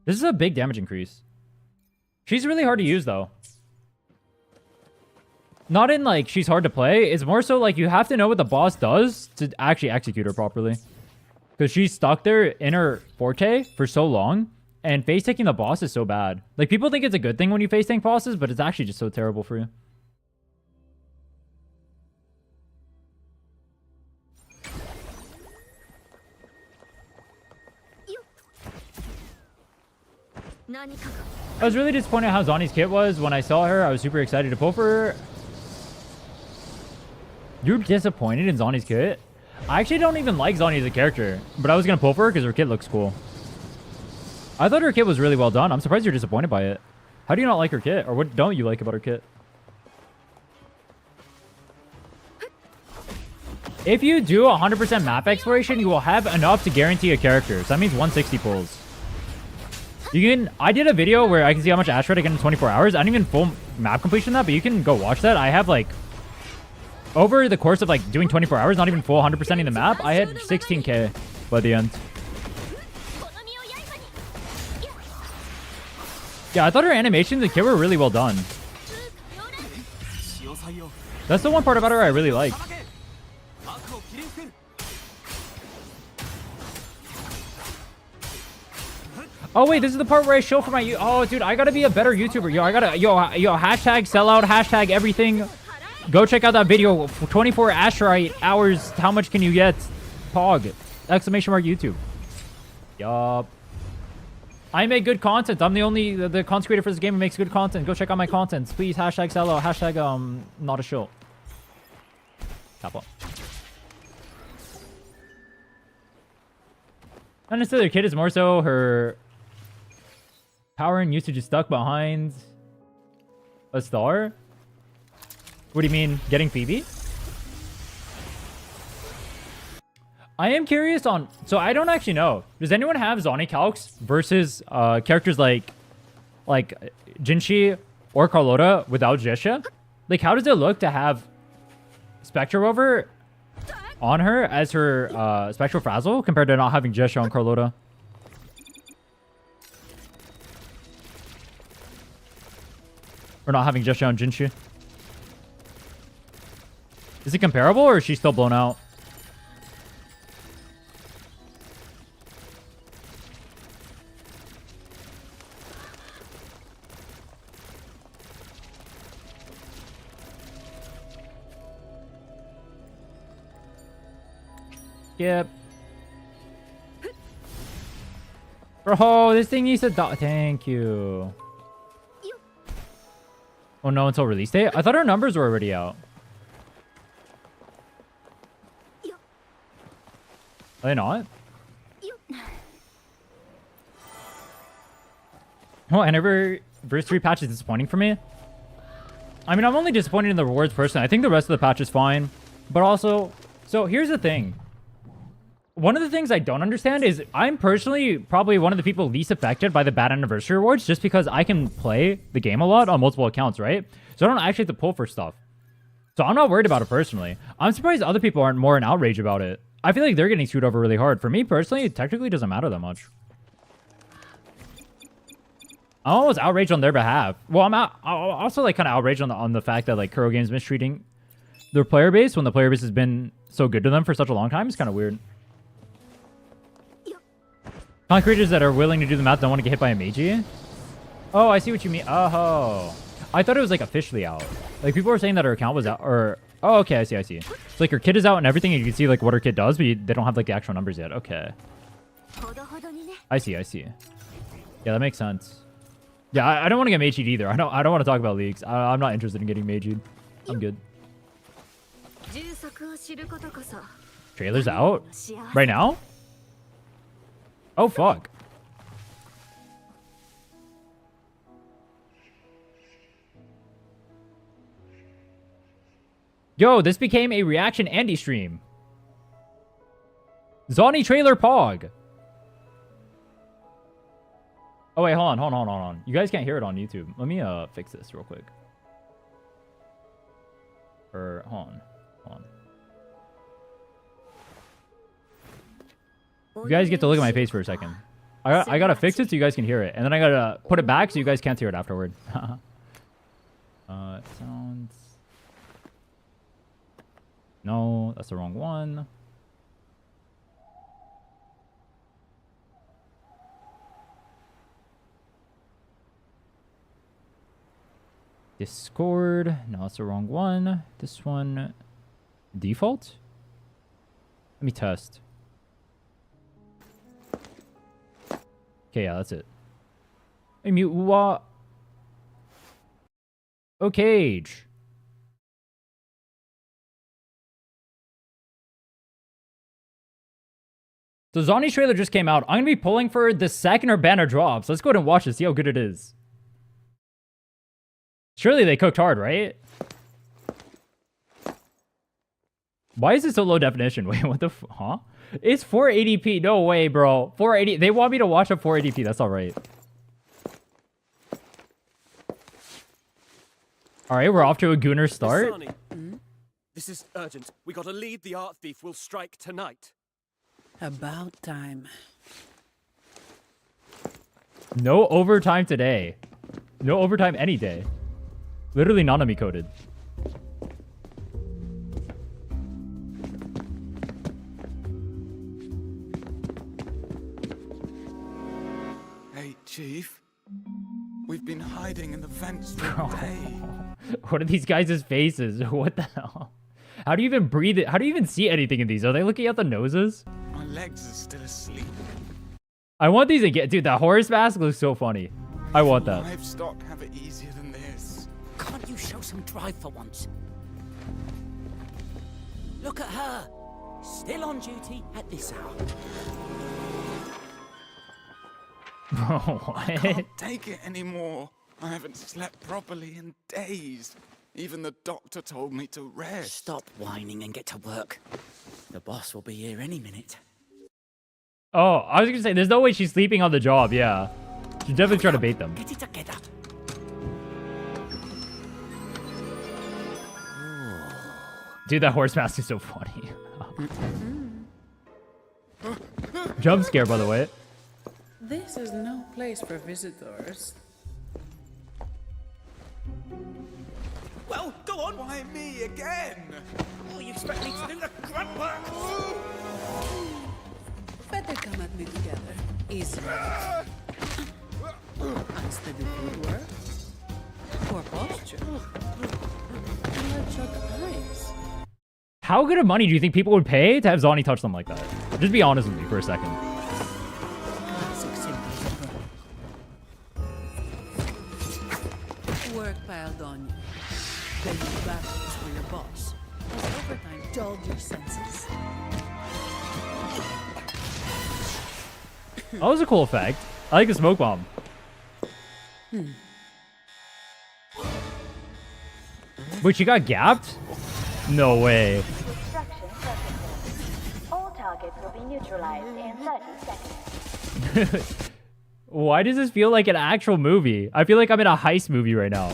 This is a big damage increase. She's really hard to use though. Not in like she's hard to play. It's more so like you have to know what the boss does to actually execute her properly. Because she's stuck there in her forte for so long. And face tanking the boss is so bad. Like people think it's a good thing when you face tank bosses, but it's actually just so terrible for you. I was really disappointed how Zhonya's kit was. When I saw her, I was super excited to pull for her. You're disappointed in Zhonya's kit? I actually don't even like Zhonya as a character, but I was going to pull for her because her kit looks cool. I thought her kit was really well done. I'm surprised you're disappointed by it. How do you not like her kit? Or what don't you like about her kit? If you do 100% map exploration, you will have enough to guarantee a character. So that means 160 pulls. I did a video where I can see how much Astrite I get in 24 hours. I didn't even full map completion that, but you can go watch that. I have like, over the course of like doing 24 hours, not even full 100%ing the map, I had 16k by the end. Yeah, I thought her animations and kit were really well done. That's the one part about her I really like. Oh wait, this is the part where I show for my oh dude, I gotta be a better YouTuber. Yo, I gotta hashtag sellout, hashtag everything. Go check out that video. 24 Astrite hours. How much can you get? Pog. Exclamation mark YouTube. Yup. I make good content. I'm the only the content creator for this game who makes good content. Go check out my content. Please hashtag sellout, hashtag not a show. Tap up. Honestly, their kid is more so her power and usage is stuck behind a star. What do you mean, getting Phoebe? I am curious on... So I don't actually know. Does anyone have Zhonya's calcs versus characters like Jinshi or Carlota without Jesha? Like, how does it look to have Spectre Rover on her as her Spectral Frazzle compared to not having Jesha on Carlota? Or not having Jesha on Jinshi? Is it comparable or is she still blown out? Yep. Bro, this thing needs to die. Thank you. Oh no, until release date? I thought our numbers were already out. Are they not? Oh, anniversary patch is disappointing for me. I mean, I'm only disappointed in the rewards personally. I think the rest of the patch is fine. But also, so here's the thing. One of the things I don't understand is I'm personally probably one of the people least affected by the bad anniversary rewards just because I can play the game a lot on multiple accounts, right? So I don't actually have to pull for stuff. So I'm not worried about it personally. I'm surprised other people aren't more in outrage about it. I feel like they're getting screwed over really hard. For me personally, it technically doesn't matter that much. I'm almost outraged on their behalf. Well, I'm also like kind of outraged on the fact that like Kuro Games mistreating their player base when the player base has been so good to them for such a long time. It's kind of weird. Content creators that are willing to do the math don't want to get hit by a Meiji. Oh, I see what you mean. Oh, I thought it was like officially out. Like people were saying that her account was out or... Oh, okay, I see. It's like her kit is out and everything, and you can see like what her kit does, but they don't have like the actual numbers yet. Okay. I see. Yeah, that makes sense. Yeah, I don't want to get Meiji'd either. I don't want to talk about leaks. I'm not interested in getting Meiji'd. I'm good. Trailer's out? Right now? Oh, fuck. Yo, this became a reaction Andy stream. Zonny trailer pog. Oh wait, hold on. You guys can't hear it on YouTube. Let me fix this real quick. Or hold on. You guys get to look at my face for a second. I gotta fix it so you guys can hear it, and then I gotta put it back so you guys can't hear it afterward. Sounds. No, that's the wrong one. Discord. No, that's the wrong one. This one. Default? Let me test. Okay, yeah, that's it. Hey, mute. What? Okay. So Zonny's trailer just came out. I'm going to be pulling for the second Urbana drops. Let's go ahead and watch it, see how good it is. Surely they cooked hard, right? Why is it so low definition? Wait, what the huh? It's 480p. No way, bro. 480. They want me to watch up 480p. That's all right. All right, we're off to a gooner start. This is urgent. We got a lead. The art thief will strike tonight. About time. No overtime today. No overtime any day. Literally Nanami coded. Hey, Chief. We've been hiding in the vents for a day. What are these guys' faces? What the hell? How do you even breathe it? How do you even see anything in these? Are they looking at the noses? My legs are still asleep. I want these again. Dude, that horse mask looks so funny. I want that. Livestock have it easier than this. Can't you show some drive for once? Look at her. Still on duty at this hour. What? I can't take it anymore. I haven't slept properly in days. Even the doctor told me to rest. Stop whining and get to work. The boss will be here any minute. Oh, I was gonna say, there's no way she's sleeping on the job. Yeah, she's definitely trying to bait them. Get it together. Dude, that horse mask is so funny. Jump scare, by the way. This is no place for visitors. Well, go on. Why me again? Oh, you expect me to do the grunt work? Better come at me together. Easy. Unsteady footwork. Poor posture. Bloodshot eyes. How good of money do you think people would pay to have Zonny touch them like that? Just be honest with me for a second. Classic symbols of growth. Work piled on you. Then you battles for your boss. Has overtime dulled your senses? That was a cool effect. I like the smoke bomb. Wait, she got gapped? No way. Destruction processing. All targets will be neutralized in 30 seconds. Why does this feel like an actual movie? I feel like I'm in a heist movie right now.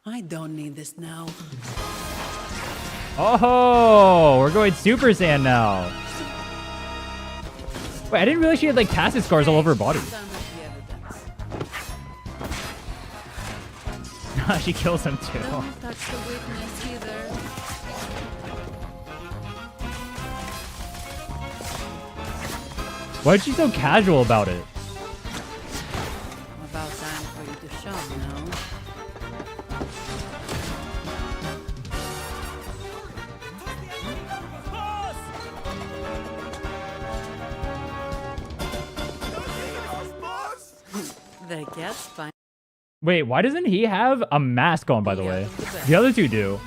I don't need this now. Oh, we're going Super Saiyan now. Wait, I didn't realize she had like tacit scars all over her body. Some of the evidence. She kills him too. Don't touch the witness either. Why is she so casual about it? About time for you to show, no? The guest find Wait, why doesn't he have a mask on, by the way? The other two do.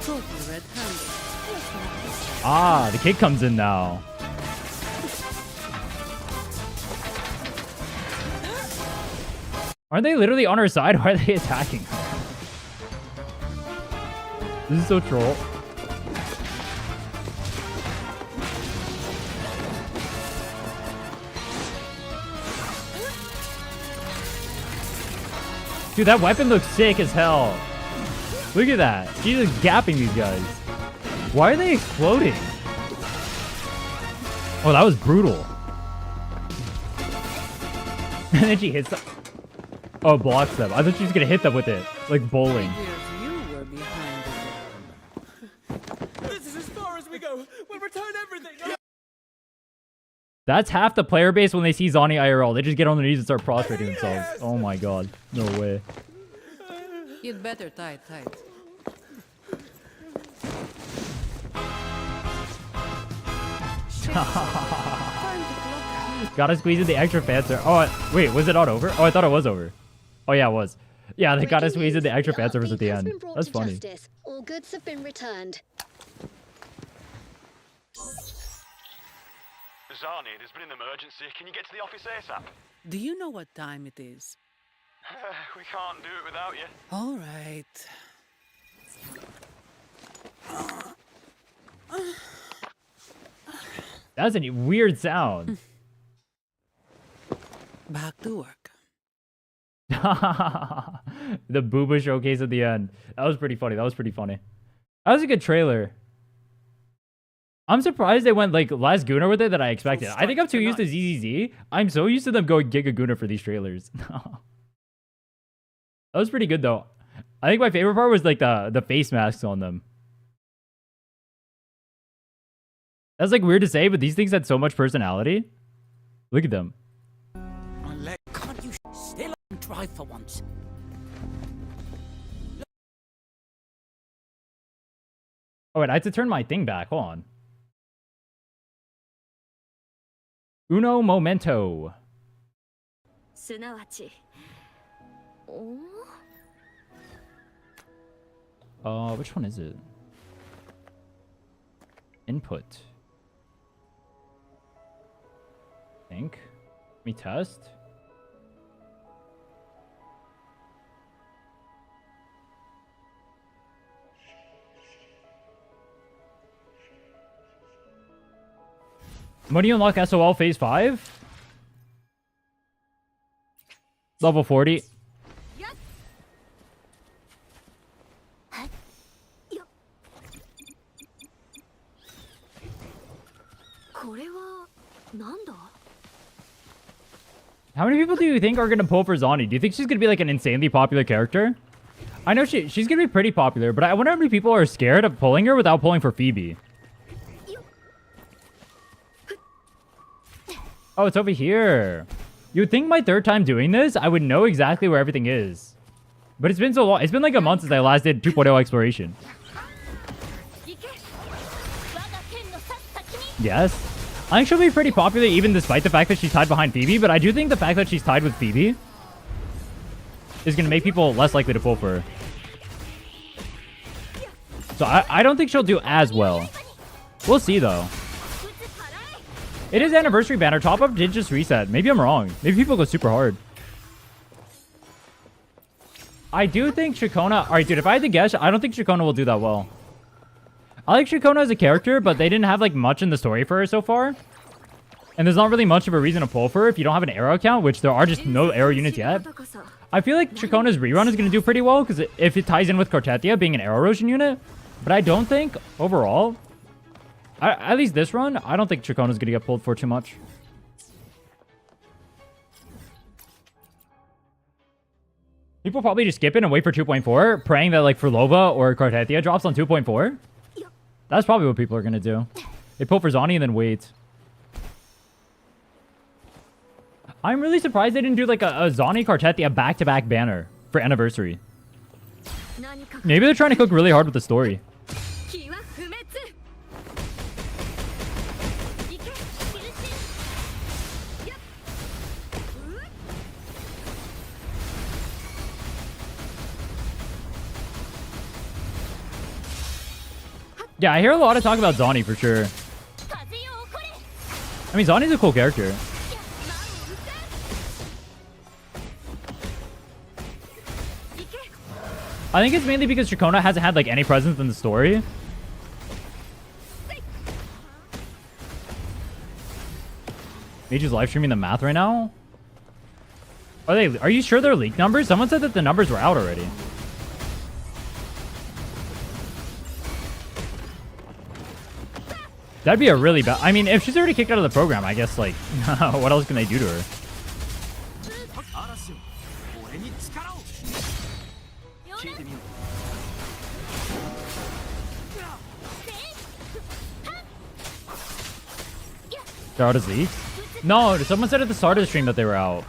trophy red-handed. Ah, the kid comes in now. Aren't they literally on her side? Why are they attacking her? This is so troll. Dude, that weapon looks sick as hell. Look at that. She's just gapping these guys. Why are they exploding? Oh, that was brutal. And then she hits them. Oh, blocks them. I thought she was going to hit them with it. Like bowling. You were behind the This is as far as we go. We'll return everything. That's half the player base when they see Zani IRL. They just get on their knees and start prostrating themselves. Oh my god. No way. You'd better tie it tight. Time to clock. Gotta squeeze in the extra fanser. Oh, wait. Was it not over? Oh, I thought it was over. Oh, yeah, it was. Yeah, they gotta squeeze in the extra fan servers at the end. That's funny. Justice. All goods have been returned. Zani, there's been an emergency. Can you get to the office ASAP? Do you know what time it is? We can't do it without you. All right. That's a weird sound. Back to work. The booba showcase at the end. That was pretty funny. That was pretty funny. That was a good trailer. I'm surprised they went like less Gunnar with it than I expected. I think I'm too used to ZZZ. I'm so used to them going Giga Gunnar for these trailers. That was pretty good though. I think my favorite part was like the face masks on them. That's like weird to say, but these things had so much personality. Look at them. Can't you still drive for once? Oh, wait, I had to turn my thing back. Hold on. Uno momento. すなわち。お Which one is it? Input. Think. Let me test. When do you unlock SOL Phase 5? Level 40. How many people do you think are going to pull for Zani? Do you think she's going to be like an insanely popular character? I know she's going to be pretty popular, but I wonder how many people are scared of pulling her without pulling for Phoebe. Oh, it's over here. You'd think my third time doing this, I would know exactly where everything is. But it's been so long. It's been like a month since I last did 2.0 exploration. Yes. I think she'll be pretty popular even despite the fact that she's tied behind Phoebe, but I do think the fact that she's tied with Phoebe is going to make people less likely to pull for her. So I don't think she'll do as well. We'll see though. It is anniversary banner. Top up did just reset. Maybe I'm wrong. Maybe people go super hard. I do think Shikona... Alright, dude, if I had to guess, I don't think Shikona will do that well. I like Shikona as a character, but they didn't have like much in the story for her so far. And there's not really much of a reason to pull for her if you don't have an Aero account, which there are just no Aero units yet. I feel like Shikona's rerun is going to do pretty well, because if it ties in with Cortetia being an Aero Roshan unit. But I don't think, overall... at least this run, I don't think Shikona's going to get pulled for too much. People probably just skip it and wait for 2.4, praying that like Furlova or Cortetia drops on 2.4. That's probably what people are going to do. They pull for Zani and then wait. I'm really surprised they didn't do like a Zani Cortetia back-to-back banner for anniversary. Maybe they're trying to cook really hard with the story. Yeah, I hear a lot of talk about Zani for sure. I mean, Zani's a cool character. I think it's mainly because Chacona hasn't had like any presence in the story. Mage's live streaming the math right now. Are you sure they're leaked numbers? Someone said that the numbers were out already. That'd be a really bad... I mean, if she's already kicked out of the program, I guess, like, what else can they do to her? They're out as leaks? No, someone said at the start of the stream that they were out.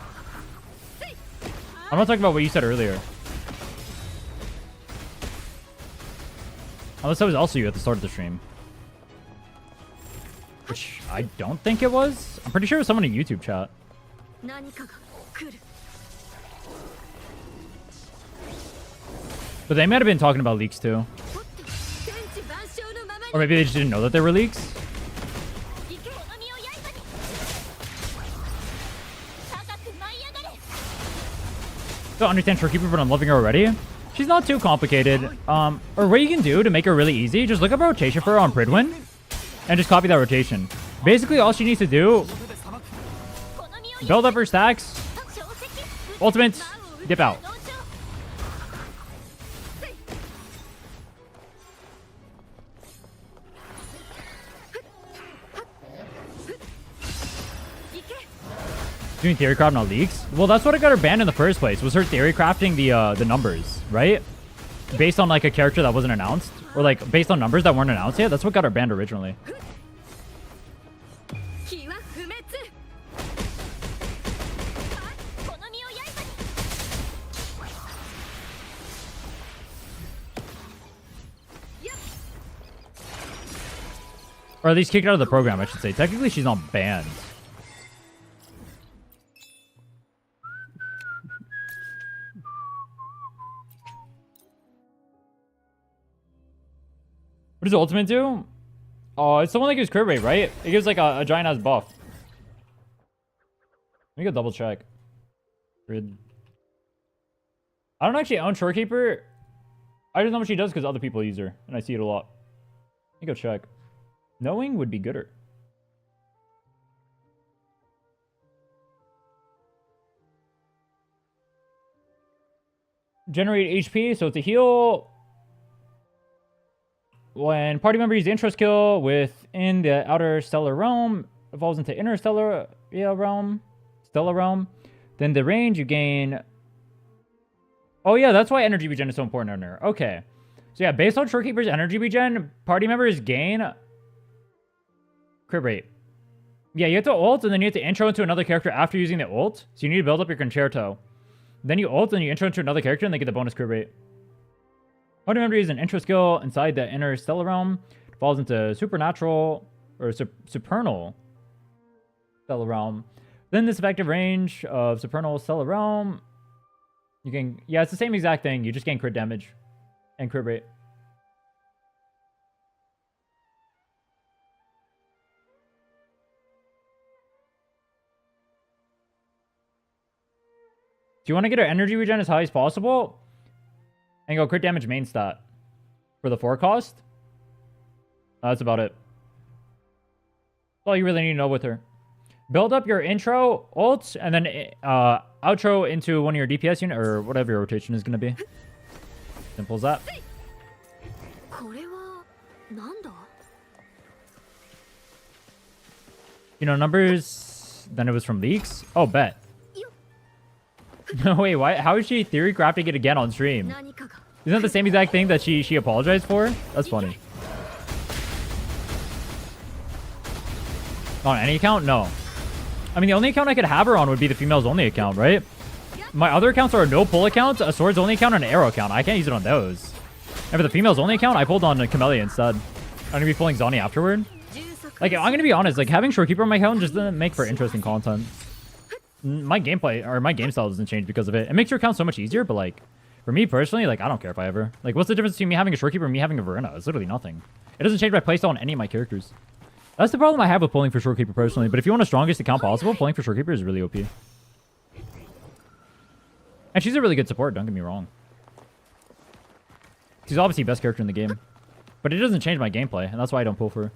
I'm not talking about what you said earlier. Unless that was also you at the start of the stream. Which I don't think it was. I'm pretty sure it was someone in YouTube chat. But they might have been talking about leaks too. Or maybe they just didn't know that there were leaks. I don't understand Shorekeeper, but I'm loving her already. She's not too complicated. Or what you can do to make her really easy, just look up a rotation for her on Pridwin and just copy that rotation. Basically, all she needs to do, build up her stacks, ultimate, dip out. Doing theory craft, not leaks. Well, that's what I got her banned in the first place. Was her theory crafting the numbers, right? Based on like a character that wasn't announced, or like based on numbers that weren't announced yet. That's what got her banned originally. Or at least kicked out of the program, I should say. Technically, she's not banned. What does Ultimate do? Oh, it's the one that gives crit rate, right? It gives like a giant ass buff. Let me go double check. Grid. I don't actually own Shorekeeper. I just know what she does because other people use her, and I see it a lot. Let me go check. Knowing would be gooder. Generate HP, so it's a heal. When party member uses the intro skill within the outer stellar realm, evolves into inner stellar realm, then the range you gain. Oh yeah, that's why energy regen is so important on her. Okay, so yeah, based on Shorekeeper's energy regen, party members gain crit rate. Yeah, you have to ult and then you have to intro into another character after using the ult. So you need to build up your concerto. Then you ult and you intro into another character and they get the bonus crit rate. Party member uses an intro skill inside the inner stellar realm. It falls into supernatural or supernal stellar realm. Then this effective range of supernal stellar realm, you can, yeah, it's the same exact thing. You just gain crit damage and crit rate. Do you want to get her energy regen as high as possible? And go crit damage main stat for the 4 cost. That's about it. That's all you really need to know with her. Build up your intro, ult, and then outro into one of your DPS unit or whatever your rotation is going to be. Simple as that. You know numbers. Then it was from leaks. Oh, bet. No, wait, why? How is she theory crafting it again on stream? Isn't that the same exact thing that she apologized for? That's funny. On any account? No. I mean, the only account I could have her on would be the females only account, right? My other accounts are a no pull account, a swords only account, and an arrow account. I can't use it on those. And for the females only account, I pulled on Camellia instead. I'm gonna be pulling Zani afterward. Like, I'm gonna be honest, like having Shorekeeper on my account just doesn't make for interesting content. My gameplay or my game style doesn't change because of it. It makes your account so much easier, but like for me personally, like I don't care if I ever like what's the difference between me having a Shorekeeper and me having a Verena? It's literally nothing. It doesn't change my playstyle on any of my characters. That's the problem I have with pulling for Shorekeeper personally. But if you want the strongest account possible, pulling for Shorekeeper is really OP. And she's a really good support, don't get me wrong. She's obviously best character in the game. But it doesn't change my gameplay, and that's why I don't pull for her.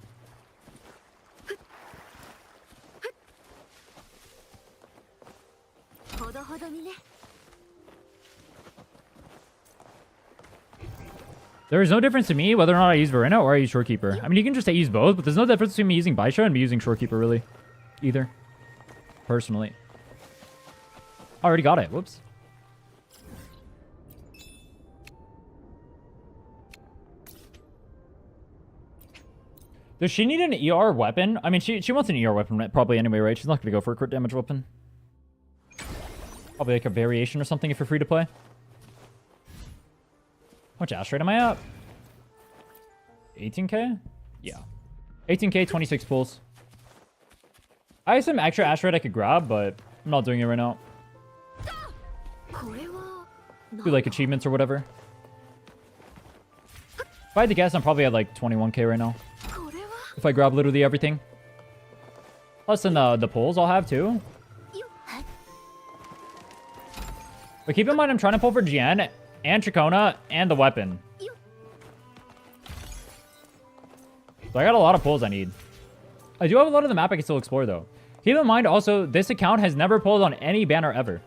There is no difference to me whether or not I use Rhinne or I use Shorekeeper. I mean, you can just use both, but there's no difference between me using Baisha and me using Shorekeeper, really. Either. Personally. Already got it. Whoops. Does she need an ER weapon? I mean, she wants an ER weapon probably anyway, right? She's not going to go for a crit damage weapon. Probably like a variation or something if you're free to play. How much Astrite am I at? 18k? Yeah. 18k, 26 pulls. I have some extra Astrite I could grab, but I'm not doing it right now. Do like achievements or whatever. If I had to guess, I'm probably at like 21k right now. If I grab literally everything. Plus then the pulls I'll have too. But keep in mind I'm trying to pull for Jiyan and Chikona and the weapon. So I got a lot of pulls I need. I do have a lot of the map I can still explore though. Keep in mind also, this account has never pulled on any banner ever.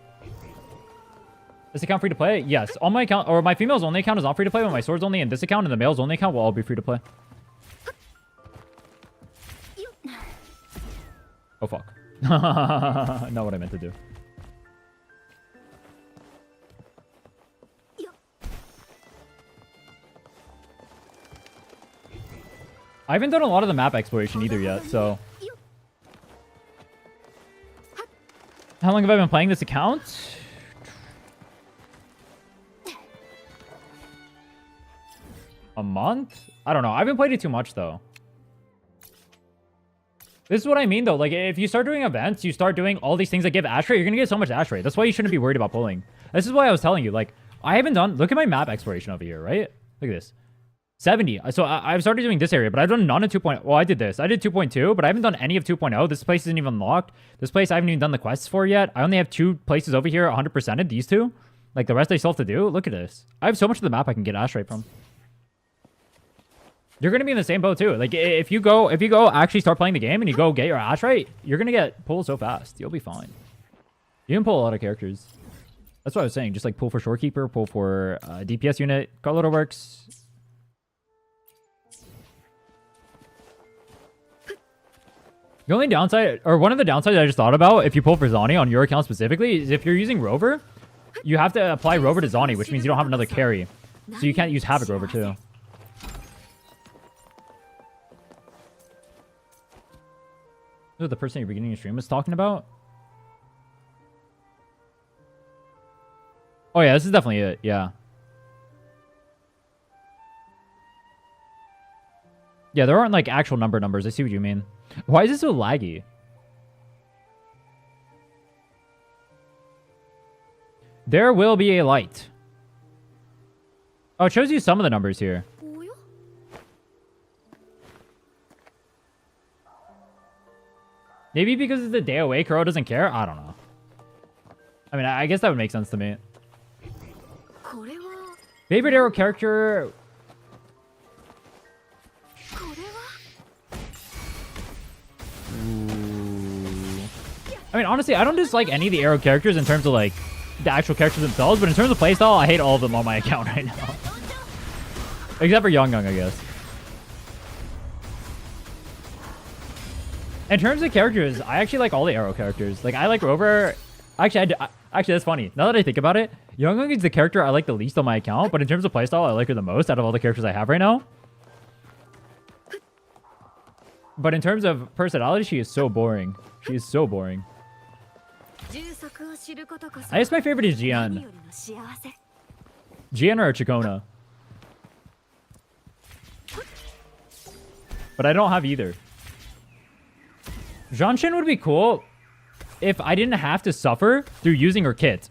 This account free to play? Yes. All my account, or my females only account is not free to play, but my swords only in this account and the males only account will all be free to play. Oh fuck. Not what I meant to do. I haven't done a lot of the map exploration either yet, so... How long have I been playing this account? A month? I don't know. I haven't played it too much, though. This is what I mean, though. Like, if you start doing events, you start doing all these things that give Astrite, you're going to get so much Astrite. That's why you shouldn't be worried about pulling. This is why I was telling you, like, I haven't done... Look at my map exploration over here, right? Look at this. 70. So I've started doing this area, but I've done none of 2.0. Well, I did this. I did 2.2, but I haven't done any of 2.0. This place isn't even unlocked. This place I haven't even done the quests for yet. I only have 2 places over here 100%ed, these 2. Like, the rest I still have to do. Look at this. I have so much of the map I can get Astrite from. You're going to be in the same boat, too. Like, if you go actually start playing the game and you go get your Astrite, you're going to get pulled so fast. You'll be fine. You can pull a lot of characters. That's what I was saying. Just, like, pull for Shorekeeper, pull for DPS unit. Carlotta works. The only downside, or one of the downsides I just thought about, if you pull for Zani on your account specifically, is if you're using Rover, you have to apply Rover to Zani, which means you don't have another carry. So you can't use Havoc Rover, too. This is the person at your beginning of stream was talking about? Oh yeah, this is definitely it, yeah. Yeah, there aren't like actual numbers. I see what you mean. Why is it so laggy? There will be a light. Oh, it shows you some of the numbers here. Maybe because it's the day away, Kuro doesn't care? I don't know. I mean, I guess that would make sense to me. Favorite Aero character... I mean, honestly, I don't dislike any of the Aero characters in terms of, like, the actual characters themselves, but in terms of playstyle, I hate all of them on my account right now. Except for Young, I guess. In terms of characters, I actually like all the Aero characters. Like, I like Rover. Actually, actually, that's funny. Now that I think about it, Young is the character I like the least on my account, but in terms of playstyle, I like her the most out of all the characters I have right now. But in terms of personality, she is so boring. She is so boring. I guess my favorite is Jiyan. Jiyan or Chikona. But I don't have either. Zhanshin would be cool if I didn't have to suffer through using her kit.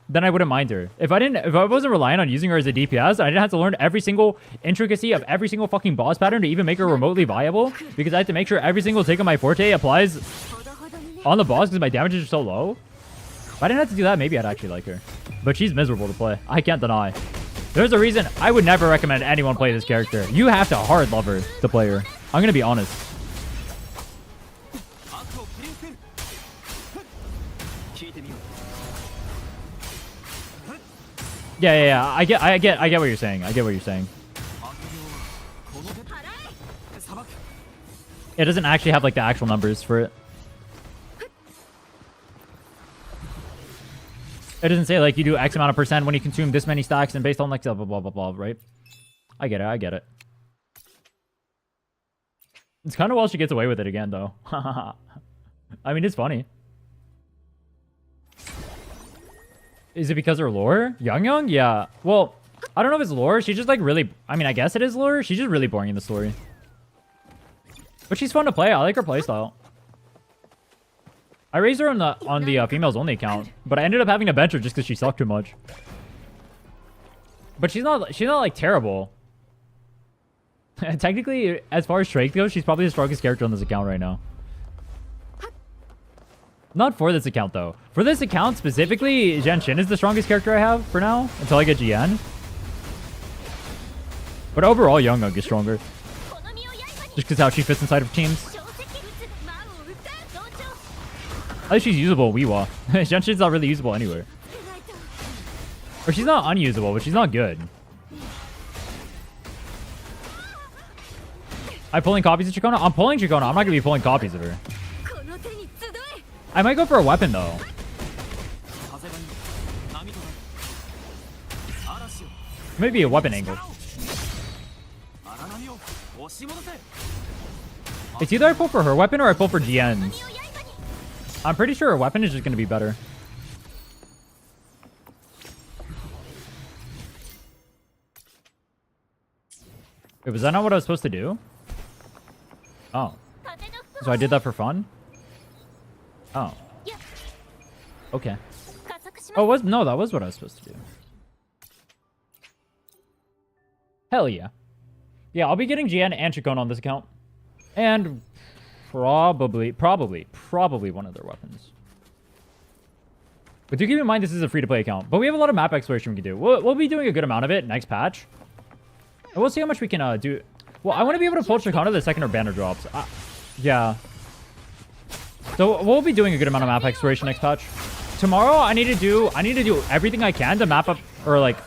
Then I wouldn't mind her. If I wasn't relying on using her as a DPS, I didn't have to learn every single intricacy of every single fucking boss pattern to even make her remotely viable. Because I had to make sure every single tick of my forte applies on the boss because my damages are so low. If I didn't have to do that, maybe I'd actually like her. But she's miserable to play. I can't deny. There's a reason I would never recommend anyone play this character. You have to hard love her, the player. I'm gonna be honest. Yeah. I get what you're saying. I get what you're saying. It doesn't actually have like the actual numbers for it. It doesn't say like you do X amount of percent when you consume this many stacks and based on like blah blah blah blah, right? I get it. It's kind of well she gets away with it again though. I mean, it's funny. Is it because of her lore? Young? Yeah. Well, I don't know if it's lore. She's just like really... I mean, I guess it is lore. She's just really boring in the story. But she's fun to play. I like her playstyle. I raised her on the females only account, but I ended up having to bench her just because she sucked too much. But she's not like terrible. Technically, as far as strength goes, she's probably the strongest character on this account right now. Not for this account, though. For this account, specifically, Jiyan is the strongest character I have for now, until I get Jiyan. But overall, Young is stronger. Just because how she fits inside of teams. At least she's usable, Weewa. Jiyan's not really usable anywhere. Or she's not unusable, but she's not good. I'm pulling copies of Chikona? I'm pulling Chikona. I'm not going to be pulling copies of her. I might go for a weapon, though. Maybe a weapon angle. It's either I pull for her weapon or I pull for Jiyan's. I'm pretty sure her weapon is just going to be better. Wait, was that not what I was supposed to do? Oh. So I did that for fun? Oh. Okay. Oh, no, that was what I was supposed to do. Hell yeah. Yeah, I'll be getting Jiyan and Chikona on this account. And probably one of their weapons. But do keep in mind this is a free-to-play account. But we have a lot of map exploration we can do. We'll be doing a good amount of it next patch. And we'll see how much we can do. Well, I want to be able to pull Chikona the second her banner drops. Yeah. So we'll be doing a good amount of map exploration next patch. Tomorrow, I need to do everything I can to map up or like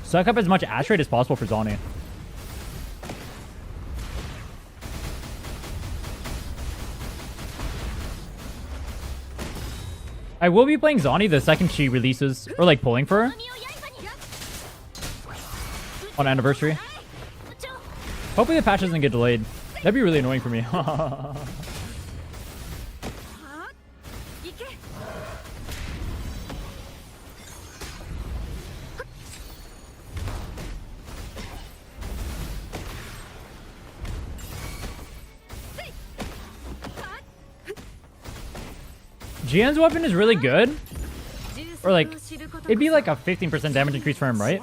suck up as much Astrite as possible for Zani. I will be playing Zani the second she releases, or like pulling for her on anniversary. Hopefully the patch doesn't get delayed. That'd be really annoying for me. Jiyan's weapon is really good. Or like, it'd be like a 15% damage increase for him, right?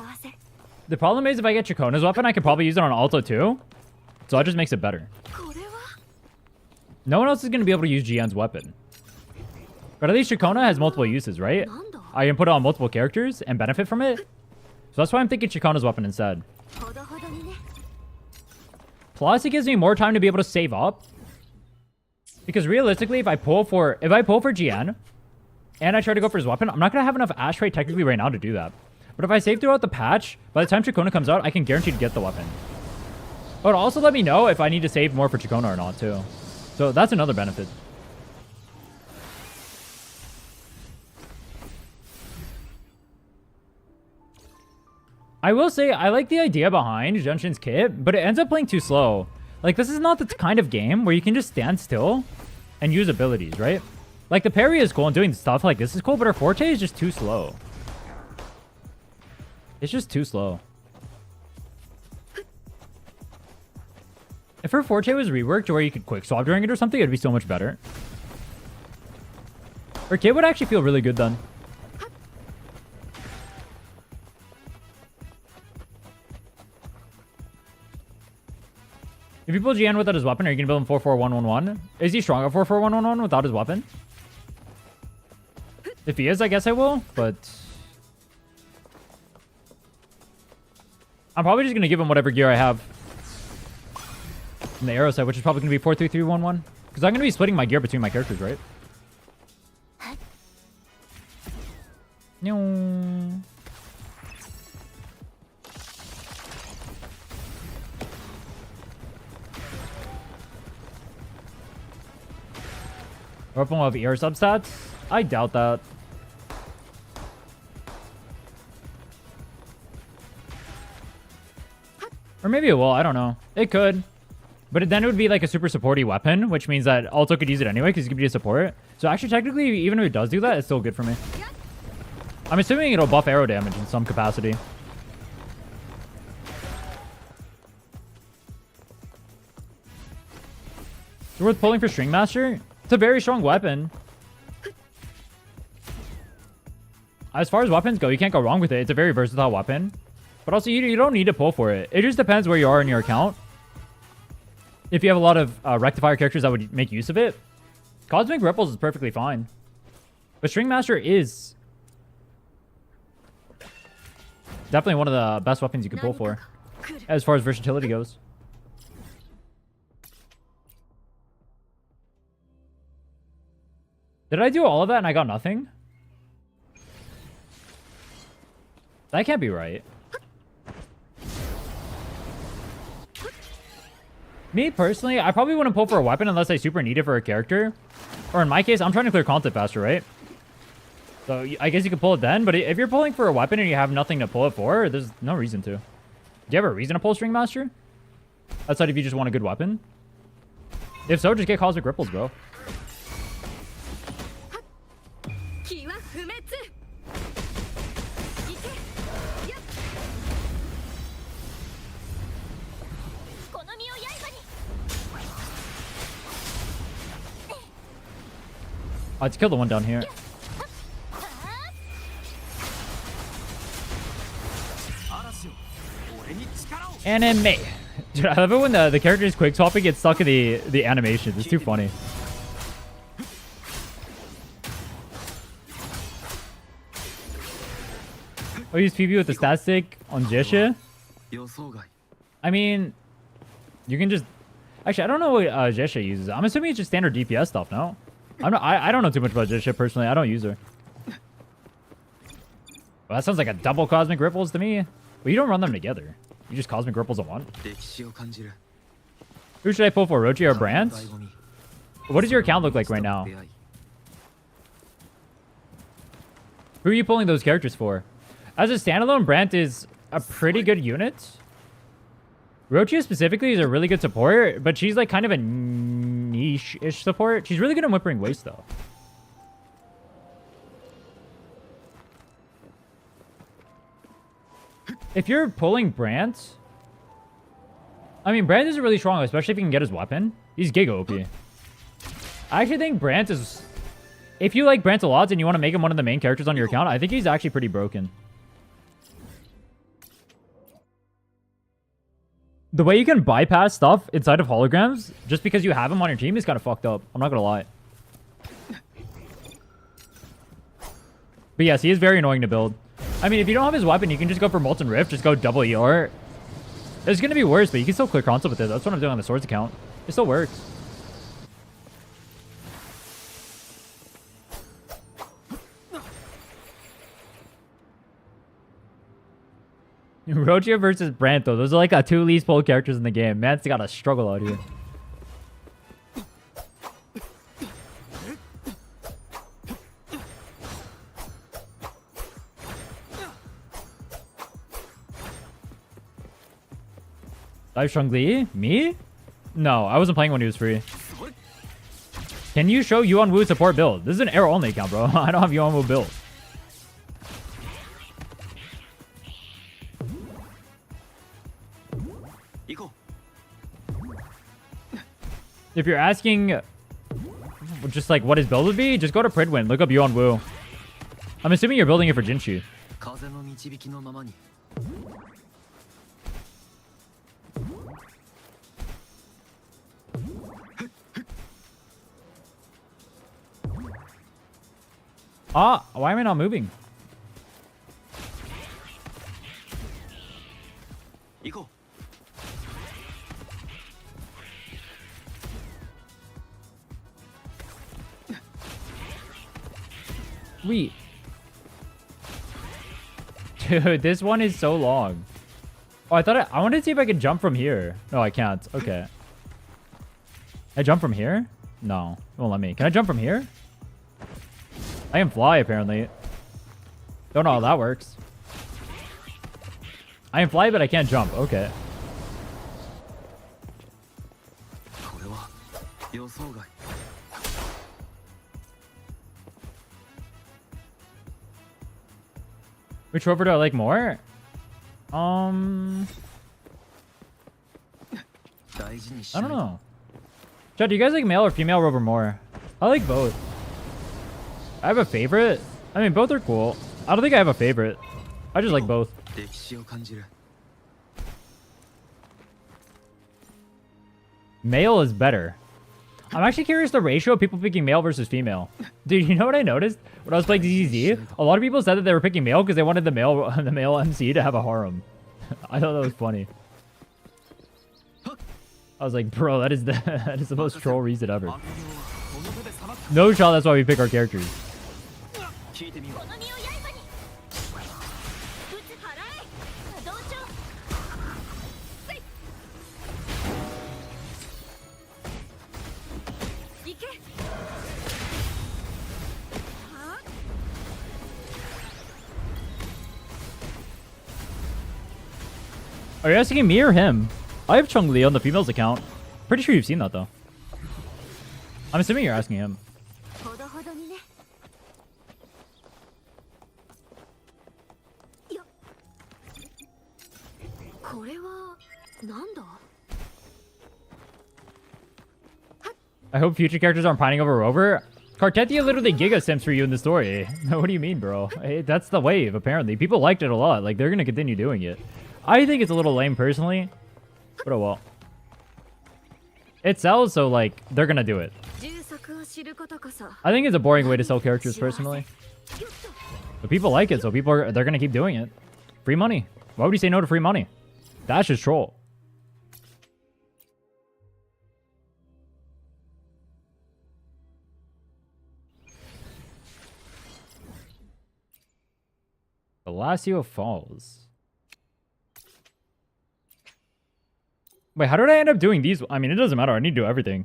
The problem is if I get Chikona's weapon, I could probably use it on Alto too. So that just makes it better. No one else is going to be able to use Jiyan's weapon. But at least Chikona has multiple uses, right? I can put it on multiple characters and benefit from it. So that's why I'm thinking Chikona's weapon instead. Plus, it gives me more time to be able to save up. Because realistically, if I pull for Jiyan and I try to go for his weapon, I'm not going to have enough Astrite technically right now to do that. But if I save throughout the patch, by the time Chikona comes out, I can guarantee to get the weapon. But also let me know if I need to save more for Chikona or not, too. So that's another benefit. I will say, I like the idea behind Genshin's kit, but it ends up playing too slow. Like, this is not the kind of game where you can just stand still and use abilities, right? Like, the parry is cool and doing stuff like this is cool, but her forte is just too slow. It's just too slow. If her forte was reworked to where you could quick swap during it or something, it'd be so much better. Her kit would actually feel really good then. If you pull Jiyan without his weapon, are you going to build him 4-4-1-1-1? Is he strong at 4-4-1-1-1 without his weapon? If he is, I guess I will, but... I'm probably just going to give him whatever gear I have. From the Aero side, which is probably going to be 4-3-3-1-1. Because I'm going to be splitting my gear between my characters, right? No. Weapon will have air substats? I doubt that. Or maybe it will, I don't know. It could. But then it would be like a super supporty weapon, which means that Alto could use it anyway because he could be a support. So actually, technically, even if it does do that, it's still good for me. I'm assuming it'll buff arrow damage in some capacity. It's worth pulling for String Master. It's a very strong weapon. As far as weapons go, you can't go wrong with it. It's a very versatile weapon. But also, you don't need to pull for it. It just depends where you are in your account. If you have a lot of rectifier characters that would make use of it, Cosmic Ripples is perfectly fine. But String Master is definitely one of the best weapons you can pull for, as far as versatility goes. Did I do all of that and I got nothing? That can't be right. Me, personally, I probably wouldn't pull for a weapon unless I super need it for a character. Or in my case, I'm trying to clear content faster, right? So I guess you could pull it then, but if you're pulling for a weapon and you have nothing to pull it for, there's no reason to. Do you have a reason to pull String Master? Outside if you just want a good weapon? If so, just get Cosmic Ripples, bro. Oh, let's kill the one down here. Anime. Dude, I love it when the characters quick swapping gets stuck in the animations. It's too funny. Oh, use PB with the stat stick on Jesha? I mean, you can just... Actually, I don't know what Jesha uses. I'm assuming it's just standard DPS stuff, no? I don't know too much about Jesha personally. I don't use her. Well, that sounds like a double Cosmic Ripples to me. Well, you don't run them together. You just Cosmic Ripples at one. Who should I pull for, Rochi or Brant? What does your account look like right now? Who are you pulling those characters for? As a standalone, Brant is a pretty good unit. Rochi specifically is a really good support, but she's like kind of a niche-ish support. She's really good at Whimpering Waste, though. If you're pulling Brant... I mean, Brant is really strong, especially if he can get his weapon. He's Giga OP. I actually think Brant is... If you like Brant a lot and you want to make him one of the main characters on your account, I think he's actually pretty broken. The way you can bypass stuff inside of holograms just because you have him on your team is kind of fucked up. I'm not going to lie. But yes, he is very annoying to build. I mean, if you don't have his weapon, you can just go for Molten Rift. Just go double ER. It's going to be worse, but you can still clear console with it. That's what I'm doing on the swords account. It still works. Rogia versus Brant, though. Those are like the two least pulled characters in the game. Man's got to struggle out here. Dive Shangli? Me? No, I wasn't playing when he was free. Can you show Yuan Wu support build? This is an Aero only account, bro. I don't have Yuan Wu build. If you're asking just like what his build would be, just go to Pridwin. Look up Yuan Wu. I'm assuming you're building it for Jinshu. Ah, why am I not moving? Sweet. Dude, this one is so long. Oh, I wanted to see if I could jump from here. No, I can't. Okay. I jump from here? No, it won't let me. Can I jump from here? I can fly, apparently. Don't know how that works. I can fly, but I can't jump. Okay. Which rover do I like more? I don't know. Chad, do you guys like male or female rover more? I like both. I have a favorite. I mean, both are cool. I don't think I have a favorite. I just like both. Male is better. I'm actually curious the ratio of people picking male versus female. Dude, you know what I noticed? When I was playing DCZ, a lot of people said that they were picking male because they wanted the male MC to have a harem. I thought that was funny. I was like, bro, that is the most troll reason ever. No shot, that's why we pick our characters. Are you asking me or him? I have Chung Li on the female's account. Pretty sure you've seen that though. I'm assuming you're asking him. I hope future characters aren't pining over Rover. Cartetia literally giga sims for you in the story. What do you mean, bro? Hey, that's the wave, apparently. People liked it a lot. Like, they're gonna continue doing it. I think it's a little lame, personally. But oh well. It sells, so, like, they're gonna do it. I think it's a boring way to sell characters, personally. But people like it, so they're gonna keep doing it. Free money. Why would you say no to free money? That's just troll. Palacio Falls. Wait, how did I end up doing these? I mean, it doesn't matter. I need to do everything.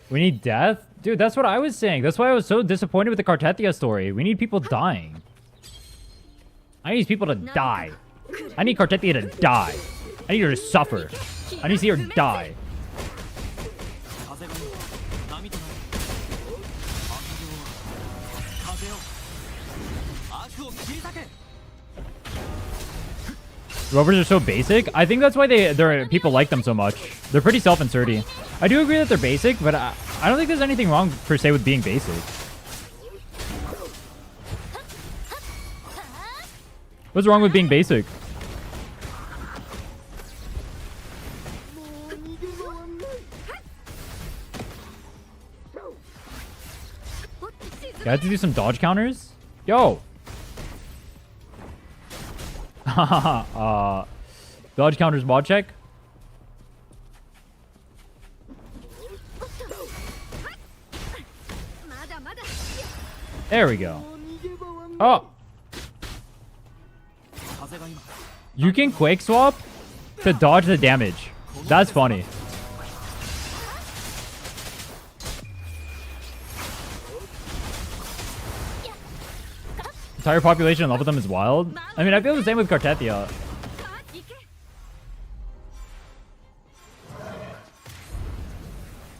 We need death? Dude, that's what I was saying. That's why I was so disappointed with the Cartetia story. We need people dying. I need these people to die. I need Cartetia to die. I need her to suffer. I need to see her die. Rovers are so basic. I think that's why people like them so much. They're pretty self-inserty. I do agree that they're basic, but I don't think there's anything wrong per se with being basic. What's wrong with being basic? I have to do some dodge counters? Yo! Dodge counters mod check. There we go. Oh! You can quick swap to dodge the damage. That's funny. Entire population in love with them is wild. I mean, I feel the same with Cartetia.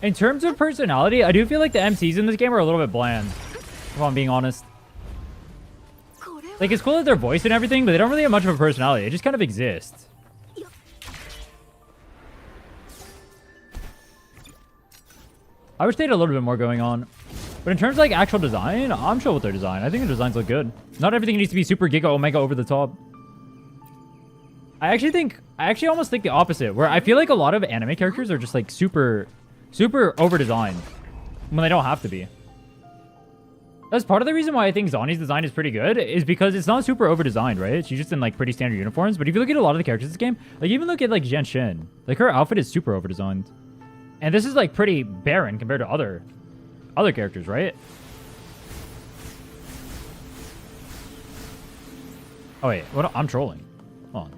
In terms of personality, I do feel like the MCs in this game are a little bit bland, if I'm being honest. Like, it's cool that they're voiced and everything, but they don't really have much of a personality. They just kind of exist. I wish they had a little bit more going on. But in terms of, like, actual design, I'm chill with their design. I think the designs look good. Not everything needs to be super giga omega over the top. I actually almost think the opposite, where I feel like a lot of anime characters are just, like, super over-designed when they don't have to be. That's part of the reason why I think Zani's design is pretty good, is because it's not super over-designed, right? She's just in, like, pretty standard uniforms. But if you look at a lot of the characters in this game, like, even look at, like, Jiyan, like, her outfit is super over-designed. And this is, like, pretty barren compared to other characters, right? Oh wait, what? I'm trolling. Hold on.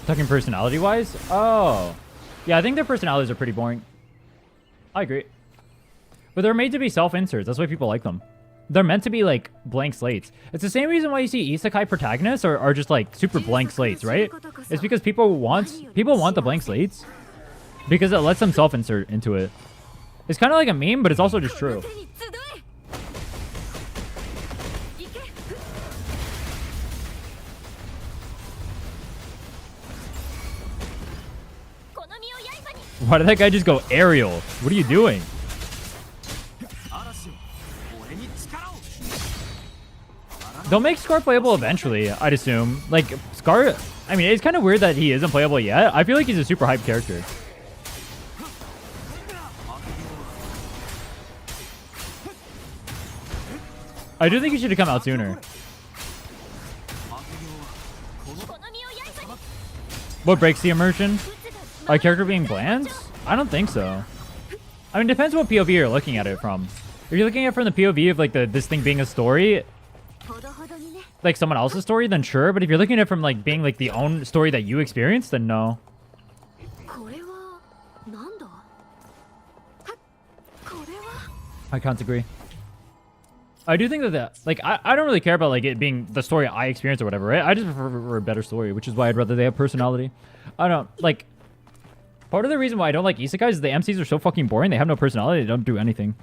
Talking personality-wise? Oh. Yeah, I think their personalities are pretty boring. I agree. But they're made to be self-inserts. That's why people like them. They're meant to be, like, blank slates. It's the same reason why you see isekai protagonists are just, like, super blank slates, right? It's because people want the blank slates because it lets them self-insert into it. It's kind of like a meme, but it's also just true. Why did that guy just go aerial? What are you doing? They'll make Scar playable eventually, I'd assume. Like, Scar... I mean, it's kind of weird that he isn't playable yet. I feel like he's a super hyped character. I do think he should have come out sooner. What breaks the immersion? A character being bland? I don't think so. I mean, it depends what POV you're looking at it from. If you're looking at it from the POV of, like, this thing being a story... like someone else's story, then sure. But if you're looking at it from like being like the own story that you experienced, then no. I can't agree. I do think that like I don't really care about like it being the story I experienced or whatever, right? I just prefer a better story, which is why I'd rather they have personality. I don't like. Part of the reason why I don't like isekais is the MCs are so fucking boring. They have no personality. They don't do anything.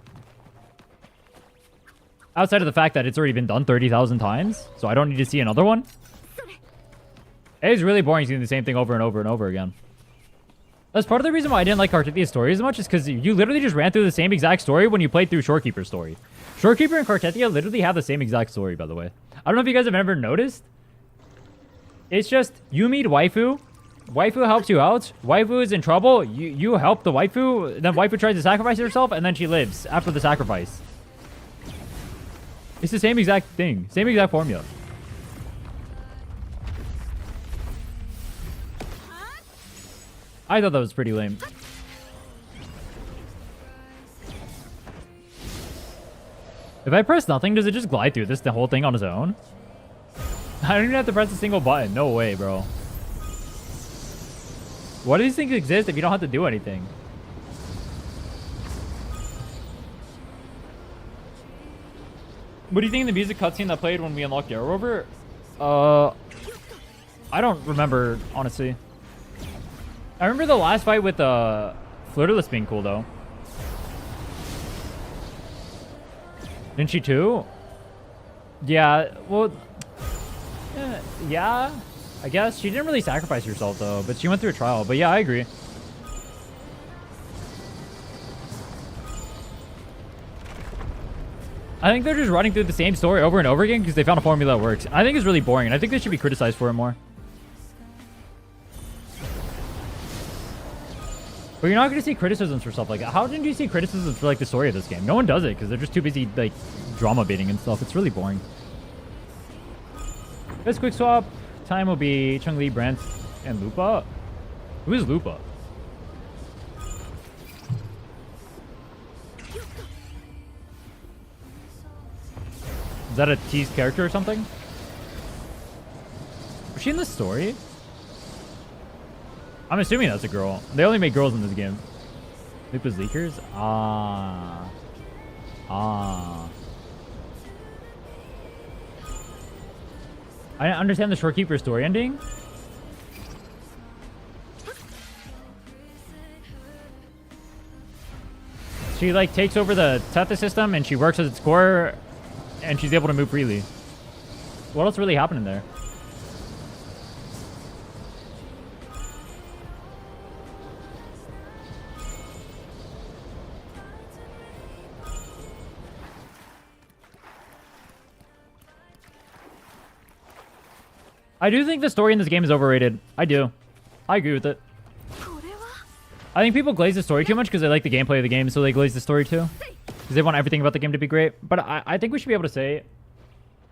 Outside of the fact that it's already been done 30,000 times, so I don't need to see another one. It is really boring seeing the same thing over and over and over again. That's part of the reason why I didn't like Cartethia's story as much, is because you literally just ran through the same exact story when you played through Shorekeeper's story. Shorekeeper and Cartethia literally have the same exact story, by the way. I don't know if you guys have ever noticed. It's just, you meet waifu. Waifu helps you out. Waifu is in trouble. You help the waifu. Then waifu tries to sacrifice herself, and then she lives after the sacrifice. It's the same exact thing. Same exact formula. I thought that was pretty lame. If I press nothing, does it just glide through the whole thing on its own? I don't even have to press a single button. No way, bro. What do these things exist if you don't have to do anything? What do you think of the music cutscene that played when we unlocked Aero over? I don't remember, honestly. I remember the last fight with Flirtless being cool, though. Didn't she too? Yeah, well... yeah, I guess. She didn't really sacrifice herself, though, but she went through a trial. But yeah, I agree. I think they're just running through the same story over and over again because they found a formula that works. I think it's really boring, and I think they should be criticized for it more. But you're not going to see criticisms for stuff like that. How didn't you see criticisms for like the story of this game? No one does it because they're just too busy like drama baiting and stuff. It's really boring. This quick swap time will be Chun-Li, Brent, and Lupa. Who is Lupa? Is that a teased character or something? Was she in the story? I'm assuming that's a girl. They only make girls in this game. Lupa's leakers? Ah. Ah. I understand the Shorekeeper story ending. She like takes over the Tethys system and she works as its core and she's able to move freely. What else really happened in there? I do think the story in this game is overrated. I do. I agree with it. I think people glaze the story too much because they like the gameplay of the game, so they glaze the story too. Because they want everything about the game to be great. But I think we should be able to say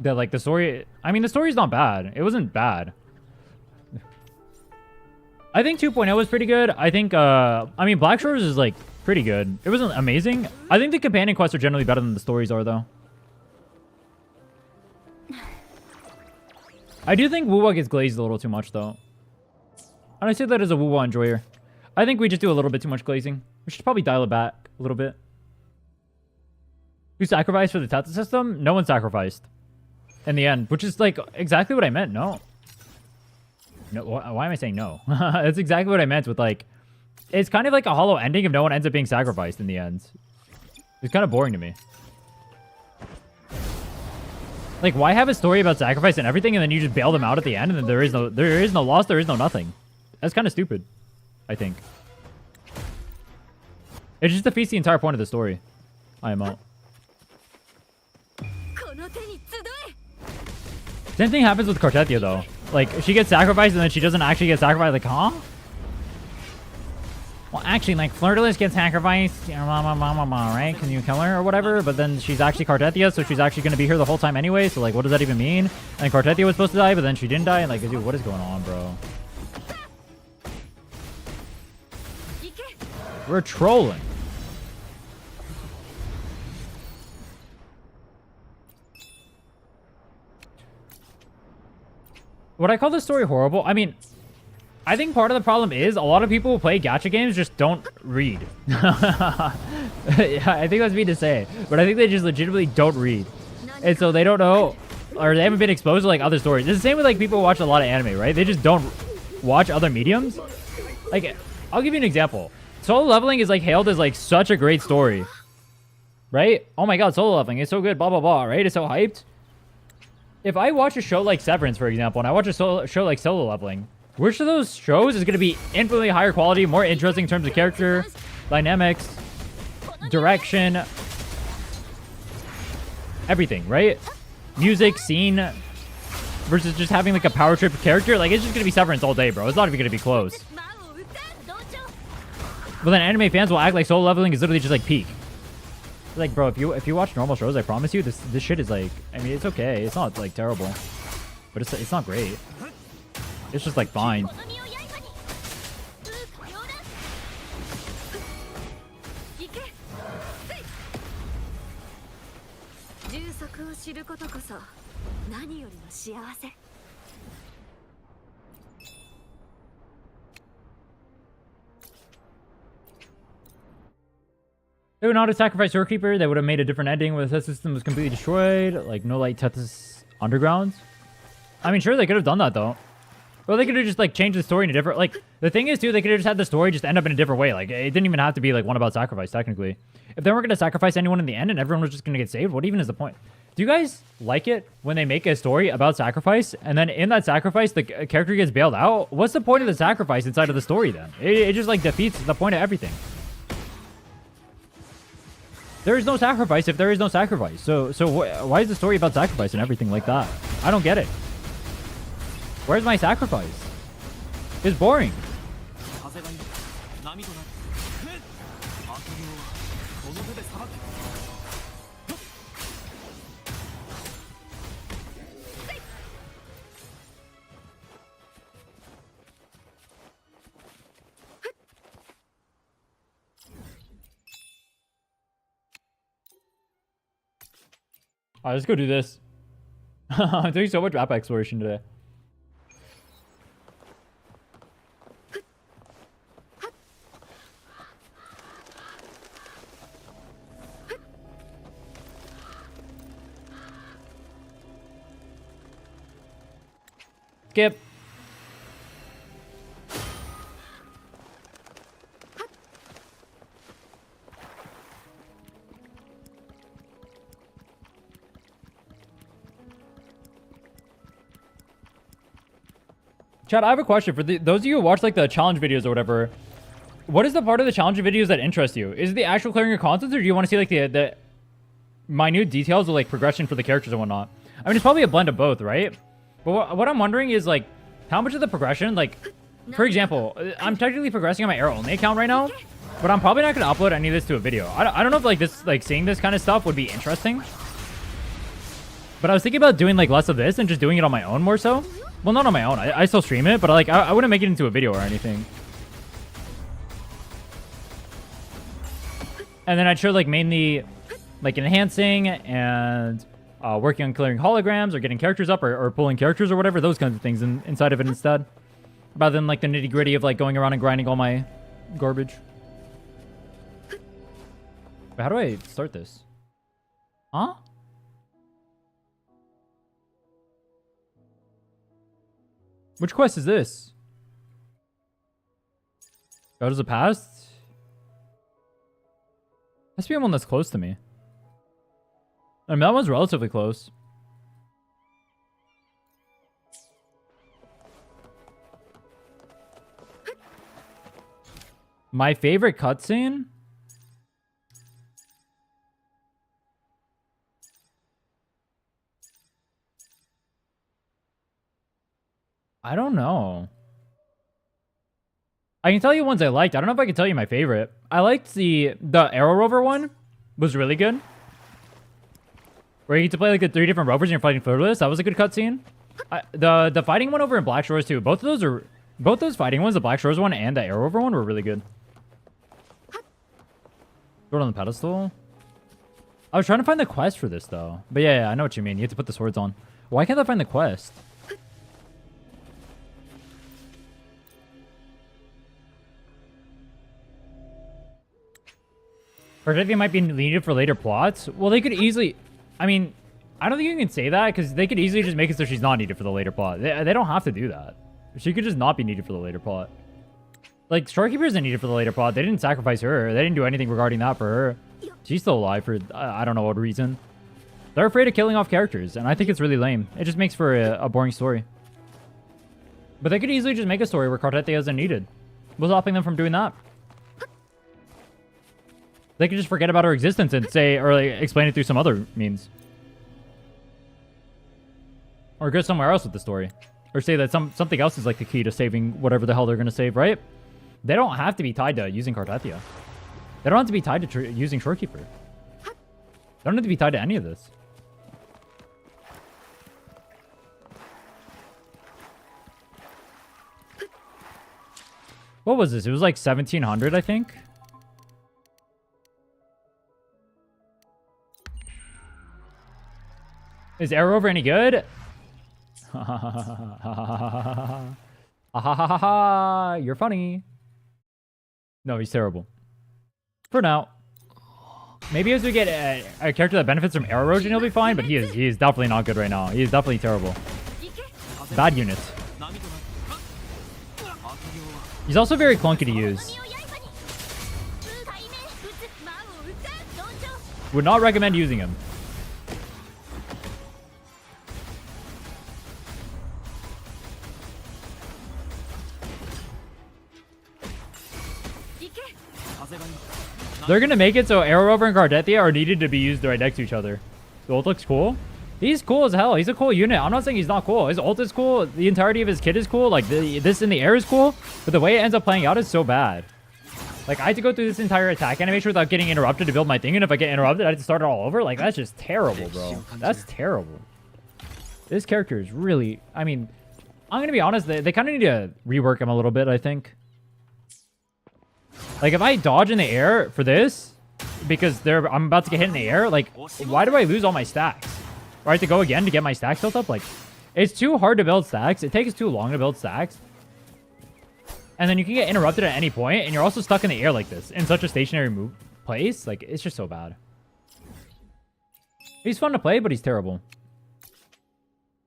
that, like, the story... I mean, the story's not bad. It wasn't bad. I think 2.0 was pretty good. I think, I mean, Black Shores is, like, pretty good. It wasn't amazing. I think the companion quests are generally better than the stories are, though. I do think Wuwa gets glazed a little too much, though. And I say that as a Wuwa enjoyer. I think we just do a little bit too much glazing. We should probably dial it back a little bit. Who sacrificed for the Teta system? No one sacrificed. In the end, which is, like, exactly what I meant, no. No, why am I saying no? That's exactly what I meant with, like... It's kind of like a hollow ending if no one ends up being sacrificed in the end. It's kind of boring to me. Like, why have a story about sacrifice and everything, and then you just bail them out at the end, and then there is no loss, there is no nothing. That's kind of stupid, I think. It just defeats the entire point of the story. I am out. Same thing happens with Cartetia, though. Like, she gets sacrificed, and then she doesn't actually get sacrificed. Like, huh? Well, actually, like, Flirtless gets sacrificed, right? Can you kill her or whatever? But then she's actually Cartetia, so she's actually going to be here the whole time anyway. So, like, what does that even mean? And Cartetia was supposed to die, but then she didn't die. And, like, dude, what is going on, bro? We're trolling. Would I call this story horrible? I mean... I think part of the problem is a lot of people who play gacha games just don't read. I think that's me to say, but I think they just legitimately don't read, and so they don't know, or they haven't been exposed to like other stories. It's the same with like people who watch a lot of anime, right? They just don't watch other mediums. Like, I'll give you an example. Solo Leveling is like hailed as like such a great story, right? Oh my god, Solo Leveling is so good, blah blah blah, right? It's so hyped. If I watch a show like Severance, for example, and I watch a show like Solo Leveling, which of those shows is going to be infinitely higher quality, more interesting in terms of character, dynamics, direction, everything, right? Music, scene, versus just having like a power trip character. Like, it's just going to be Severance all day, bro. It's not even going to be close. But then anime fans will act like Solo Leveling is literally just like peak. Like, bro, if you watch normal shows, I promise you, this shit is like, I mean, it's okay. It's not like terrible, but it's not great. It's just like fine. They would not have sacrificed Doorkeeper. They would have made a different ending where the test system was completely destroyed. Like, no light Tethys Underground. I mean, sure, they could have done that, though. Well, they could have just, like, changed the story in a different... Like, the thing is, too, they could have just had the story just end up in a different way. Like, it didn't even have to be, like, one about sacrifice, technically. If they weren't going to sacrifice anyone in the end and everyone was just going to get saved, what even is the point? Do you guys like it when they make a story about sacrifice, and then in that sacrifice, the character gets bailed out? What's the point of the sacrifice inside of the story, then? It just, like, defeats the point of everything. There is no sacrifice if there is no sacrifice. So why is the story about sacrifice and everything like that? I don't get it. Where's my sacrifice? It's boring. Alright, let's go do this. I'm doing so much map exploration today. Skip. Chad, I have a question for those of you who watch like the challenge videos or whatever. What is the part of the challenge videos that interests you? Is it the actual clearing of contents, or do you want to see like the minute details of like progression for the characters and whatnot? I mean, it's probably a blend of both, right? But what I'm wondering is like, how much of the progression, like, for example, I'm technically progressing on my Aero only account right now, but I'm probably not going to upload any of this to a video. I don't know if like this, like seeing this kind of stuff would be interesting. But I was thinking about doing like less of this and just doing it on my own more so. Well, not on my own. I still stream it, but like I wouldn't make it into a video or anything. And then I'd show like mainly like enhancing and working on clearing holograms or getting characters up or pulling characters or whatever, those kinds of things inside of it instead. Rather than like the nitty gritty of like going around and grinding all my garbage. But how do I start this? Huh? Which quest is this? God of the Past? Must be one that's close to me. I mean, that one's relatively close. My favorite cutscene? I don't know. I can tell you ones I liked. I don't know if I can tell you my favorite. I liked the Aero Rover one. Was really good. Where you get to play like the 3 different rovers and you're fighting Flirtless. That was a good cutscene. The fighting one over in Black Shores too. Both those fighting ones, the Black Shores one and the Aero Rover one, were really good. Sword on the pedestal. I was trying to find the quest for this though. But yeah, I know what you mean. You have to put the swords on. Why can't I find the quest? Or if they might be needed for later plots. Well, they could easily... I mean, I don't think you can say that because they could easily just make it so she's not needed for the later plot. They don't have to do that. She could just not be needed for the later plot. Like, Storekeeper isn't needed for the later plot. They didn't sacrifice her. They didn't do anything regarding that for her. She's still alive for I don't know what reason. They're afraid of killing off characters, and I think it's really lame. It just makes for a boring story. But they could easily just make a story where Cartete isn't needed. What's stopping them from doing that? They could just forget about her existence and say, or like, explain it through some other means. Or go somewhere else with the story. Or say that something else is like the key to saving whatever the hell they're going to save, right? They don't have to be tied to using Cartathia. They don't have to be tied to using Shorekeeper. They don't have to be tied to any of this. What was this? It was like 1700, I think. Is Aero Rover any good? You're funny. No, he's terrible. For now. Maybe as we get a character that benefits from air erosion, he'll be fine, but he is definitely not good right now. He is definitely terrible. Bad unit. He's also very clunky to use. Would not recommend using him. They're going to make it so Aero Rover and Cardetia are needed to be used right next to each other. The ult looks cool. He's cool as hell. He's a cool unit. I'm not saying he's not cool. His ult is cool. The entirety of his kit is cool. Like, this in the air is cool. But the way it ends up playing out is so bad. Like, I had to go through this entire attack animation without getting interrupted to build my thing. And if I get interrupted, I have to start it all over. Like, that's just terrible, bro. That's terrible. This character is really... I mean, I'm going to be honest. They kind of need to rework him a little bit, I think. Like, if I dodge in the air for this, because I'm about to get hit in the air, like, why do I lose all my stacks? Or I have to go again to get my stacks built up? Like, it's too hard to build stacks. It takes too long to build stacks. And then you can get interrupted at any point, and you're also stuck in the air like this, in such a stationary place. Like, it's just so bad. He's fun to play, but he's terrible.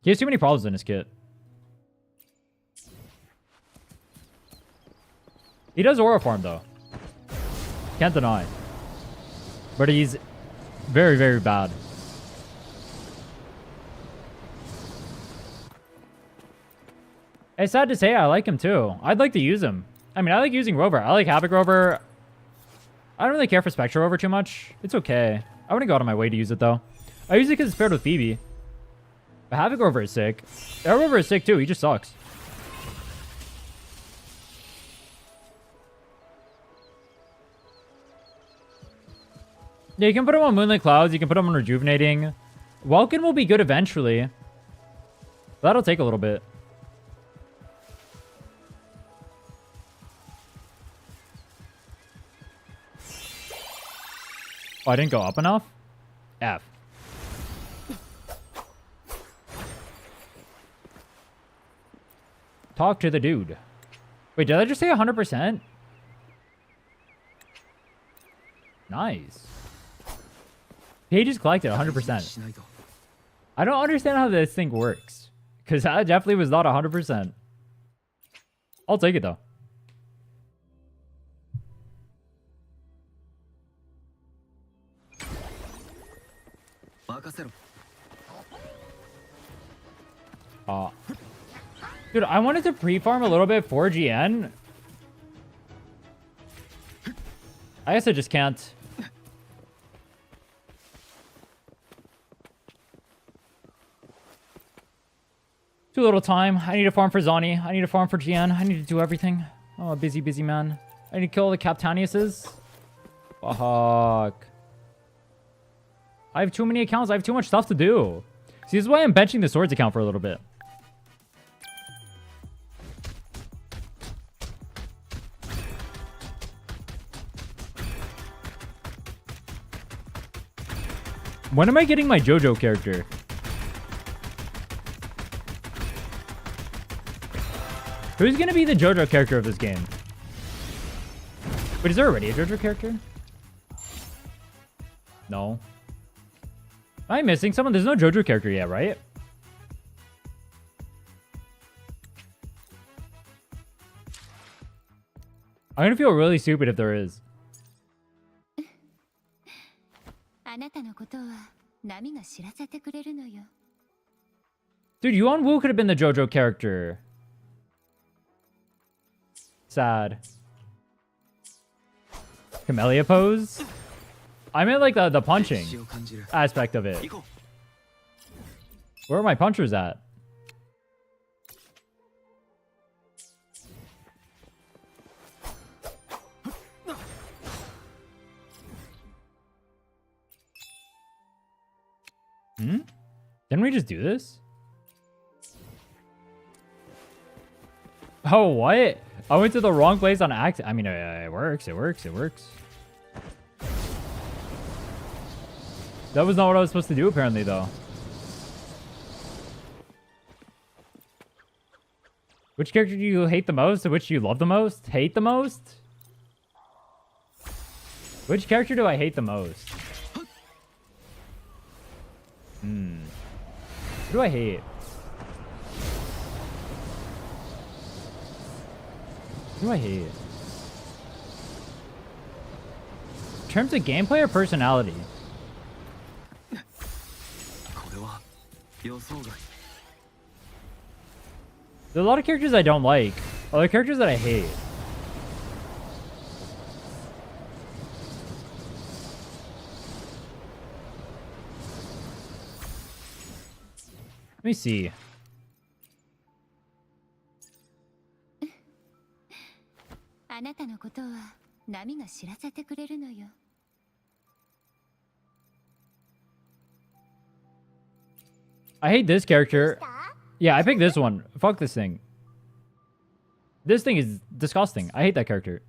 He has too many problems in his kit. He does aura farm, though. Can't deny. But he's very, very bad. It's sad to say I like him, too. I'd like to use him. I mean, I like using Rover. I like Havoc Rover. I don't really care for Spectre Rover too much. It's okay. I wouldn't go out of my way to use it, though. I use it because it's paired with Phoebe. But Havoc Rover is sick. Air Rover is sick, too. He just sucks. Yeah, you can put him on Moonlit Clouds. You can put him on Rejuvenating. Welkin will be good eventually. That'll take a little bit. Oh, I didn't go up enough? F. Talk to the dude. Wait, did I just say 100%? Nice. Pages collected 100%. I don't understand how this thing works. Because that definitely was not 100%. I'll take it though. Dude, I wanted to pre-farm a little bit for Jiyan. I guess I just can't. Too little time. I need to farm for Zani. I need to farm for Jiyan. I need to do everything. I'm a busy, busy man. I need to kill all the Captaniuses. Fuck. I have too many accounts. I have too much stuff to do. See, this is why I'm benching the swords account for a little bit. When am I getting my JoJo character? Who's gonna be the JoJo character of this game? Wait, is there already a JoJo character? No. Am I missing someone? There's no JoJo character yet, right? I'm gonna feel really stupid if there is. Dude, Yuan Wu could have been the JoJo character. Sad. Camellia pose? I meant like the punching aspect of it. Where are my punchers at? Didn't we just do this? Oh, what? I went to the wrong place on accident. I mean, it works. It works. It works. That was not what I was supposed to do, apparently, though. Which character do you hate the most? And which do you love the most? Hate the most? Which character do I hate the most? Who do I hate? Who do I hate? In terms of gameplay or personality? There are a lot of characters I don't like. Other characters that I hate. Let me see. I hate this character. Yeah, I picked this one. Fuck this thing. This thing is disgusting. I hate that character.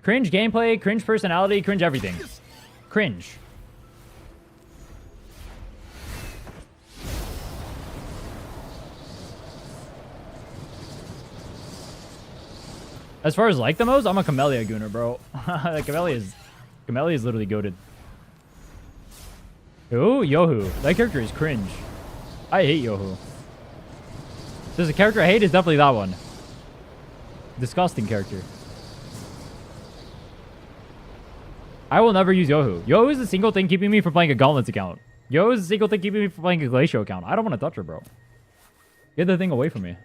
Cringe gameplay, cringe personality, cringe everything. Cringe. As far as like the most, I'm a Camellia gooner, bro. Camellia is literally goated. Who? Yohu. That character is cringe. I hate Yohu. If there's a character I hate, it's definitely that one. Disgusting character. I will never use Yohu. Yohu is the single thing keeping me from playing a Gauntlets account. Yohu is the single thing keeping me from playing a Glacial account. I don't want to touch her, bro. Get the thing away from me.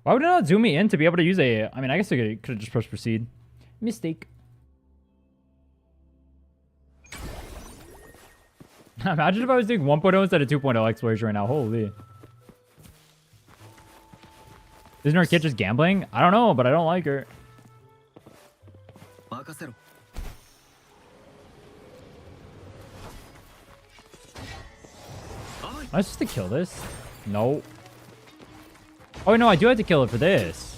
Why would it not zoom me in to be able to use a... I mean, I guess I could have just pressed proceed. Mistake. Imagine if I was doing 1.0 instead of 2.0 exploration right now. Holy. Isn't our kid just gambling? I don't know, but I don't like her. Am I supposed to kill this? No. Oh, no, I do have to kill it for this.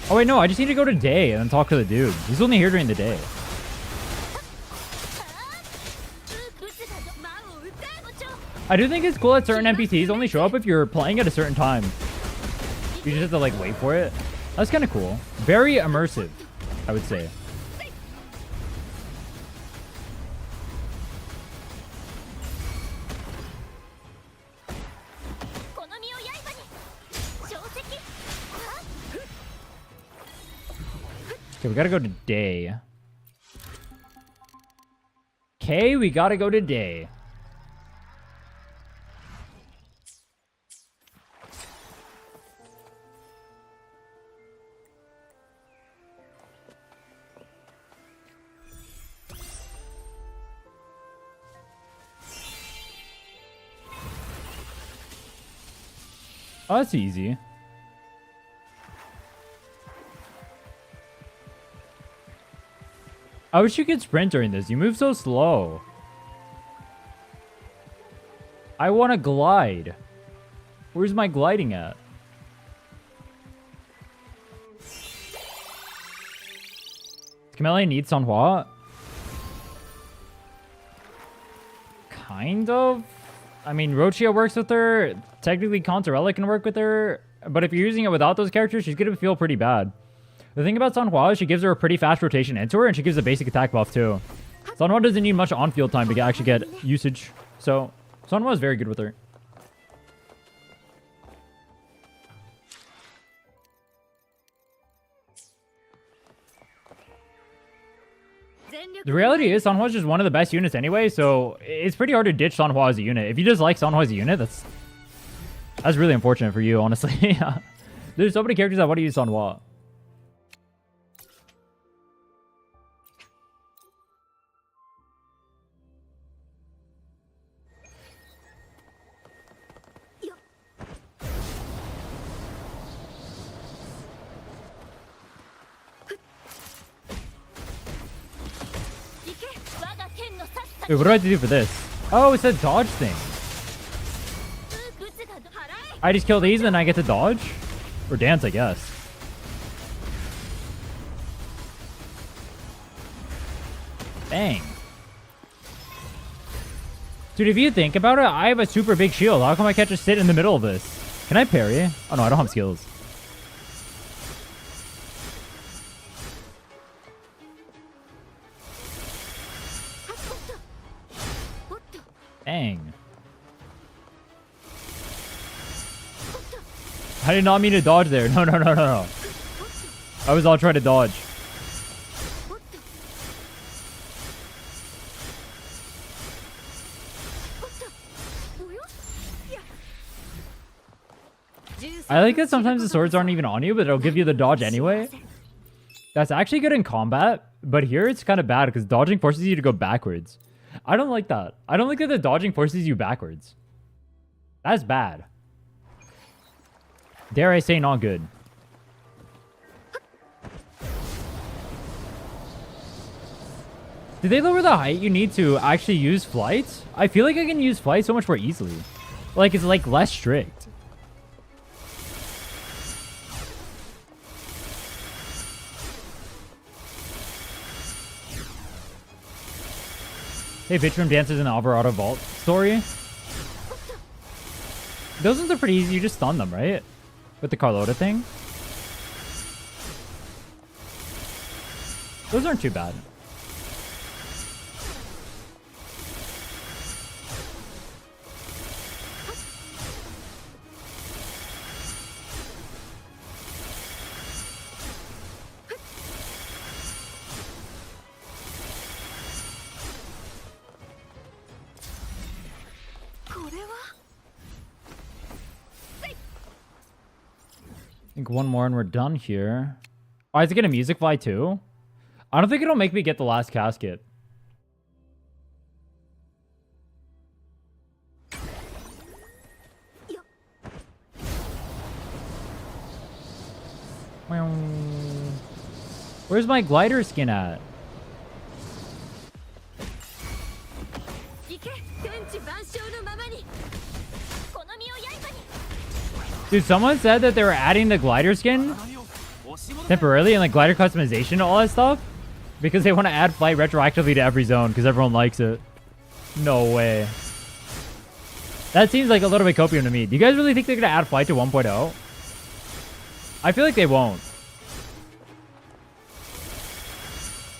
Oh, wait, no, I just need to go to day and then talk to the dude. He's only here during the day. I do think it's cool that certain NPCs only show up if you're playing at a certain time. You just have to, like, wait for it. That's kind of cool. Very immersive, I would say. Okay, we gotta go to day. Okay, we gotta go to day. Oh, that's easy. I wish you could sprint during this. You move so slow. I want to glide. Where's my gliding at? Camellia need Sanhua? Kind of. I mean, Rochia works with her. Technically, Contarella can work with her. But if you're using it without those characters, she's going to feel pretty bad. The thing about Sanhua is she gives her a pretty fast rotation into her, and she gives a basic attack buff too. Sanhua doesn't need much on-field time to actually get usage. So, Sanhua is very good with her. The reality is, Sanhua is just one of the best units anyway, so it's pretty hard to ditch Sanhua as a unit. If you just like Sanhua as a unit, that's really unfortunate for you, honestly. There's so many characters that want to use Sanhua. Wait, what do I have to do for this? Oh, it's a dodge thing. I just kill these and then I get to dodge? Or dance, I guess. Bang. Dude, if you think about it, I have a super big shield. How come I can't just sit in the middle of this? Can I parry? Oh no, I don't have skills. Dang. I did not mean to dodge there. No. I was all trying to dodge. I like that sometimes the swords aren't even on you, but it'll give you the dodge anyway. That's actually good in combat, but here it's kind of bad because dodging forces you to go backwards. I don't like that. I don't like that the dodging forces you backwards. That's bad. Dare I say not good. Did they lower the height you need to actually use flight? I feel like I can use flight so much more easily. Like, it's like less strict. Hey, bitch from Dances in the Alvarado Vault story. Those ones are pretty easy. You just stun them, right? With the Carlota thing. Those aren't too bad. I think one more and we're done here. Oh, is it gonna music fly too? I don't think it'll make me get the last casket. Where's my glider skin at? Dude, someone said that they were adding the glider skin temporarily and like glider customization and all that stuff because they want to add flight retroactively to every zone because everyone likes it. No way. That seems like a little bit copium to me. Do you guys really think they're going to add flight to 1.0? I feel like they won't.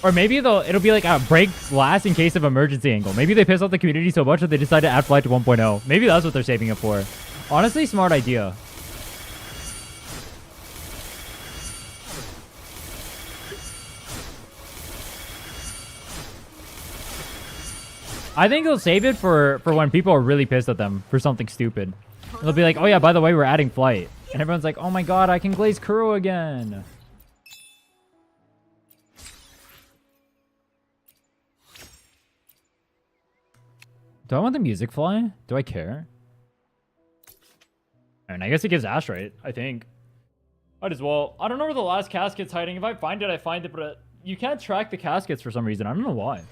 Or maybe it'll be like a break glass in case of emergency angle. Maybe they piss off the community so much that they decide to add flight to 1.0. Maybe that's what they're saving it for. Honestly, smart idea. I think they'll save it for when people are really pissed at them for something stupid. They'll be like, oh yeah, by the way, we're adding flight. And everyone's like, oh my god, I can glaze Kuro again. Do I want the music fly? Do I care? And I guess it gives Astrite, I think. Might as well. I don't know where the last casket's hiding. If I find it, I find it, but you can't track the caskets for some reason. I don't know why.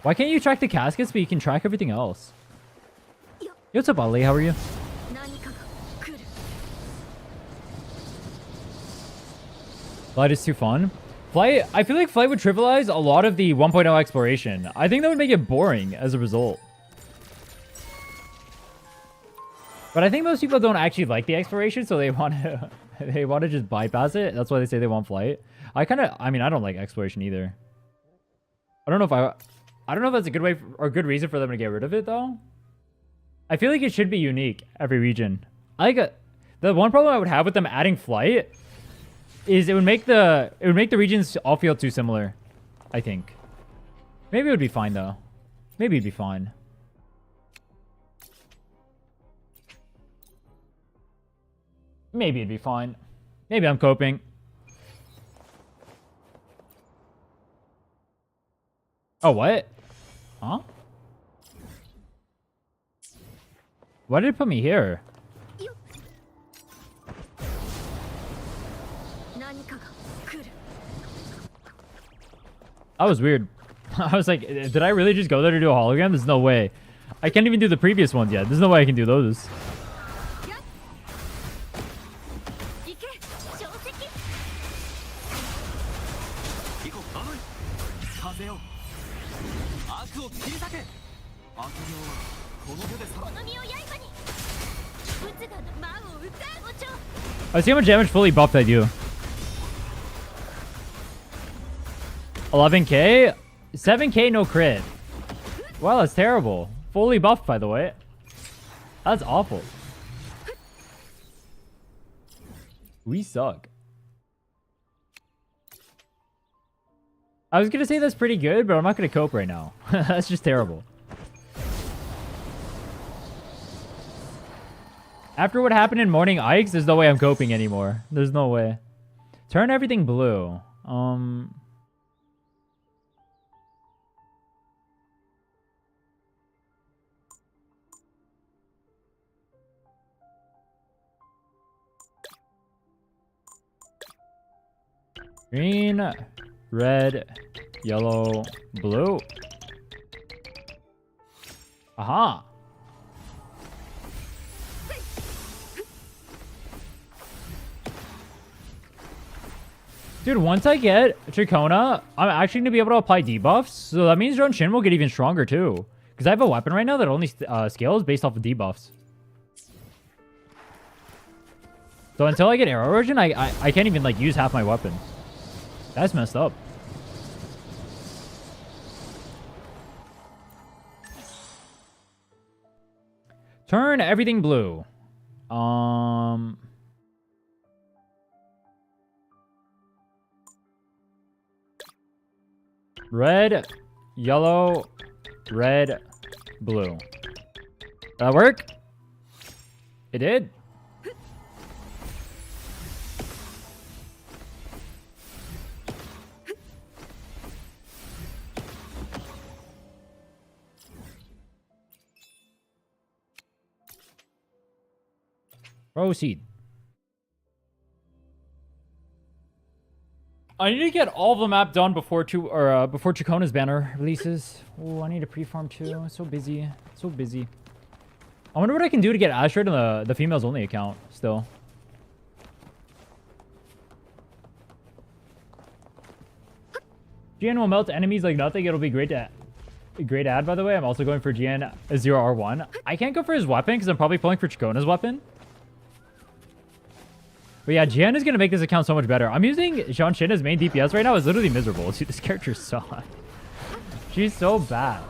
Why can't you track the caskets, but you can track everything else? Yo, what's up, Ali? How are you? Flight is too fun. Flight, I feel like Flight would trivialize a lot of the 1.0 exploration. I think that would make it boring as a result. But I think most people don't actually like the exploration, so they want to just bypass it. That's why they say they want Flight. I mean, I don't like exploration either. I don't know if that's a good way or good reason for them to get rid of it though. I feel like it should be unique every region. The one problem I would have with them adding Flight is it would make the regions all feel too similar, I think. Maybe it would be fine though. Maybe it'd be fine. Maybe it'd be fine. Maybe I'm coping. Oh, what? Huh? Why did it put me here? That was weird. I was like, did I really just go there to do a hologram? There's no way. I can't even do the previous ones yet. There's no way I can do those. I see how much damage fully buffed I do. 11k? 7k no crit. Wow, that's terrible. Fully buffed, by the way. That's awful. We suck. I was gonna say that's pretty good, but I'm not gonna cope right now. That's just terrible. After what happened in Morning Ikes, there's no way I'm coping anymore. There's no way. Turn everything blue. Green, red, yellow, blue. Aha. Dude, once I get Tricona, I'm actually going to be able to apply debuffs. So that means Drone Shin will get even stronger too. Because I have a weapon right now that only scales based off of debuffs. So until I get Aero Erosion, I can't even like use half my weapon. That's messed up. Turn everything blue. Red, yellow, red, blue. That work? It did. Proceed. I need to get all of the map done before before Chicona's banner releases. Oh, I need to pre-farm too. I'm so busy. So busy. I wonder what I can do to get Astrite on the females only account still. Jiyan will melt enemies like nothing. It'll be great to great ad, by the way. I'm also going for Jiyan 0R1. I can't go for his weapon because I'm probably pulling for Chikona's weapon. But yeah, Jiyan is going to make this account so much better. I'm using Jean-Shin as main DPS right now. It's literally miserable. Dude, this character's so hot. She's so bad.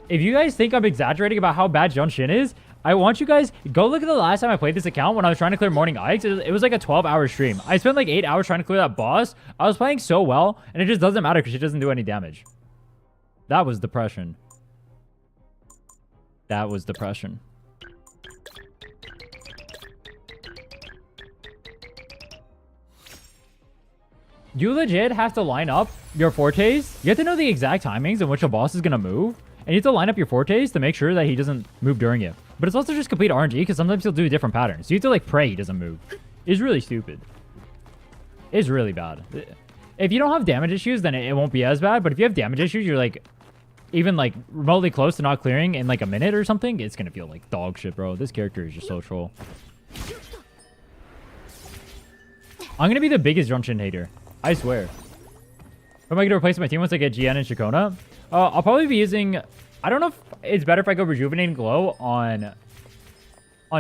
If you guys think I'm exaggerating about how bad Jean-Shin is, I want you guys go look at the last time I played this account when I was trying to clear Morning Ikes. It was like a 12-hour stream. I spent like 8 hours trying to clear that boss. I was playing so well, and it just doesn't matter because she doesn't do any damage. That was depression. That was depression. You legit have to line up your fortes. You have to know the exact timings in which a boss is going to move. And you have to line up your fortes to make sure that he doesn't move during it. But it's also just complete RNG because sometimes he'll do different patterns. So you have to like pray he doesn't move. It's really stupid. It's really bad. If you don't have damage issues, then it won't be as bad. But if you have damage issues, you're like even like remotely close to not clearing in like a minute or something. It's going to feel like dog shit, bro. This character is just so troll. I'm going to be the biggest Jean-Shin hater. I swear. Am I going to replace my team once I get Jiyan and Chikona? I'll probably be using... I don't know if it's better if I go Rejuvenating Glow on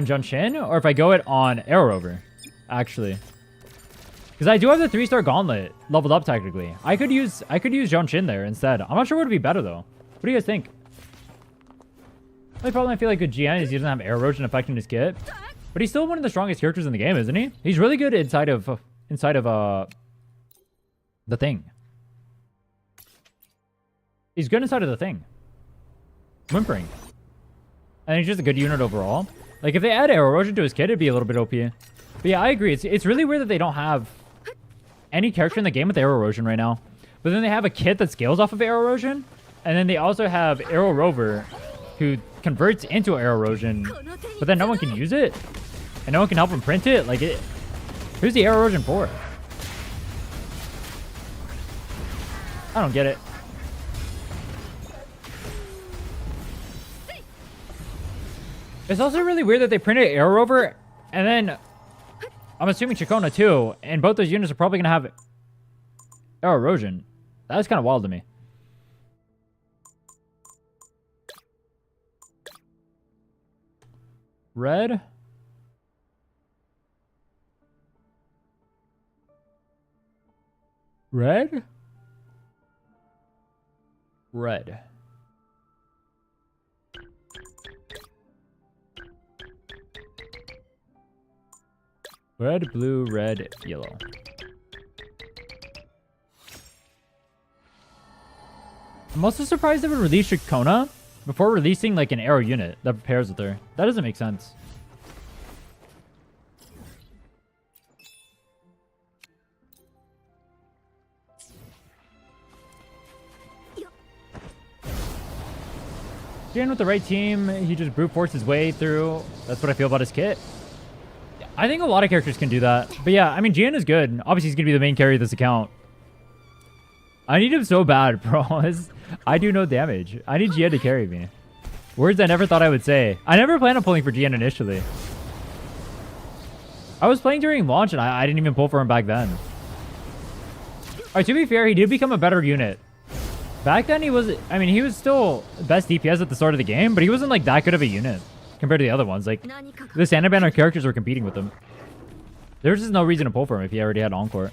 Jean-Shin or if I go it on Aero, actually. Because I do have the 3-star Gauntlet leveled up technically. I could use Jean-Shin there instead. I'm not sure what would be better though. What do you guys think? The only problem I feel like with Jiyan is he doesn't have Air Erosion affecting his kit. But he's still one of the strongest characters in the game, isn't he? He's really good inside of the thing. He's good inside of the thing. Whimpering. And he's just a good unit overall. Like, if they add Air Erosion to his kit, it'd be a little bit OP. But yeah, I agree. It's really weird that they don't have any character in the game with Air Erosion right now. But then they have a kit that scales off of Air Erosion. And then they also have Aero Rover, who converts into Air Erosion. But then no one can use it. And no one can help him print it. Like, who's the Air Erosion for? I don't get it. It's also really weird that they printed Air Rover, and then I'm assuming Chikona too, and both those units are probably going to have Air Erosion. That's kind of wild to me. Red. Red. Red. Red, blue, red, yellow. I'm also surprised they would release Chikona before releasing like an Aero unit that pairs with her. That doesn't make sense. Jiyan with the right team, he just brute forced his way through. That's what I feel about his kit. I think a lot of characters can do that. But yeah, I mean, Jiyan is good. Obviously, he's going to be the main carry of this account. I need him so bad, bro. I do no damage. I need Jiyan to carry me. Words I never thought I would say. I never planned on pulling for Jiyan initially. I was playing during launch, and I didn't even pull for him back then. Alright, to be fair, he did become a better unit. Back then, he was... I mean, he was still best DPS at the start of the game, but he wasn't, like, that good of a unit compared to the other ones. Like, the standard banner characters were competing with him. There's just no reason to pull for him if he already had Encore.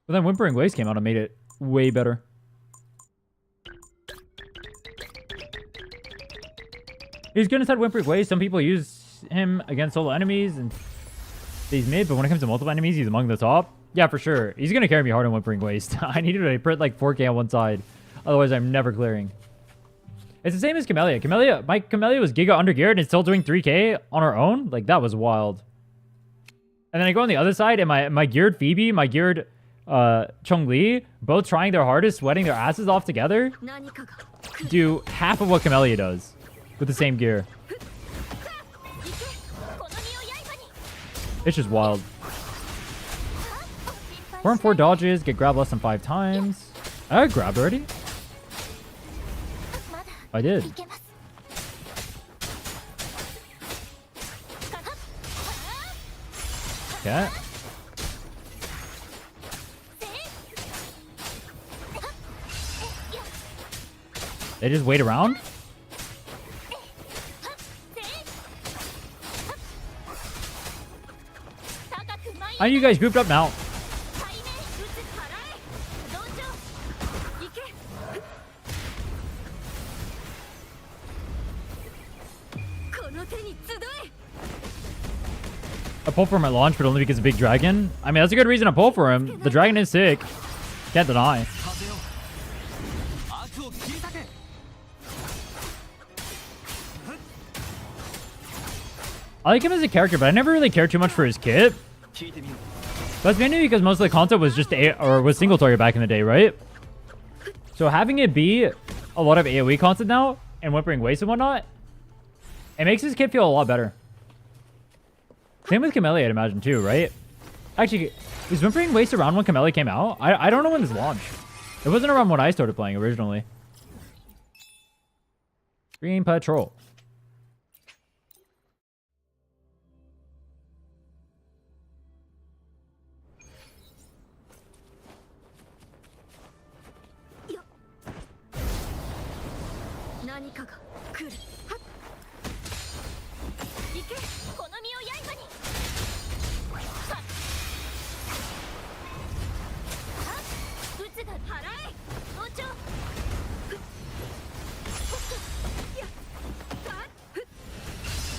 But then Whimpering Waste came out and made it way better. He's good inside Whimpering Waste. Some people use him against solo enemies and he's mid, but when it comes to multiple enemies, he's among the top. Yeah, for sure. He's going to carry me hard on Whimpering Waste. I needed to print like 4K on one side. Otherwise, I'm never clearing. It's the same as Camellia. My Camellia was Giga under geared and it's still doing 3K on her own. Like, that was wild. And then I go on the other side and my geared Phoebe, my geared Chong-Li, both trying their hardest, sweating their asses off together, do half of what Camellia does with the same gear. It's just wild. Perform 4 dodges, get grabbed less than 5 times. I got grabbed already? I did. Okay. They just wait around? How are you guys grouped up now? I pulled for my launch, but only because of Big Dragon. I mean, that's a good reason to pull for him. The dragon is sick. Can't deny. I like him as a character, but I never really cared too much for his kit. That's mainly because most of the content was just was single target back in the day, right? So having it be a lot of AoE content now and whimpering waste and whatnot, it makes his kit feel a lot better. Same with Camellia, I'd imagine too, right? Actually, is whimpering waste around when Camellia came out? I don't know when this launched. It wasn't around when I started playing originally. Green Patrol.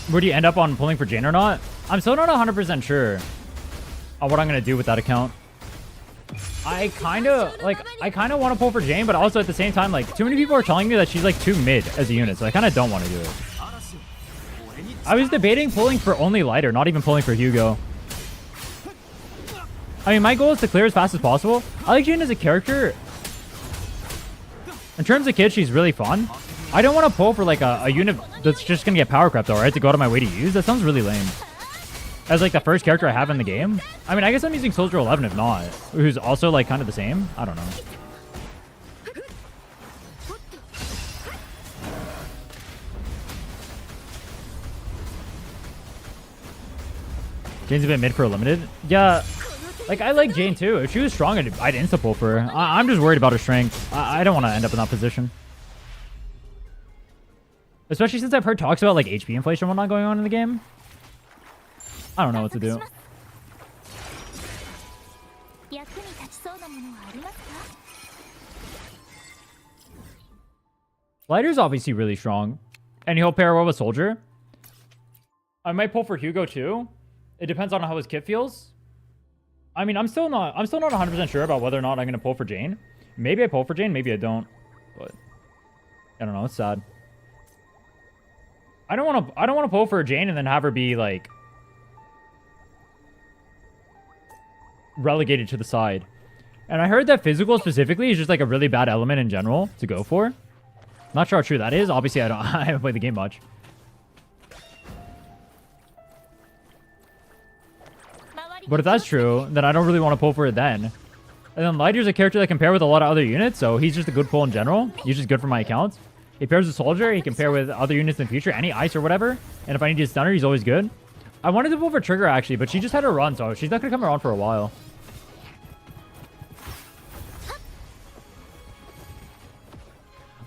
Where do you end up on pulling for Jane or not? I'm still not 100% sure on what I'm going to do with that account. I kind of want to pull for Jane, but also at the same time, like, too many people are telling me that she's like too mid as a unit, so I kind of don't want to do it. I was debating pulling for only Lighter, not even pulling for Hugo. I mean, my goal is to clear as fast as possible. I like Jane as a character. In terms of kit, she's really fun. I don't want to pull for like a unit that's just going to get power crept though, right? To go out of my way to use. That sounds really lame. As like the first character I have in the game. I mean, I guess I'm using Soldier 11 if not. Who's also like kind of the same. I don't know. Jane's a bit mid for a limited. Yeah. Like, I like Jane too. If she was strong, I'd insta-pull for her. I'm just worried about her strength. I don't want to end up in that position. Especially since I've heard talks about, like, HP inflation and whatnot going on in the game. I don't know what to do. Lighter's obviously really strong. And he'll pair well with Soldier. I might pull for Hugo too. It depends on how his kit feels. I mean, I'm still not 100% sure about whether or not I'm going to pull for Jane. Maybe I pull for Jane, maybe I don't. But I don't know, it's sad. I don't want to pull for Jane and then have her be like relegated to the side. And I heard that physical specifically is just like a really bad element in general to go for. Not sure how true that is. Obviously, I haven't played the game much. But if that's true, then I don't really want to pull for it then. And then Lighter's a character that can pair with a lot of other units, so he's just a good pull in general. He's just good for my accounts. He pairs with Soldier, he can pair with other units in the future, any ice or whatever. And if I need to stun her, he's always good. I wanted to pull for Trigger actually, but she just had her run, so she's not going to come around for a while.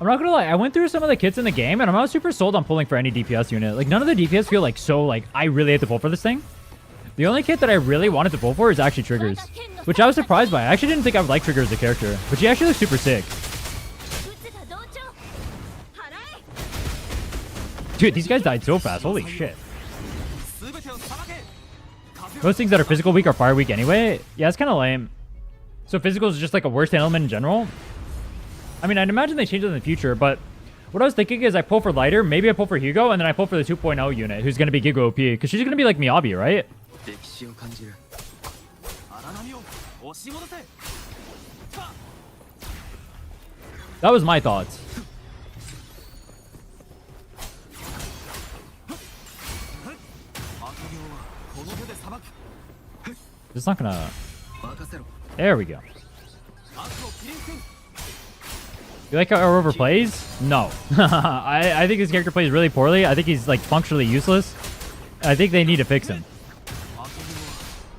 I'm not going to lie, I went through some of the kits in the game, and I'm not super sold on pulling for any DPS unit. Like, none of the DPS feel like so, like, I really have to pull for this thing. The only kit that I really wanted to pull for is actually Triggers, which I was surprised by. I actually didn't think I would like Trigger as a character, but she actually looks super sick. Dude, these guys died so fast. Holy shit. Most things that are physical weak are fire weak anyway. Yeah, it's kind of lame. So physical is just like a worst element in general. I mean, I'd imagine they change it in the future, but what I was thinking is I pull for Lighter, maybe I pull for Hugo, and then I pull for the 2.0 unit, who's going to be Giga OP, because she's going to be like Miyabi, right? That was my thoughts. It's not gonna... There we go. You like how Aero overplays? No. I think his character plays really poorly. I think he's like functionally useless. I think they need to fix him.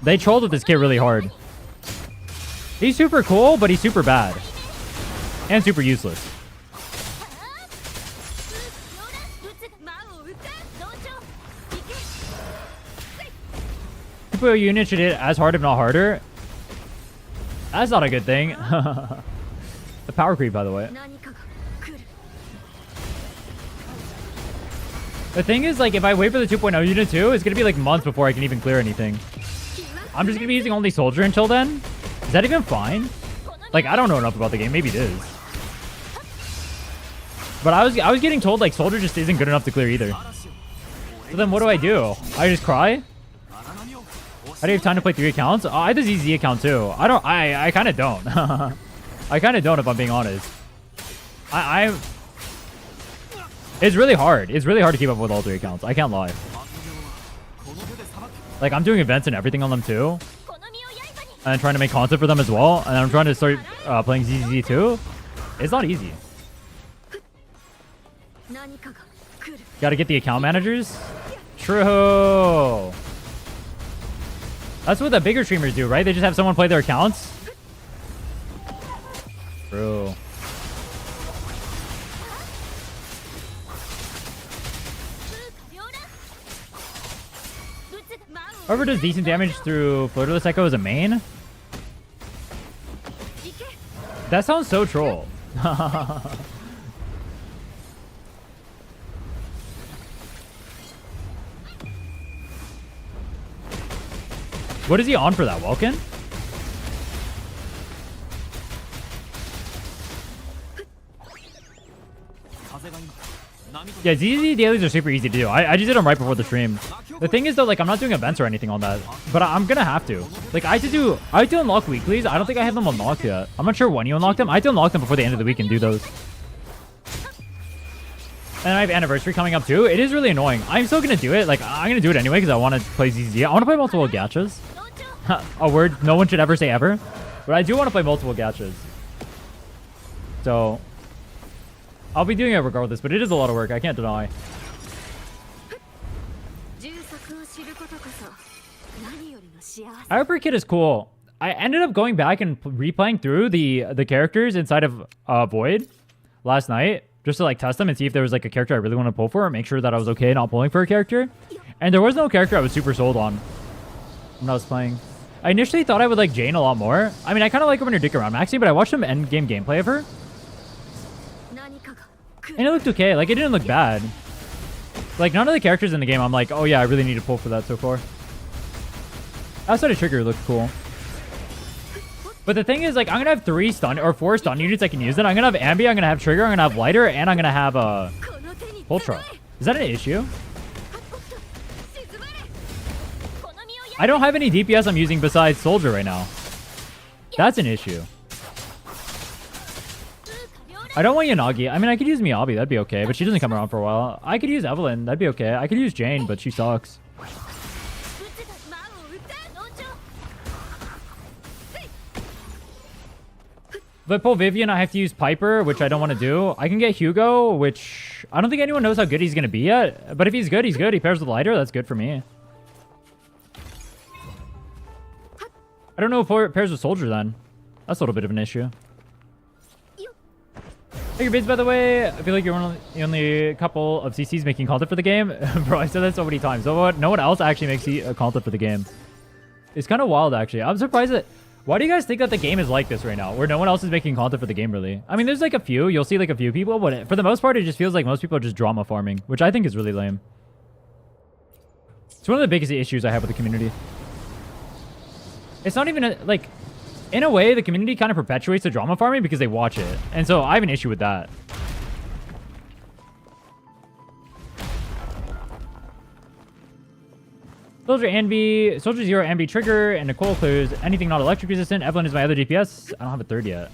They trolled with this kid really hard. He's super cool, but he's super bad. And super useless. Super unit should hit as hard, if not harder. That's not a good thing. The power creep, by the way. The thing is, like, if I wait for the 2.0 unit too, it's gonna be like months before I can even clear anything. I'm just gonna be using only soldier until then. Is that even fine? Like, I don't know enough about the game. Maybe it is. But I was getting told like soldier just isn't good enough to clear either. So then what do? I just cry? How do you have time to play 3 accounts? I have the ZZ account too. I kind of don't. I kind of don't, if I'm being honest. It's really hard. It's really hard to keep up with all 3 accounts. I can't lie. Like, I'm doing events and everything on them too. And trying to make content for them as well. And I'm trying to start playing ZZ too. It's not easy. Gotta get the account managers. True. That's what the bigger streamers do, right? They just have someone play their accounts. True. Whoever does decent damage through Floaterless Echo as a main? That sounds so troll. What is he on for that, Welkin? Yeah, ZZ dailies are super easy to do. I just did them right before the stream. The thing is though, like, I'm not doing events or anything on that, but I'm gonna have to. Like, I have to unlock weeklies. I don't think I have them unlocked yet. I'm not sure when you unlock them. I have to unlock them before the end of the week and do those. And I have anniversary coming up too. It is really annoying. I'm still gonna do it. Like, I'm gonna do it anyway because I want to play ZZ. I want to play multiple gachas. A word no one should ever say ever. But I do want to play multiple gachas. So I'll be doing it regardless, but it is a lot of work. I can't deny. Hyper Kid is cool. I ended up going back and replaying through the characters inside of Void last night just to like test them and see if there was like a character I really want to pull for and make sure that I was okay not pulling for a character. And there was no character I was super sold on when I was playing. I initially thought I would like Jane a lot more. I mean, I kind of like her when her dick around maxing, but I watched some end game gameplay of her. And it looked okay. Like, it didn't look bad. Like, none of the characters in the game, I'm like, oh yeah, I really need to pull for that so far. Outside of Trigger, it looked cool. But the thing is, like, I'm going to have 3 stun or 4 stun units I can use it. I'm going to have Ambi, I'm going to have Trigger, I'm going to have Lighter, and I'm going to have Ultra. Is that an issue? I don't have any DPS I'm using besides Soldier right now. That's an issue. I don't want Yanagi. I mean, I could use Miyabi. That'd be okay, but she doesn't come around for a while. I could use Evelyn. That'd be okay. I could use Jane, but she sucks. If I pull Vivian, I have to use Piper, which I don't want to do. I can get Hugo, which I don't think anyone knows how good he's going to be yet. But if he's good, he's good. He pairs with Lighter. That's good for me. I don't know if it pairs with Soldier then. That's a little bit of an issue. Hey, your bids, by the way. I feel like you're one of the only couple of CCs making content for the game. Bro, I said that so many times. No one else actually makes content for the game. It's kind of wild, actually. I'm surprised that... Why do you guys think that the game is like this right now, where no one else is making content for the game, really? I mean, there's like a few. You'll see like a few people, but for the most part, it just feels like most people are just drama farming, which I think is really lame. It's one of the biggest issues I have with the community. It's not even like... In a way, the community kind of perpetuates the drama farming because they watch it. And so I have an issue with that. Soldier Anby, Soldier 0, Anby Trigger, and Nicole clears anything not electric resistant. Evelyn is my other DPS. I don't have a third yet.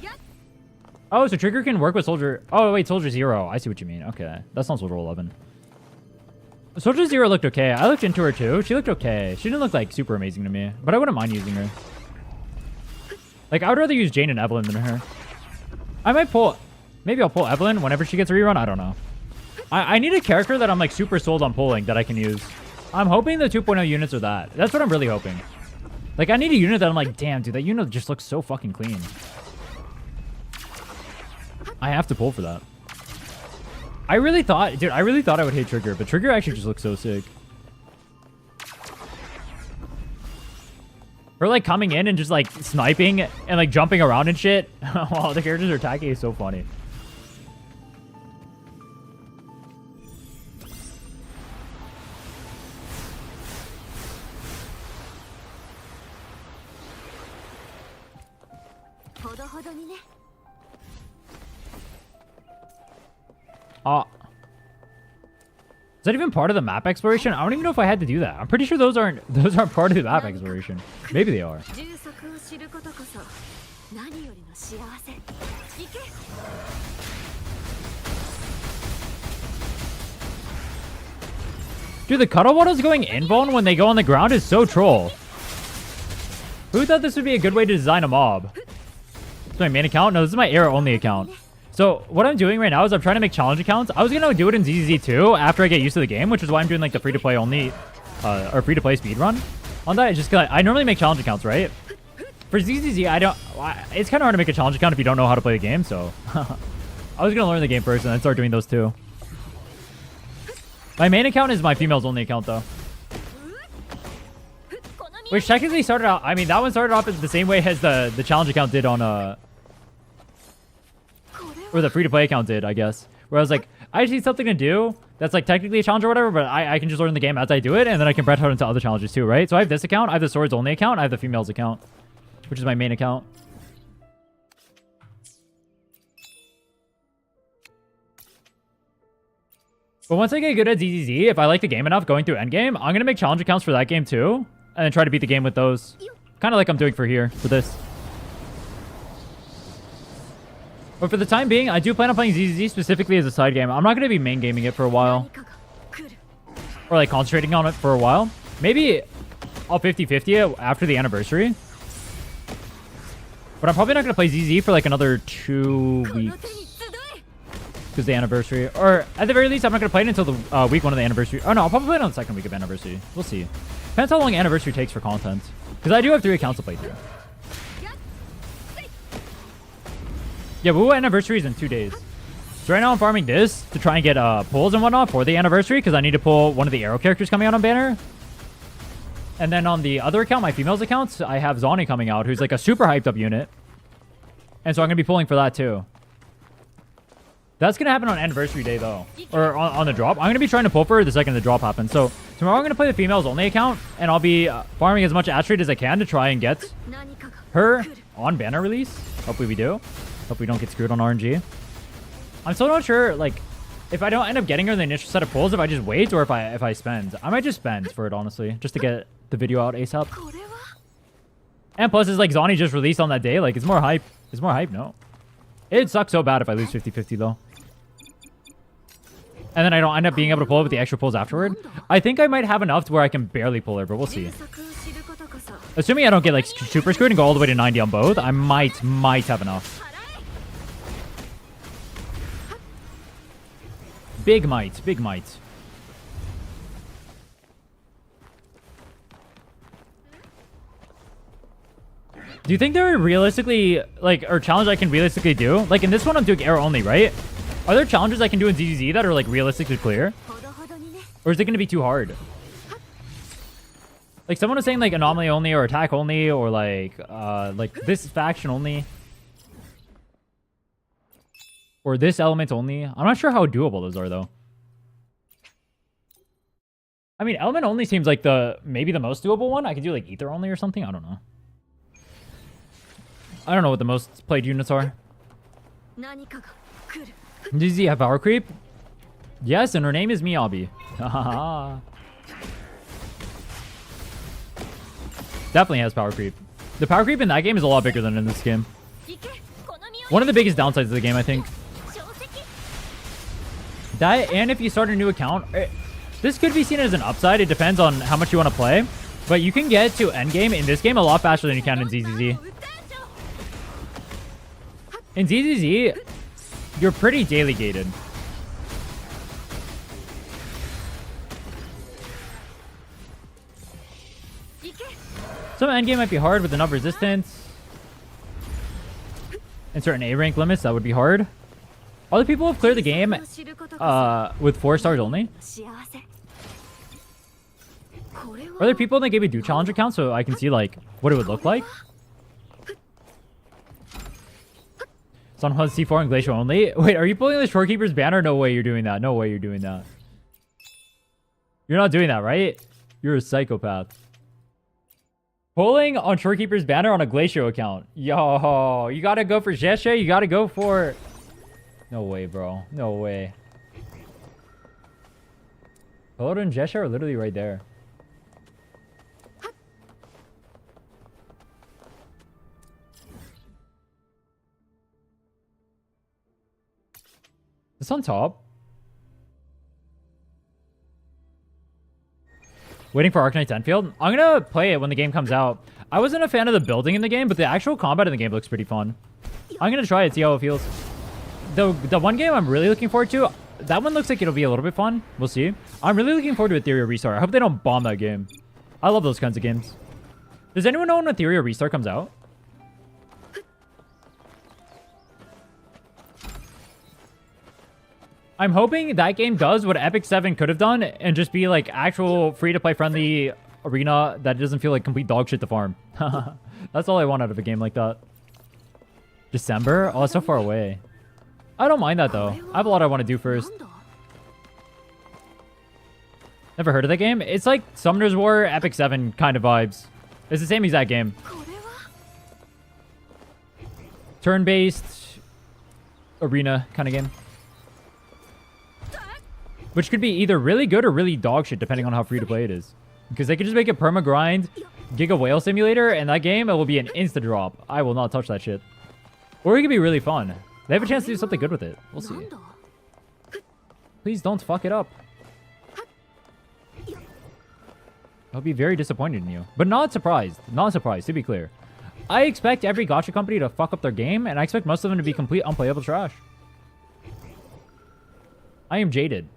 Oh, so Trigger can work with Soldier. Oh, wait, Soldier 0. I see what you mean. Okay. That's not Soldier 11. Soldier 0 looked okay. I looked into her too. She looked okay. She didn't look like super amazing to me, but I wouldn't mind using her. Like, I would rather use Jane and Evelyn than her. I might pull... Maybe I'll pull Evelyn whenever she gets a rerun. I don't know. I need a character that I'm, like, super sold on pulling that I can use. I'm hoping the 2.0 units are that. That's what I'm really hoping. Like, I need a unit that I'm like, damn, dude, that unit just looks so fucking clean. I have to pull for that. I really thought I would hit Trigger, but Trigger actually just looks so sick. Or like coming in and just like sniping and like jumping around and shit while the characters are attacking is so funny. Is that even part of the map exploration? I don't even know if I had to do that. I'm pretty sure those aren't part of the map exploration. Maybe they are. Dude, the cuddle waddles going invuln when they go on the ground is so troll. Who thought this would be a good way to design a mob? This is my main account? No, this is my Aero only account. So what I'm doing right now is I'm trying to make challenge accounts. I was going to do it in ZZZ2 after I get used to the game, which is why I'm doing like the free-to-play only, or free-to-play speedrun on that. It's just because I normally make challenge accounts, right? For ZZZ, it's kind of hard to make a challenge account if you don't know how to play the game, so I was going to learn the game first and then start doing those too. My main account is my females only account though. Which technically started out, I mean, that one started off the same way as the challenge account did on, or the free-to-play account did, I guess. Where I was like, I just need something to do that's like technically a challenge or whatever, but I can just learn the game as I do it, and then I can branch out into other challenges too, right? So I have this account, I have the swords only account, I have the females account, which is my main account. But once I get good at ZZZ, if I like the game enough going through endgame, I'm going to make challenge accounts for that game too, and then try to beat the game with those. Kind of like I'm doing for here, for this. But for the time being, I do plan on playing ZZZ specifically as a side game. I'm not going to be main gaming it for a while. Or like concentrating on it for a while. Maybe I'll 50-50 it after the anniversary. But I'm probably not going to play ZZ for like another 2 weeks. Because the anniversary. Or at the very least, I'm not going to play it until the week 1 of the anniversary. Oh no, I'll probably play it on the second week of anniversary. We'll see. Depends how long anniversary takes for content. Because I do have 3 accounts to play through. Yeah, Woo anniversary is in 2 days. So right now I'm farming this to try and get pulls and whatnot for the anniversary because I need to pull one of the Aero characters coming out on banner. And then on the other account, my females accounts, I have Zani coming out, who's like a super hyped up unit. And so I'm going to be pulling for that too. That's going to happen on anniversary day though. Or on the drop. I'm going to be trying to pull for her the second the drop happens. So tomorrow I'm going to play the females only account. And I'll be farming as much Astrite as I can to try and get her on banner release. Hopefully we do. Hope we don't get screwed on RNG. I'm still not sure, like, if I don't end up getting her in the initial set of pulls, if I just wait or if I spend. I might just spend for it, honestly, just to get the video out ASAP. And plus, it's like Zani just released on that day. Like, it's more hype. It's more hype, no. It'd suck so bad if I lose 50-50, though. And then I don't end up being able to pull it with the extra pulls afterward. I think I might have enough to where I can barely pull her, but we'll see. Assuming I don't get, like, super screwed and go all the way to 90 on both, I might have enough. Big might. Big might. Do you think there are realistically, like, or challenge I can realistically do? Like, in this one, I'm doing Aero only, right? Are there challenges I can do in ZZZ that are, like, realistically clear? Or is it going to be too hard? Like, someone was saying, like, anomaly only or attack only or, like this faction only. Or this element only. I'm not sure how doable those are, though. I mean, element only seems like maybe the most doable one. I could do, like, ether only or something. I don't know. I don't know what the most played units are. Does he have power creep? Yes, and her name is Miyabi. Definitely has power creep. The power creep in that game is a lot bigger than in this game. One of the biggest downsides of the game, I think. That, and if you start a new account, this could be seen as an upside. It depends on how much you want to play. But you can get to endgame in this game a lot faster than you can in ZZZ. In ZZZ, you're pretty daily gated. Some endgame might be hard with enough resistance. In certain A rank limits, that would be hard. Other people have cleared the game with 4 stars only. Are there people in the game who do challenge accounts so I can see like what it would look like? Sunhut C4 and Glacier only. Wait, are you pulling the Shorekeeper's banner? No way you're doing that. No way you're doing that. You're not doing that, right? You're a psychopath. Pulling on Shorekeeper's banner on a Glacier account. Yo, you gotta go for Zhesha. You gotta go for... No way, bro. No way. Kodo and Zhesha are literally right there. It's on top. Waiting for Arcanite's Enfield. I'm gonna play it when the game comes out. I wasn't a fan of the building in the game, but the actual combat in the game looks pretty fun. I'm gonna try it, see how it feels. The one game I'm really looking forward to, that one looks like it'll be a little bit fun. We'll see. I'm really looking forward to Ethereal Restart. I hope they don't bomb that game. I love those kinds of games. Does anyone know when Ethereal Restart comes out? I'm hoping that game does what Epic 7 could have done and just be like actual free-to-play friendly arena that doesn't feel like complete dog shit to farm. That's all I want out of a game like that. December? Oh, it's so far away. I don't mind that though. I have a lot I want to do first. Never heard of that game? It's like Summoner's War, Epic 7 kind of vibes. It's the same exact game. Turn-based arena kind of game. Which could be either really good or really dog shit depending on how free to play it is. Because they could just make it perma grind, Giga Whale Simulator, and that game, it will be an insta drop. I will not touch that shit. Or it could be really fun. They have a chance to do something good with it. We'll see. Please don't fuck it up. I'll be very disappointed in you. But not surprised. Not surprised, to be clear. I expect every gacha company to fuck up their game, and I expect most of them to be complete unplayable trash. I am jaded.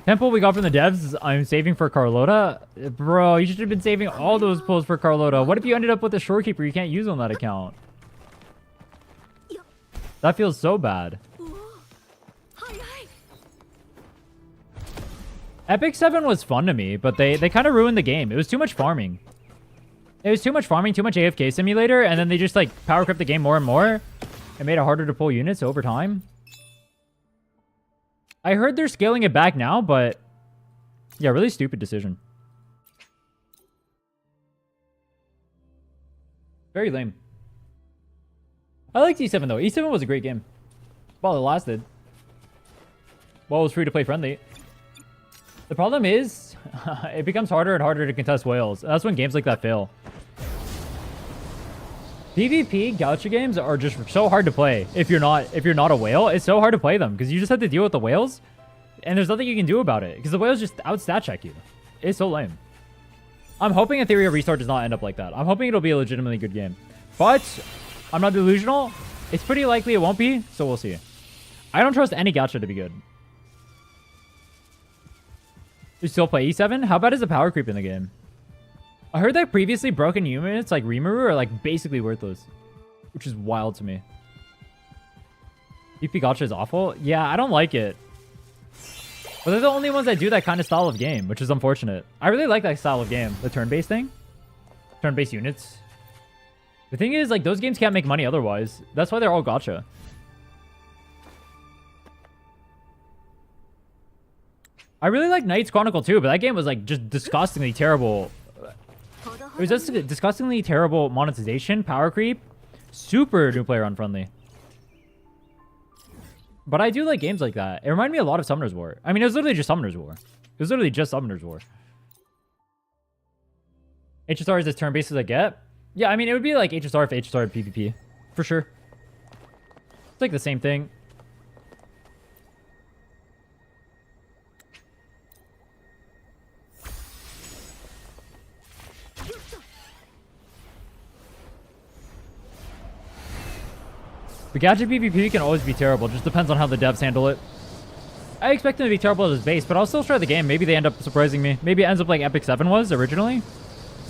Temple we got from the devs, I'm saving for Carlota. Bro, you should have been saving all those pulls for Carlota. What if you ended up with a Shorekeeper you can't use on that account? That feels so bad. Epic 7 was fun to me, but they kind of ruined the game. It was too much farming. It was too much farming, too much AFK simulator, and then they just like power crept the game more and more. It made it harder to pull units over time. I heard they're scaling it back now, but yeah, really stupid decision. Very lame. I liked E7 though. E7 was a great game. While it lasted. While it was free to play friendly. The problem is, it becomes harder and harder to contest whales. And that's when games like that fail. PvP gacha games are just so hard to play. If you're not a whale, it's so hard to play them because you just have to deal with the whales, and there's nothing you can do about it because the whales just out-stat check you. It's so lame. I'm hoping Ethereal Restart does not end up like that. I'm hoping it'll be a legitimately good game, but I'm not delusional. It's pretty likely it won't be, so we'll see. I don't trust any gacha to be good. You still play E7? How bad is the power creep in the game? I heard that previously broken units like Rimuru are like basically worthless, which is wild to me. PP gacha is awful. Yeah, I don't like it. But they're the only ones that do that kind of style of game, which is unfortunate. I really like that style of game, the turn-based thing. Turn-based units. The thing is, like, those games can't make money otherwise. That's why they're all gacha. I really like Knight's Chronicle too, but that game was like just disgustingly terrible. It was just disgustingly terrible monetization, power creep, super new player unfriendly. But I do like games like that. It reminded me a lot of Summoner's War. I mean, it was literally just Summoner's War. It was literally just Summoner's War. HSR is as turn-based as I get. Yeah, I mean, it would be like HSR if HSR had PvP. For sure. It's like the same thing. The gadget PvP can always be terrible. Just depends on how the devs handle it. I expect them to be terrible at its base, but I'll still try the game. Maybe they end up surprising me. Maybe it ends up like Epic 7 was originally,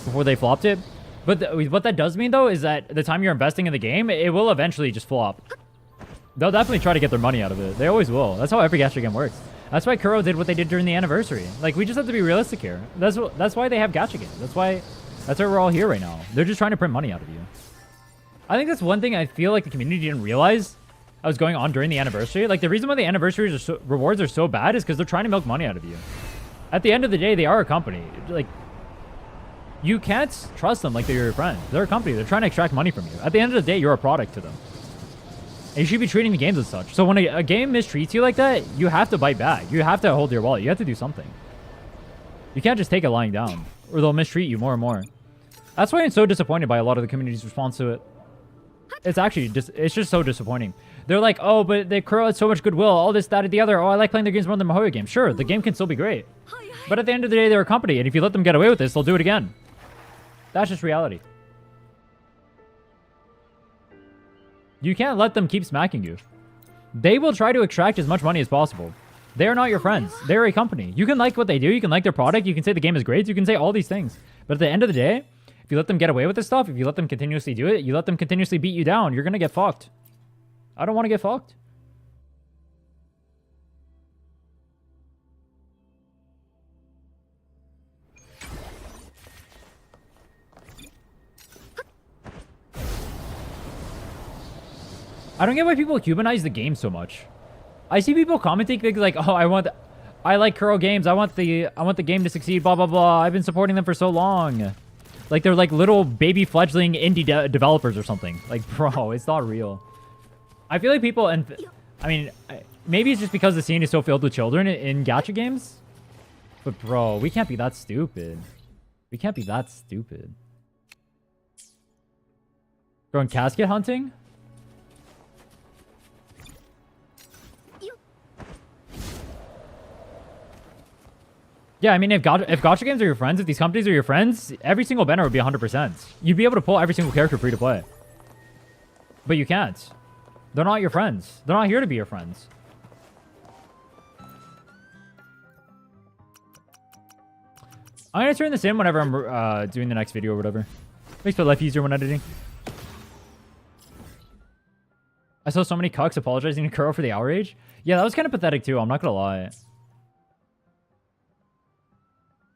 before they flopped it. But what that does mean, though, is that the time you're investing in the game, it will eventually just flop. They'll definitely try to get their money out of it. They always will. That's how every gacha game works. That's why Kuro did what they did during the anniversary. Like, we just have to be realistic here. That's why they have gacha games. That's why we're all here right now. They're just trying to print money out of you. I think that's one thing I feel like the community didn't realize I was going on during the anniversary. Like, the reason why the anniversaries rewards are so bad is because they're trying to milk money out of you. At the end of the day, they are a company. Like, you can't trust them like they're your friend. They're a company. They're trying to extract money from you. At the end of the day, you're a product to them. And you should be treating the games as such. So when a game mistreats you like that, you have to bite back. You have to hold your wallet. You have to do something. You can't just take it lying down, or they'll mistreat you more and more. That's why I'm so disappointed by a lot of the community's response to it. It's actually just, it's just so disappointing. They're like, oh, but they Kuro had so much goodwill, all this, that, and the other. Oh, I like playing their games more than the Mahoya game. Sure, the game can still be great. But at the end of the day, they're a company, and if you let them get away with this, they'll do it again. That's just reality. You can't let them keep smacking you. They will try to extract as much money as possible. They are not your friends. They're a company. You can like what they do. You can like their product. You can say the game is great. You can say all these things. But at the end of the day, if you let them get away with this stuff, if you let them continuously do it, you let them continuously beat you down, you're going to get fucked. I don't want to get fucked. I don't get why people humanize the game so much. I see people commenting things like, "Oh, I like Kuro games. I want the game to succeed. Blah blah blah. I've been supporting them for so long." Like they're like little baby fledgling indie developers or something. Like, bro, it's not real. I feel like people, and I mean, maybe it's just because the scene is so filled with children in gacha games. But bro, we can't be that stupid. We can't be that stupid. Going casket hunting? Yeah, I mean, if gacha games are your friends, if these companies are your friends, every single banner would be 100%. You'd be able to pull every single character free to play. But you can't. They're not your friends. They're not here to be your friends. I'm going to turn this in whenever I'm doing the next video or whatever. Makes my life easier when editing. I saw so many cucks apologizing to Kuro for the outrage. Yeah, that was kind of pathetic too. I'm not going to lie.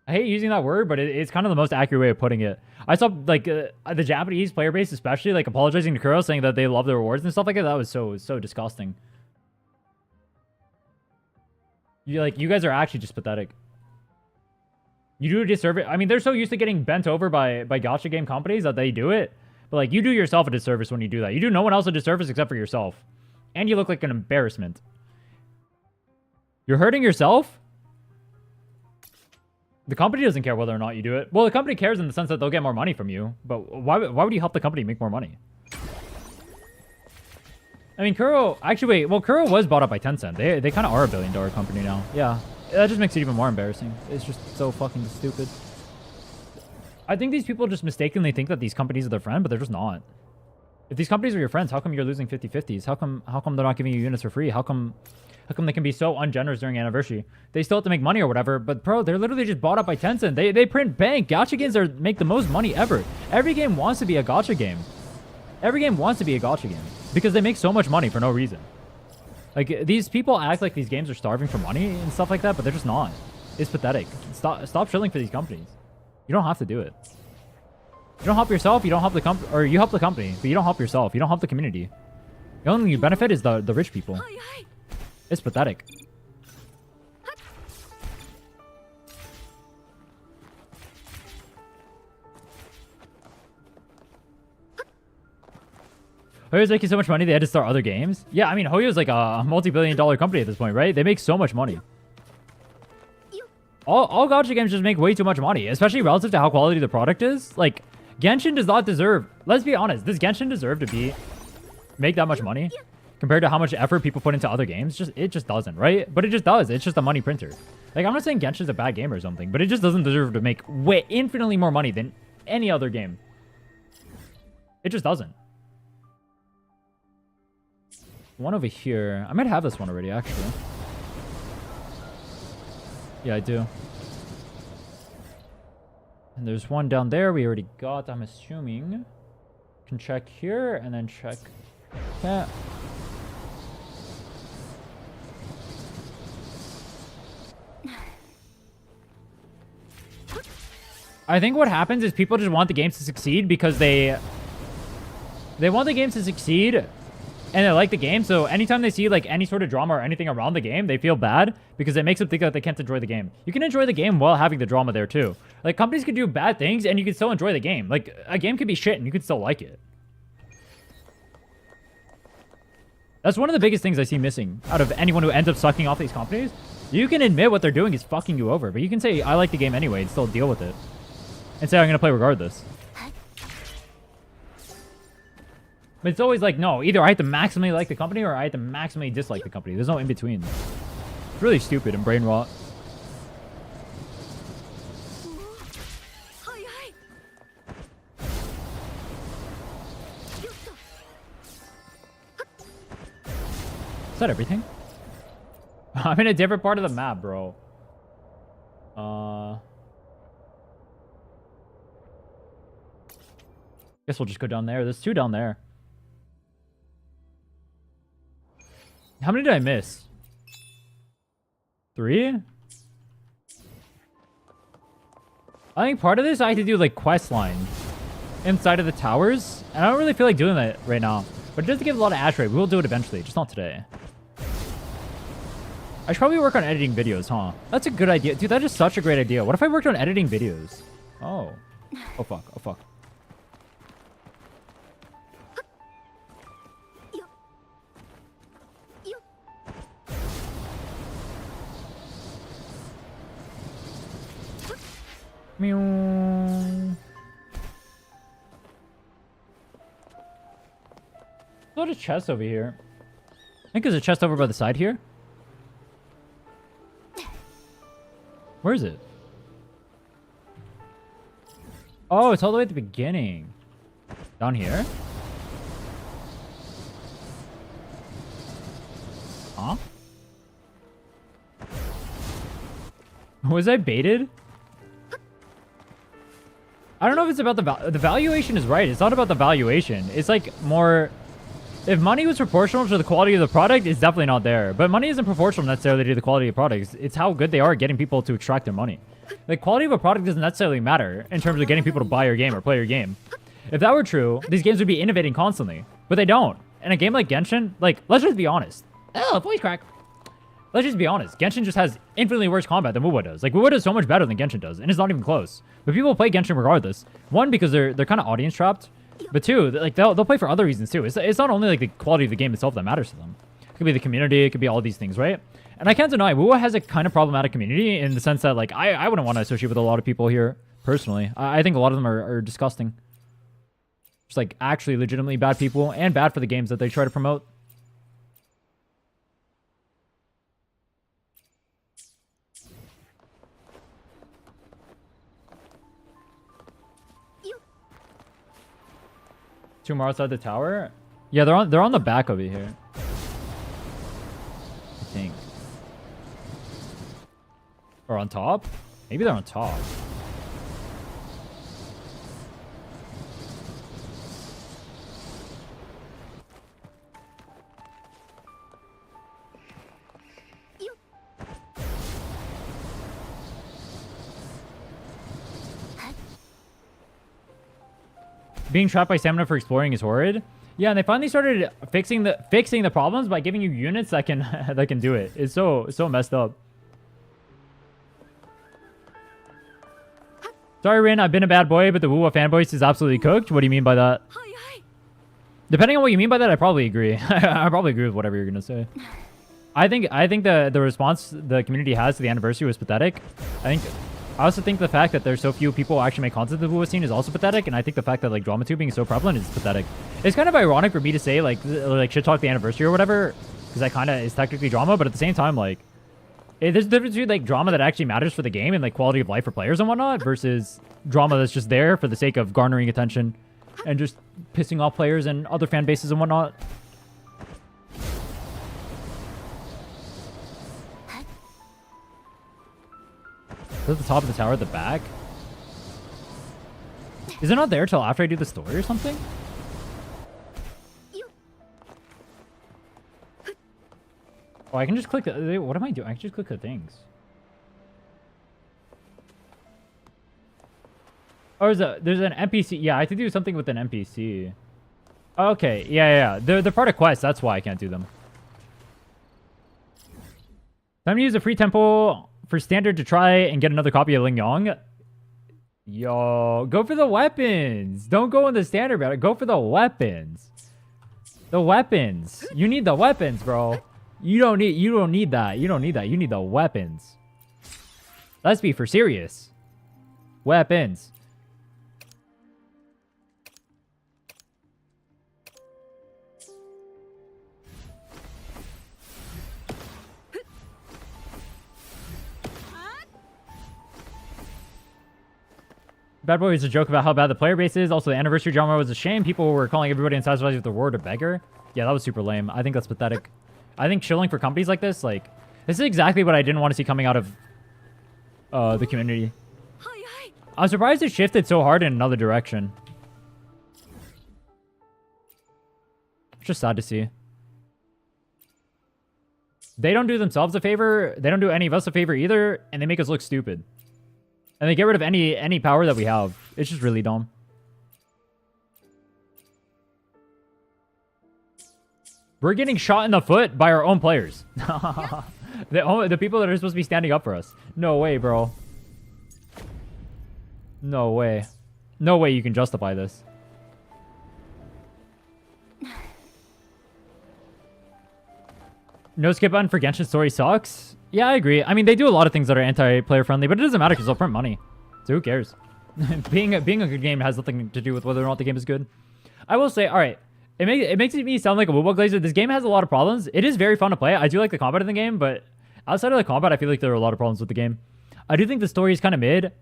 I hate using that word, but it's kind of the most accurate way of putting it. I saw, like, the Japanese player base especially, like, apologizing to Kuro, saying that they love the rewards and stuff like that. That was so disgusting. You guys are actually just pathetic. You do a disservice. I mean, they're so used to getting bent over by gacha game companies that they do it. But, like, you do yourself a disservice when you do that. You do no one else a disservice except for yourself. And you look like an embarrassment. You're hurting yourself? The company doesn't care whether or not you do it. Well, the company cares in the sense that they'll get more money from you. But why would you help the company make more money? I mean, Kuro... Actually, wait. Well, Kuro was bought up by Tencent. They kind of are a billion-dollar company now. Yeah. That just makes it even more embarrassing. It's just so fucking stupid. I think these people just mistakenly think that these companies are their friend, but they're just not. If these companies are your friends, how come you're losing 50-50s? How come they're not giving you units for free? How come they can be so ungenerous during anniversary? They still have to make money or whatever, but bro, they're literally just bought up by Tencent. They print bank. Gacha games make the most money ever. Every game wants to be a gacha game. Every game wants to be a gacha game because they make so much money for no reason. Like, these people act like these games are starving for money and stuff like that, but they're just not. It's pathetic. Stop shilling for these companies. You don't have to do it. You don't help yourself, you don't help the company, or you help the company, but you don't help yourself. You don't help the community. The only benefit is the rich people. It's pathetic. Hoyo's making so much money they had to start other games. Yeah, I mean, Hoyo's like a multi-billion-dollar company at this point, right? They make so much money. All gacha games just make way too much money, especially relative to how quality the product is. Like, Genshin does not deserve... Let's be honest. Does Genshin deserve to make that much money compared to how much effort people put into other games? It just doesn't, right? But it just does. It's just a money printer. Like, I'm not saying Genshin's a bad game or something, but it just doesn't deserve to make infinitely more money than any other game. It just doesn't. One over here. I might have this one already, actually. Yeah, I do. And there's one down there we already got, I'm assuming. Can check here and then check that. I think what happens is people just want the games to succeed because they want the games to succeed and they like the game. So anytime they see like any sort of drama or anything around the game, they feel bad because it makes them think that they can't enjoy the game. You can enjoy the game while having the drama there too. Like companies could do bad things and you can still enjoy the game. Like a game could be shit and you could still like it. That's one of the biggest things I see missing out of anyone who ends up sucking off these companies. You can admit what they're doing is fucking you over, but you can say, I like the game anyway and still deal with it. And say, I'm going to play regardless. But it's always like, no, either I have to maximally like the company or I have to maximally dislike the company. There's no in between. It's really stupid and brain rot. Is that everything? I'm in a different part of the map, bro. Guess we'll just go down there. There's two down there. How many did I miss? 3? I think part of this I have to do like quest line inside of the towers. And I don't really feel like doing that right now. But it does give a lot of Astrite. We will do it eventually, just not today. I should probably work on editing videos, huh? That's a good idea. Dude, that is such a great idea. What if I worked on editing videos? Oh. Oh, fuck. Oh, fuck. Meow. There's a chest over here. I think there's a chest over by the side here. Where is it? Oh, it's all the way at the beginning. Down here? Huh? Was I baited? I don't know if it's about the valuation is right. It's not about the valuation. It's like more... If money was proportional to the quality of the product, it's definitely not there. But money isn't proportional necessarily to the quality of products. It's how good they are at getting people to extract their money. The quality of a product doesn't necessarily matter in terms of getting people to buy your game or play your game. If that were true, these games would be innovating constantly. But they don't. In a game like Genshin, like, let's just be honest. Oh, voice crack. Let's just be honest. Genshin just has infinitely worse combat than WoW does. Like, WoW does so much better than Genshin does, and it's not even close. But people play Genshin regardless. One, because they're kind of audience trapped. But two, like they'll play for other reasons too. It's not only like the quality of the game itself that matters to them. It could be the community. It could be all these things, right? And I can't deny WoW has a kind of problematic community in the sense that like I wouldn't want to associate with a lot of people here personally. I think a lot of them are disgusting. Just like actually legitimately bad people and bad for the games that they try to promote. Two more outside the tower? Yeah, they're on the back over here. I think. Or on top? Maybe they're on top. Being trapped by stamina for exploring is horrid. Yeah, and they finally started fixing the problems by giving you units that can that can do it. It's so messed up. Sorry, Rhinne, I've been a bad boy, but the WoW fanboys is absolutely cooked. What do you mean by that? Depending on what you mean by that, I probably agree. I probably agree with whatever you're gonna say. I think the response the community has to the anniversary was pathetic. I also think the fact that there's so few people who actually make content of the WoW scene is also pathetic, and I think the fact that like drama tubing is so prevalent is pathetic. It's kind of ironic for me to say like shit talk the anniversary or whatever, because that kind of is technically drama, but at the same time like there's a difference between like drama that actually matters for the game and like quality of life for players and whatnot versus drama that's just there for the sake of garnering attention and just pissing off players and other fan bases and whatnot. Is it at the top of the tower at the back? Is it not there till after I do the story or something? Oh, I can just click the... What am I doing? I can just click the things. Oh, there's an NPC. Yeah, I have to do something with an NPC. Okay, yeah. They're part of quests. That's why I can't do them. Time to use a free temple for standard to try and get another copy of Ling Yong. Yo, go for the weapons. Don't go in the standard battle. Go for the weapons. The weapons. You need the weapons, bro. You don't need that. You don't need that. You need the weapons. Let's be for serious. Weapons. Bad Boy was a joke about how bad the player base is. Also, the anniversary drama was a shame. People were calling everybody in Satisfied with the word a beggar. Yeah, that was super lame. I think that's pathetic. I think chilling for companies like this, like, this is exactly what I didn't want to see coming out of the community. I'm surprised it shifted so hard in another direction. It's just sad to see. They don't do themselves a favor. They don't do any of us a favor either, and they make us look stupid. And they get rid of any power that we have. It's just really dumb. We're getting shot in the foot by our own players. The people that are supposed to be standing up for us. No way, bro. No way. No way you can justify this. No skip button for Genshin story sucks. Yeah, I agree. I mean, they do a lot of things that are anti-player friendly, but it doesn't matter because they'll print money. So who cares? being a good game has nothing to do with whether or not the game is good. I will say, all right, it makes me sound like a Woobo Glazer. This game has a lot of problems. It is very fun to play. I do like the combat in the game, but outside of the combat, I feel like there are a lot of problems with the game. I do think the story is kind of mid,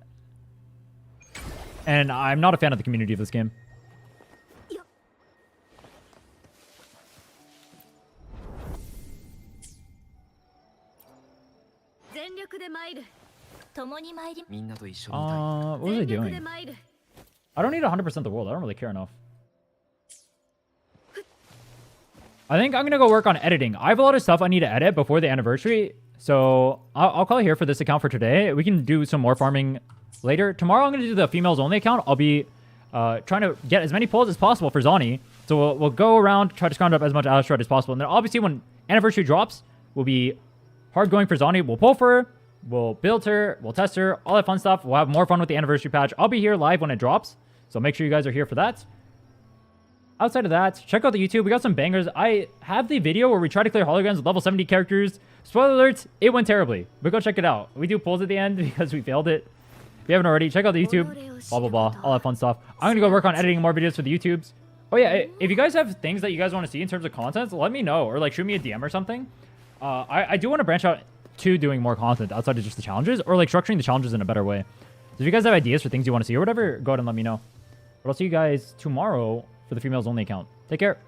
and I'm not a fan of the community of this game. What was I doing? I don't need 100% the world. I don't really care enough. I think I'm going to go work on editing. I have a lot of stuff I need to edit before the anniversary. So I'll call it here for this account for today. We can do some more farming later. Tomorrow I'm going to do the females only account. I'll be trying to get as many pulls as possible for Zani. So we'll go around, try to scrounge up as much Astrite as possible. And then obviously when anniversary drops, we'll be hard going for Zani. We'll pull for her. We'll build her, we'll test her, all that fun stuff. We'll have more fun with the anniversary patch. I'll be here live when it drops, so make sure you guys are here for that. Outside of that, check out the YouTube. We got some bangers. I have the video where we try to clear holograms with level 70 characters. Spoiler alerts, it went terribly, but go check it out. We do pulls at the end because we failed it. If you haven't already, check out the YouTube. Blah, blah, blah. All that fun stuff. I'm going to go work on editing more videos for the YouTubes. Oh, yeah. If you guys have things that you guys want to see in terms of content, let me know. Or, like, shoot me a DM or something. I do want to branch out to doing more content outside of just the challenges. Or, like, structuring the challenges in a better way. So if you guys have ideas for things you want to see or whatever, go ahead and let me know. But I'll see you guys tomorrow for the females only account. Take care.